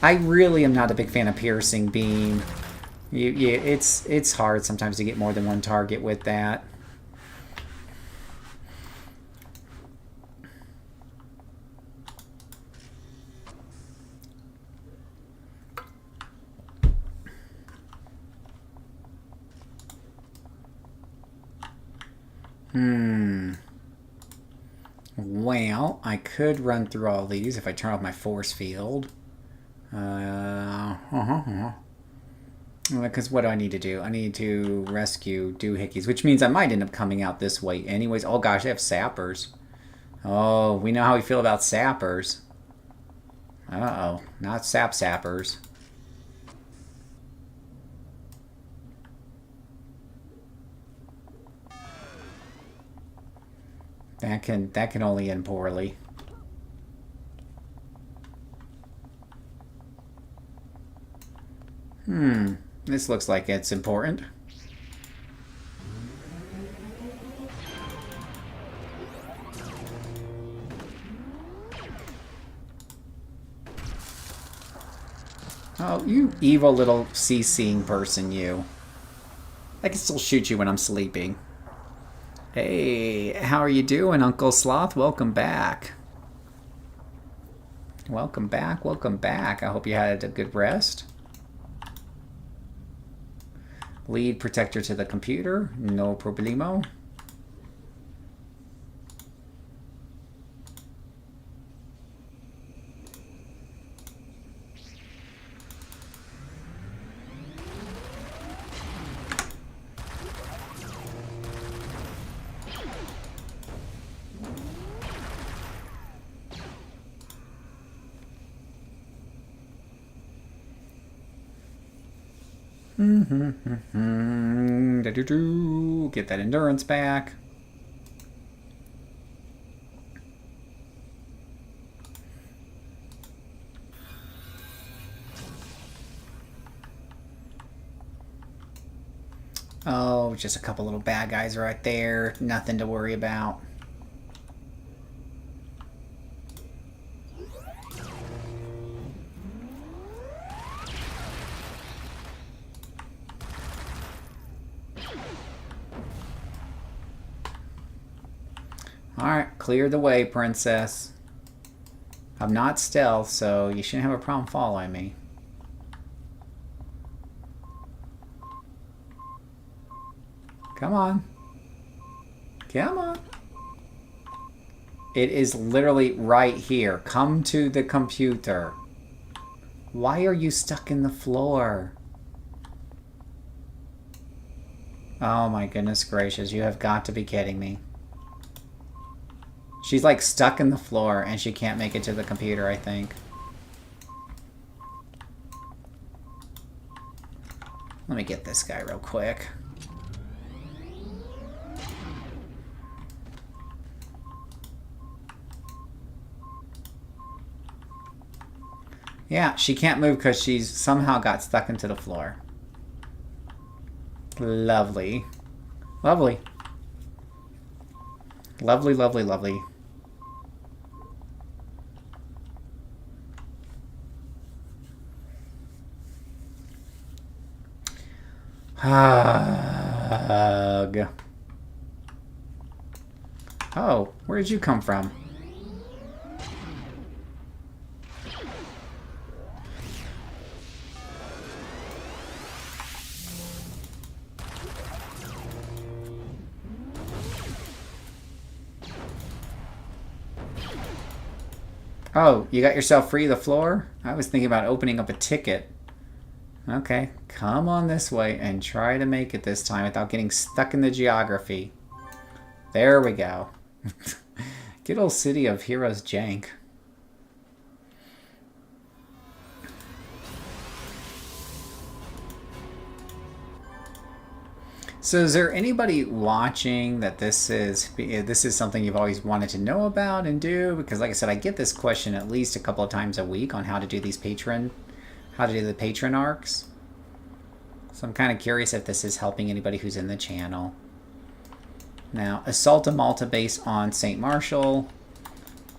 I really am not a big fan of piercing beam. It's hard sometimes to get more than one target with that. Well, I could run through all these if I turn off my force field. Because what do I need to do? I need to rescue doohickeys, which means I might end up coming out this way anyways. Oh gosh, they have sappers. Oh, we know how we feel about sappers. Uh-oh, not sappers. That can only end poorly. This looks like it's important. Oh, you evil little sea-seeing person, you. I can still shoot you when I'm sleeping. Hey, how are you doing, Uncle Sloth? Welcome back. Welcome back, welcome back. I hope you had a good rest. Lead protector to the computer. No problemo. Get that endurance back. Oh, just a couple little bad guys right there. Nothing to worry about. Alright, clear the way, princess. I'm not stealth, so you shouldn't have a problem following me. Come on. Come on. It is literally right here. Come to the computer. Why are you stuck in the floor? Oh my goodness gracious, you have got to be kidding me. She's like stuck in the floor and she can't make it to the computer, I think. Let me get this guy real quick. Yeah, she can't move because she's somehow got stuck into the floor. Lovely. Lovely. Lovely, lovely, lovely. Hug. Oh, where did you come from? Oh, you got yourself free of the floor? I was thinking about opening up a ticket. Okay, come on this way and try to make it this time without getting stuck in the geography. There we go. Good old City of Heroes jank. So is there anybody watching that this is something you've always wanted to know about and do? Because like I said, I get this question at least a couple of times a week on how to do these how to do the patron arcs. So I'm kind of curious if this is helping anybody who's in the channel. Now, Assault of Malta base on St. Marshall.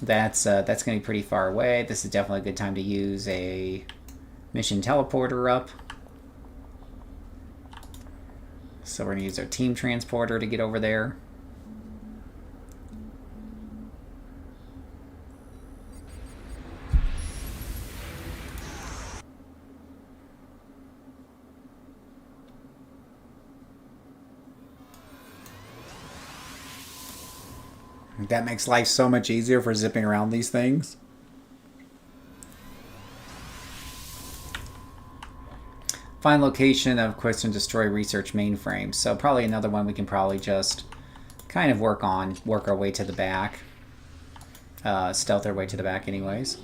That's going to be pretty far away. This is definitely a good time to use a mission teleporter up. So we're going to use our team transporter to get over there. That makes life so much easier for zipping around these things. Find location of quest and destroy research mainframe. So probably another one we can probably just kind of work our way to the back. Stealth our way to the back anyways.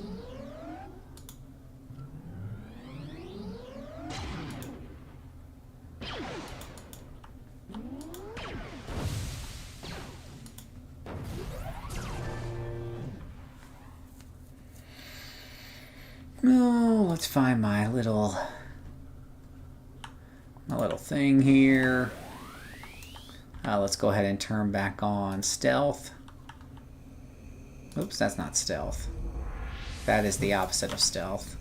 Oh, let's find my little thing here. Let's go ahead and turn back on stealth. Oops, that's not stealth. That is the opposite of stealth.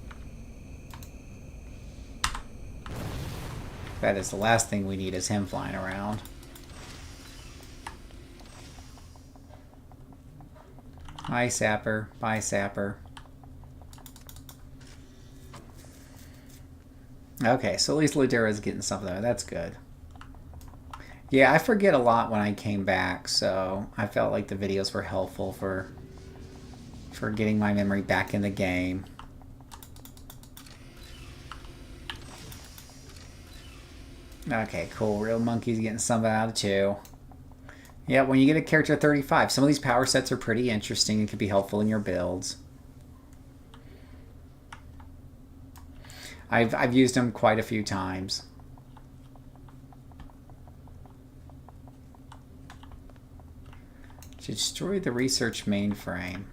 That is the last thing we need, is him flying around. Hi, Sapper. Bye, Sapper. Okay, so at least Ladera's getting something there. That's good. Yeah, I forget a lot when I came back, so I felt like the videos were helpful for getting my memory back in the game. Okay, cool. Real Monkey's getting something out of 2. Yeah, when you get a character 35, some of these power sets are pretty interesting and can be helpful in your builds. I've used them quite a few times. To destroy the research mainframe.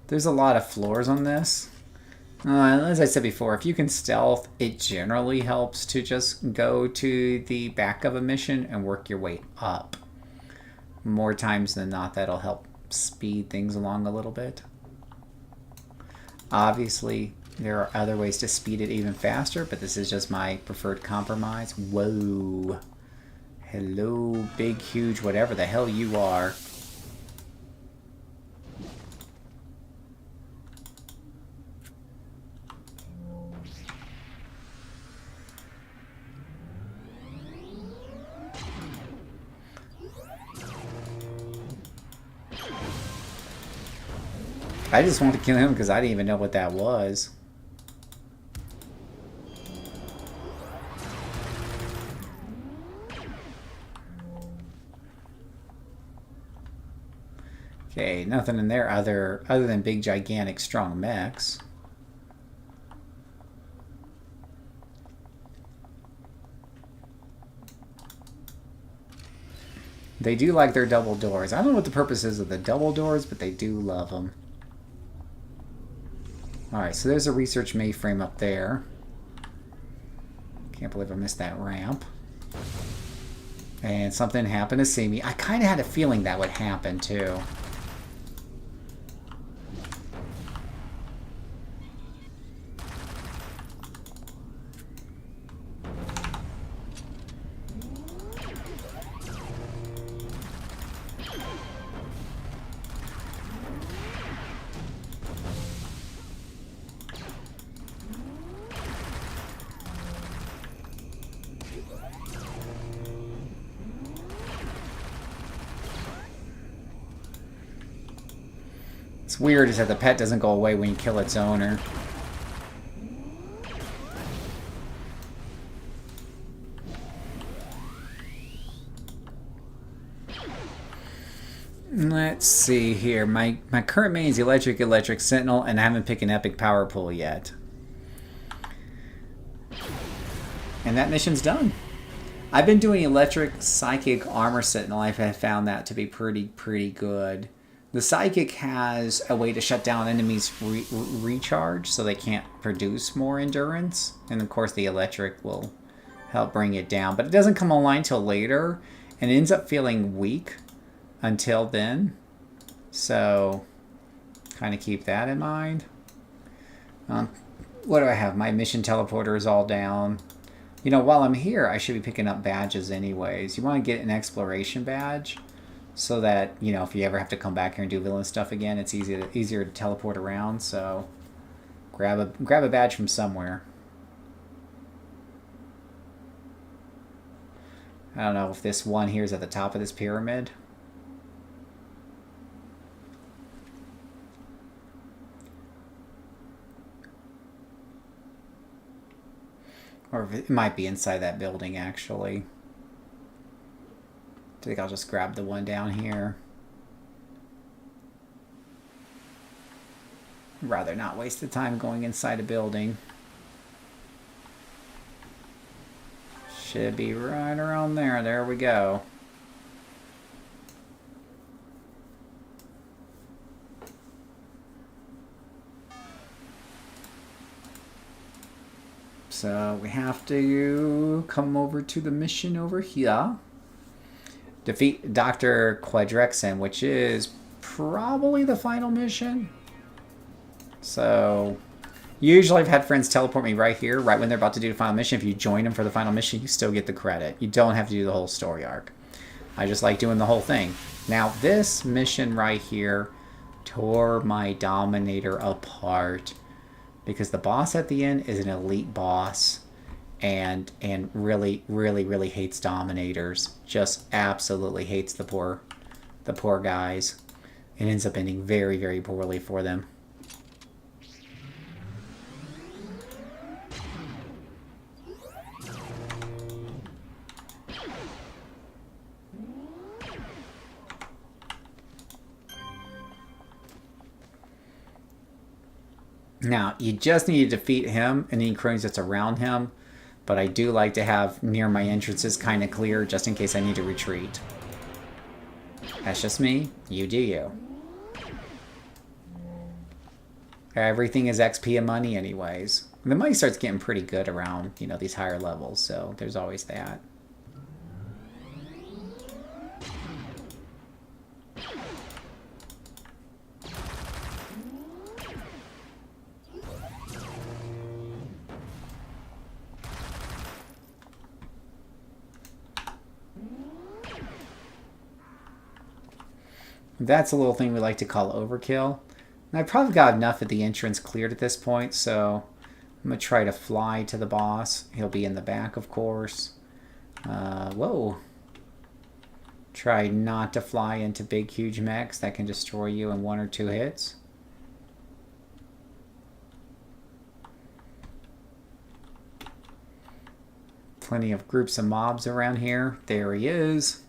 There's a lot of floors on this. As I said before, if you can stealth, it generally helps to just go to the back of a mission and work your way up. More times than not, that'll help speed things along a little bit. Obviously, there are other ways to speed it even faster, but this is just my preferred compromise. Whoa. Hello, big, huge, whatever the hell you are. I just wanted to kill him because I didn't even know what that was. Okay, nothing in there other than big, gigantic, strong mechs. They do like their double doors. I don't know what the purpose is of the double doors, but they do love them. Alright, so there's a research mainframe up there. Can't believe I missed that ramp. And something happened to see me. I kind of had a feeling that would happen, too. What's weird is that the pet doesn't go away when you kill its owner. Let's see here. My current main is Electric Sentinel, and I haven't picked an epic power pool yet. And that mission's done. I've been doing Electric Psychic Armor Sentinel. I've found that to be pretty good. The Psychic has a way to shut down enemies' recharge so they can't produce more endurance. And of course the Electric will help bring it down. But it doesn't come online till later, and it ends up feeling weak until then. So kind of keep that in mind. What do I have? My mission teleporter is all down. You know, while I'm here, I should be picking up badges anyways. You want to get an exploration badge so that, you know, if you ever have to come back here and do villain stuff again, it's easier to teleport around. So grab a badge from somewhere. I don't know if this one here is at the top of this pyramid. Or it might be inside that building, actually. I think I'll just grab the one down here. Rather not waste the time going inside a building. Should be right around there. There we go. So we have to come over to the mission over here. Defeat Dr. Quadrexen, which is probably the final mission. So usually I've had friends teleport me right here, right when they're about to do the final mission. If you join them for the final mission, you still get the credit. You don't have to do the whole story arc. I just like doing the whole thing. Now this mission right here tore my Dominator apart. Because the boss at the end is an elite boss and really, really, really hates Dominators. Just absolutely hates the poor guys. It ends up ending very, very poorly for them. Now, you just need to defeat him and any cronies that's around him, but I do like to have near my entrances kind of clear just in case I need to retreat. That's just me. You do you. Everything is XP and money anyways. The money starts getting pretty good around, you know, these higher levels, so there's always that. That's a little thing we like to call overkill. And I've probably got enough at the entrance cleared at this point, so I'm going to try to fly to the boss. He'll be in the back, of course. Whoa. Try not to fly into big, huge mechs that can destroy you in 1 or 2 hits. Plenty of groups of mobs around here. There he is.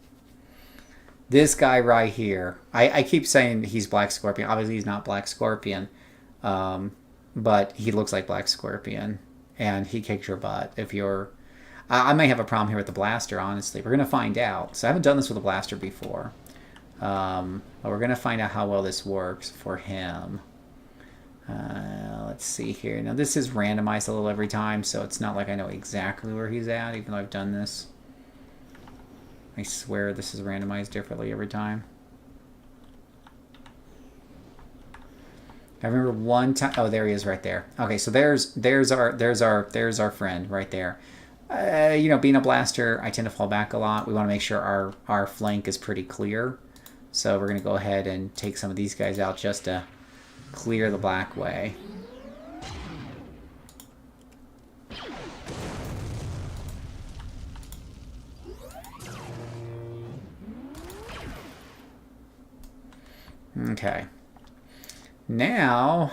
This guy right here. I keep saying he's Black Scorpion. Obviously, he's not Black Scorpion. But he looks like Black Scorpion. And he kicks your butt if you're... I may have a problem here with the blaster, honestly. We're going to find out. So I haven't done this with a blaster before. But we're going to find out how well this works for him. Let's see here. Now, this is randomized a little every time, so it's not like I know exactly where he's at, even though I've done this. I swear this is randomized differently every time. I remember one time. Oh, there he is, right there. Okay, so there's our friend right there. You know, being a blaster, I tend to fall back a lot. We want to make sure our flank is pretty clear. So we're gonna go ahead and take some of these guys out just to clear the black way. Okay. Now,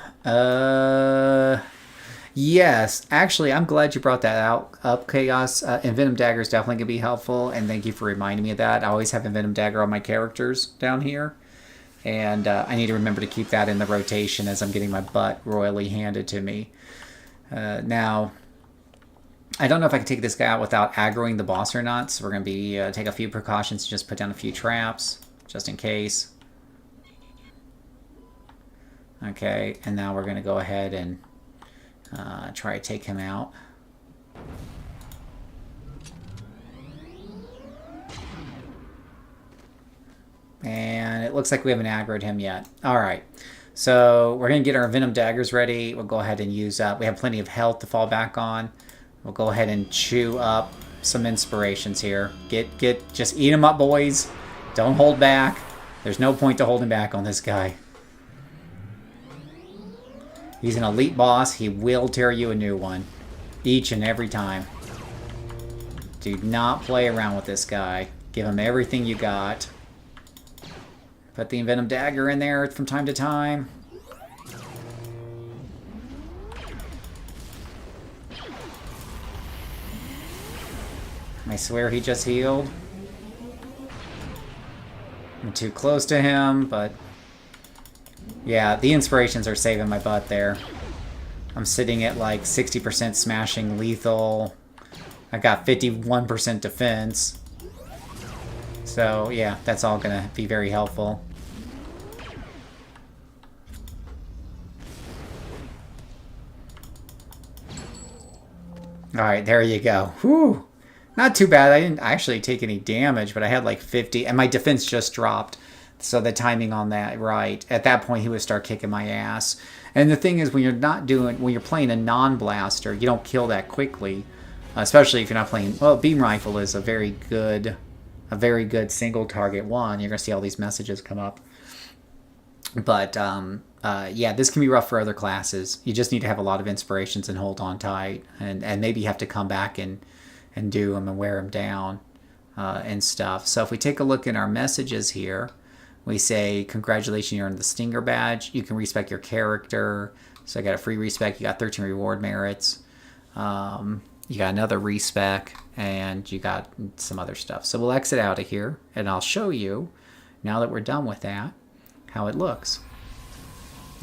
yes, actually, I'm glad you brought that up, Chaos. Envenom Dagger is definitely going to be helpful, and thank you for reminding me of that. I always have Envenom Dagger on my characters down here, and I need to remember to keep that in the rotation as I'm getting my butt royally handed to me. Now, I don't know if I can take this guy out without aggroing the boss or not, so we're going to be take a few precautions, just put down a few traps, just in case. Okay, and now we're going to go ahead and try to take him out. And it looks like we haven't aggroed him yet. Alright, so we're going to get our Venom Daggers ready. We'll go ahead and use up. We have plenty of health to fall back on. We'll go ahead and chew up some inspirations here. Just eat them up, boys. Don't hold back. There's no point to holding back on this guy. He's an elite boss. He will tear you a new one. Each and every time. Do not play around with this guy. Give him everything you got. Put the Envenom Dagger in there from time to time. I swear he just healed. I'm too close to him, but... yeah, the inspirations are saving my butt there. I'm sitting at like 60% smashing lethal. I got 51% defense. So, yeah, that's all going to be very helpful. Alright, there you go. Whew! Not too bad. I didn't actually take any damage, but I had like 50, and my defense just dropped. So the timing on that, right. At that point, he would start kicking my ass. And the thing is, when you're playing a non-blaster, you don't kill that quickly. Especially if you're not playing... well, Beam Rifle is a very good single target one. You're going to see all these messages come up. But, yeah, this can be rough for other classes. You just need to have a lot of inspirations and hold on tight. And maybe you have to come back and do them and wear them down and stuff. So if we take a look in our messages here, we say, congratulations, you earned the Stinger badge. You can respec your character. So I got a free respec. You got 13 reward merits. You got another respec, and you got some other stuff. So we'll exit out of here, and I'll show you, now that we're done with that, how it looks.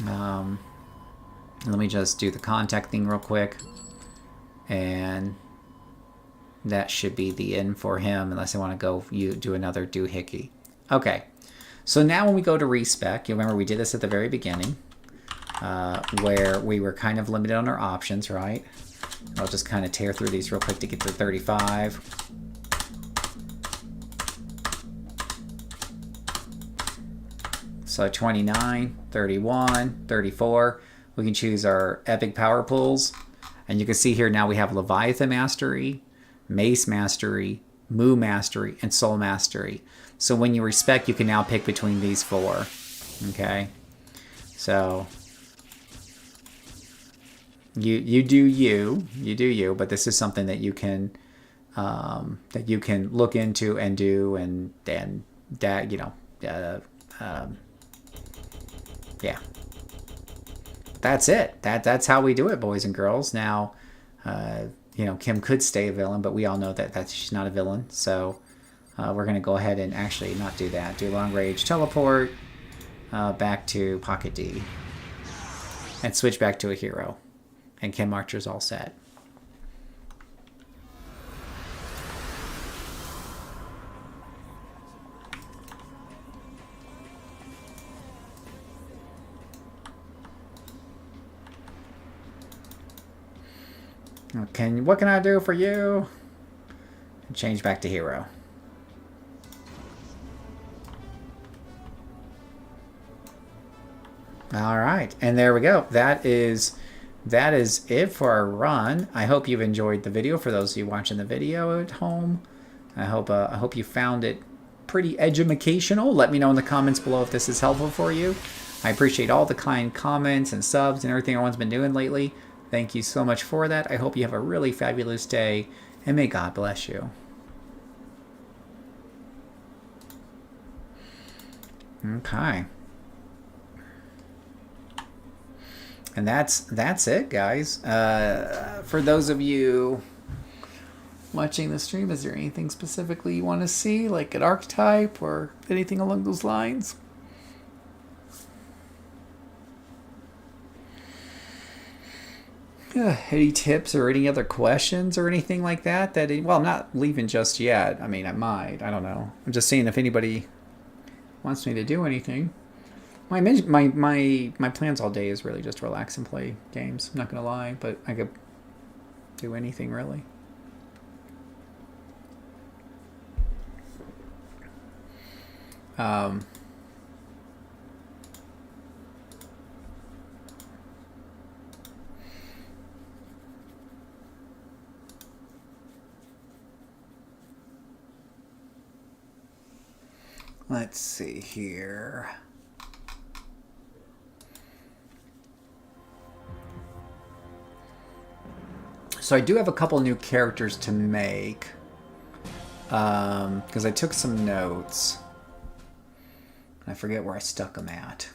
Let me just do the contact thing real quick. And that should be the end for him, unless I want to go do another doohickey. Okay, so now when we go to respec, you remember we did this at the very beginning, where we were kind of limited on our options, right? I'll just kind of tear through these real quick to get to 35. So 29, 31, 34. We can choose our epic power pools. And you can see here now we have Leviathan Mastery, Mace Mastery, Mu Mastery, and Soul Mastery. So when you respec, you can now pick between these four. Okay? So... You do you, but this is something that you can look into and do, and that, you know, yeah. That's it. That's how we do it, boys and girls. Now, you know, Kim could stay a villain, but we all know that she's not a villain. So we're going to go ahead and actually not do that. Do long range teleport back to Pocket D and switch back to a hero. And Kim Archer's all set. Okay, what can I do for you? Change back to hero. All right, and there we go. That is it for our run. I hope you've enjoyed the video. For those of you watching the video at home, I hope you found it pretty educational. Let me know in the comments below if this is helpful for you. I appreciate all the kind comments and subs and everything everyone's been doing lately. Thank you so much for that. I hope you have a really fabulous day, and may God bless you. Okay. And that's it, guys. For those of you watching the stream, is there anything specifically you want to see, like an archetype or anything along those lines? Any tips or any other questions or anything like that? Well, I'm not leaving just yet. I mean, I might. I don't know. I'm just seeing if anybody wants me to do anything. My plans all day is really just relax and play games. I'm not gonna lie, but I could do anything really. Let's see here. So I do have a couple new characters to make. Because I took some notes. I forget where I stuck them at.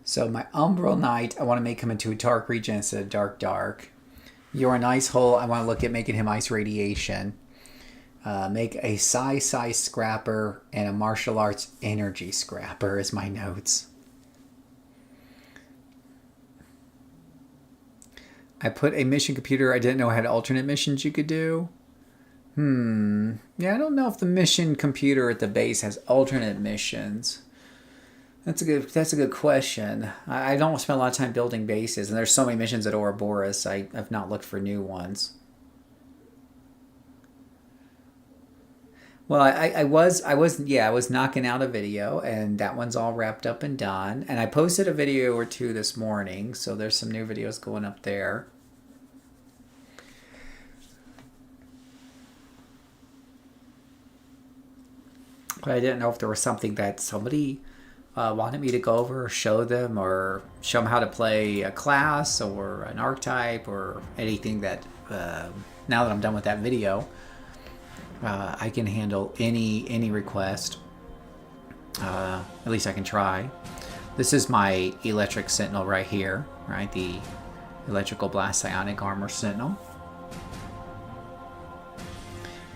So my Umbral Knight, I want to make him into a dark region instead of dark. You're an Ice Hole, I want to look at making him Ice Radiation. Make a Psi Scrapper and a Martial Arts Energy Scrapper is my notes. I put a mission computer. I didn't know I had alternate missions you could do. Yeah, I don't know if the mission computer at the base has alternate missions. That's a good question. I don't spend a lot of time building bases, and there's so many missions at Ouroboros. I've not looked for new ones. Well, I was knocking out a video, and that one's all wrapped up and done. And I posted a video or two this morning, so there's some new videos going up there. But I didn't know if there was something that somebody wanted me to go over, or show them how to play a class or an archetype or anything that, now that I'm done with that video, I can handle any request. At least I can try. This is my electric sentinel right here, right? The electrical blast psionic armor sentinel.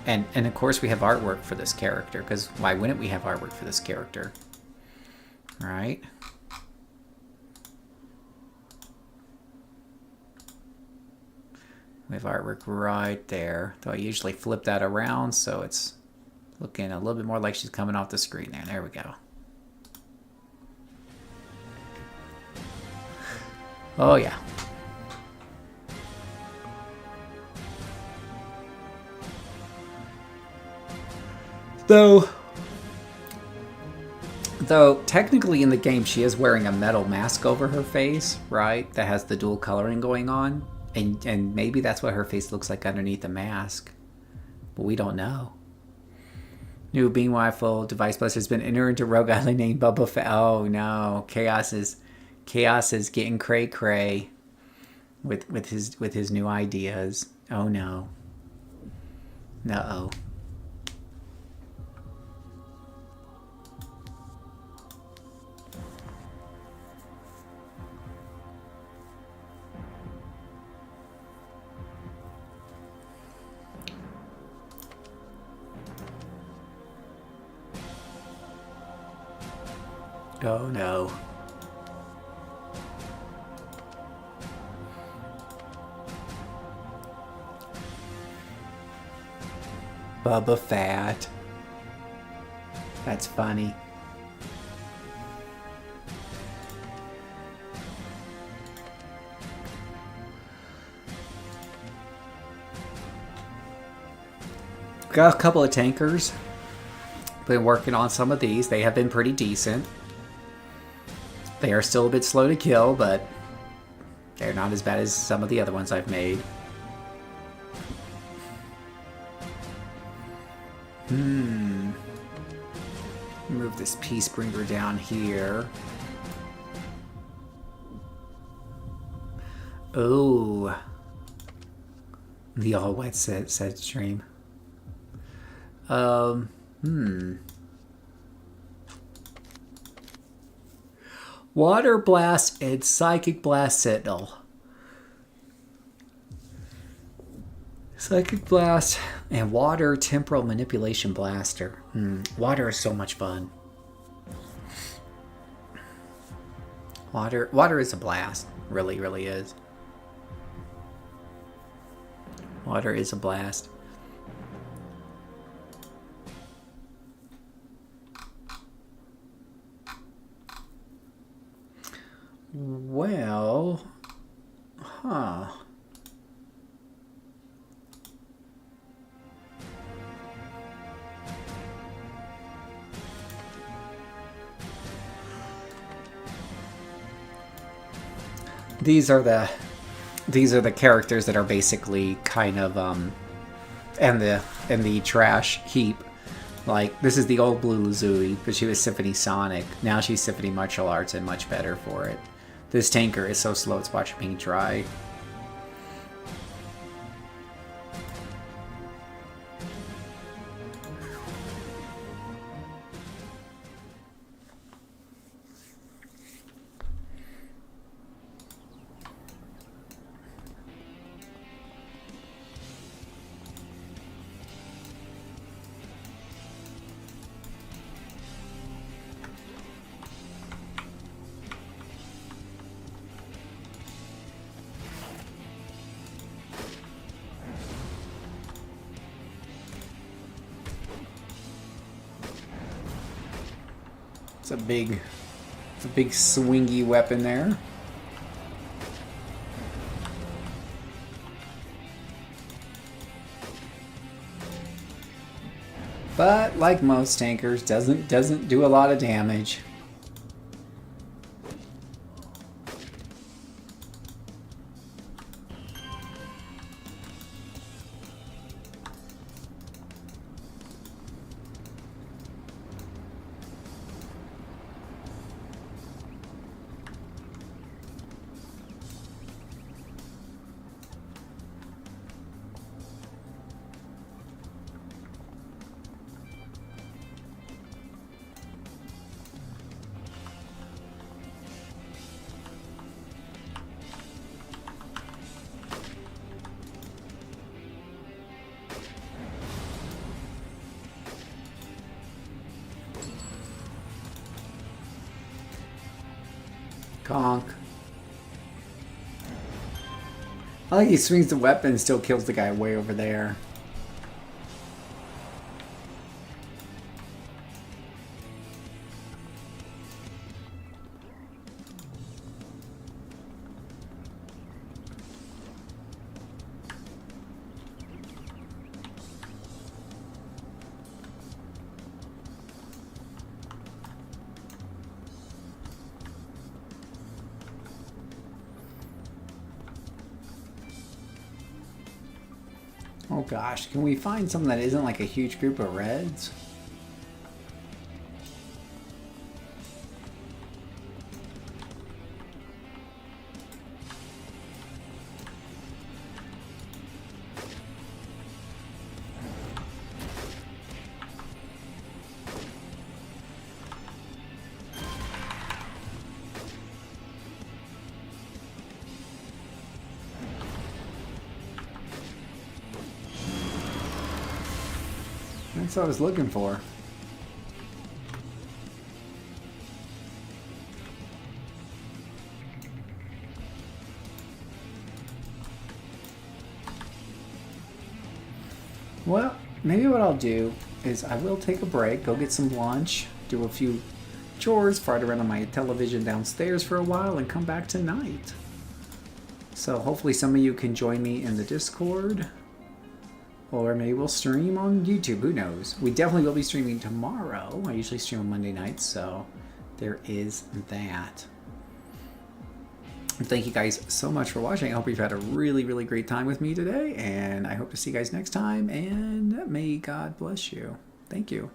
And of course we have artwork for this character, because why wouldn't we have artwork for this character? Right? We have artwork right there. Though I usually flip that around so it's looking a little bit more like she's coming off the screen there. There we go. Oh yeah. Though technically in the game she is wearing a metal mask over her face, right? That has the dual coloring going on. And maybe that's what her face looks like underneath the mask. But we don't know. New Bean Rifle Device Buster has been entered into Rogue Island named Bubba Fett. Oh no. Chaos is getting cray with his new ideas. Oh no. Uh-oh. Oh no. Bubba Fett. That's funny. Got a couple of tankers. Been working on some of these. They have been pretty decent. They are still a bit slow to kill, but they're not as bad as some of the other ones I've made. Move this Peace Bringer down here. Oh. The all wet said stream. Water Blast and Psychic Blast Sentinel. Psychic Blast and Water Temporal Manipulation Blaster. Water is so much fun. Water is a blast. Really, really is. Water is a blast. Well, These are the characters that are basically kind of in the trash heap Like, this is the old Blue Lazuli, but she was Symphony Sonic. Now she's Symphony Martial Arts and much better for it. This tanker is so slow it's watching me try. It's a big swingy weapon there. But like most tankers, doesn't do a lot of damage. Conk. I like he swings the weapon and still kills the guy way over there. Oh gosh, can we find something that isn't like a huge group of reds? That's what I was looking for. Well, maybe what I'll do is I will take a break, go get some lunch, do a few chores, fart around on my television downstairs for a while, and come back tonight. So hopefully some of you can join me in the Discord. Or maybe we'll stream on YouTube, who knows. We definitely will be streaming tomorrow. I usually stream on Monday nights, so there is that. Thank you guys so much for watching. I hope you've had a really, really great time with me today, and I hope to see you guys next time, and may God bless you. Thank you.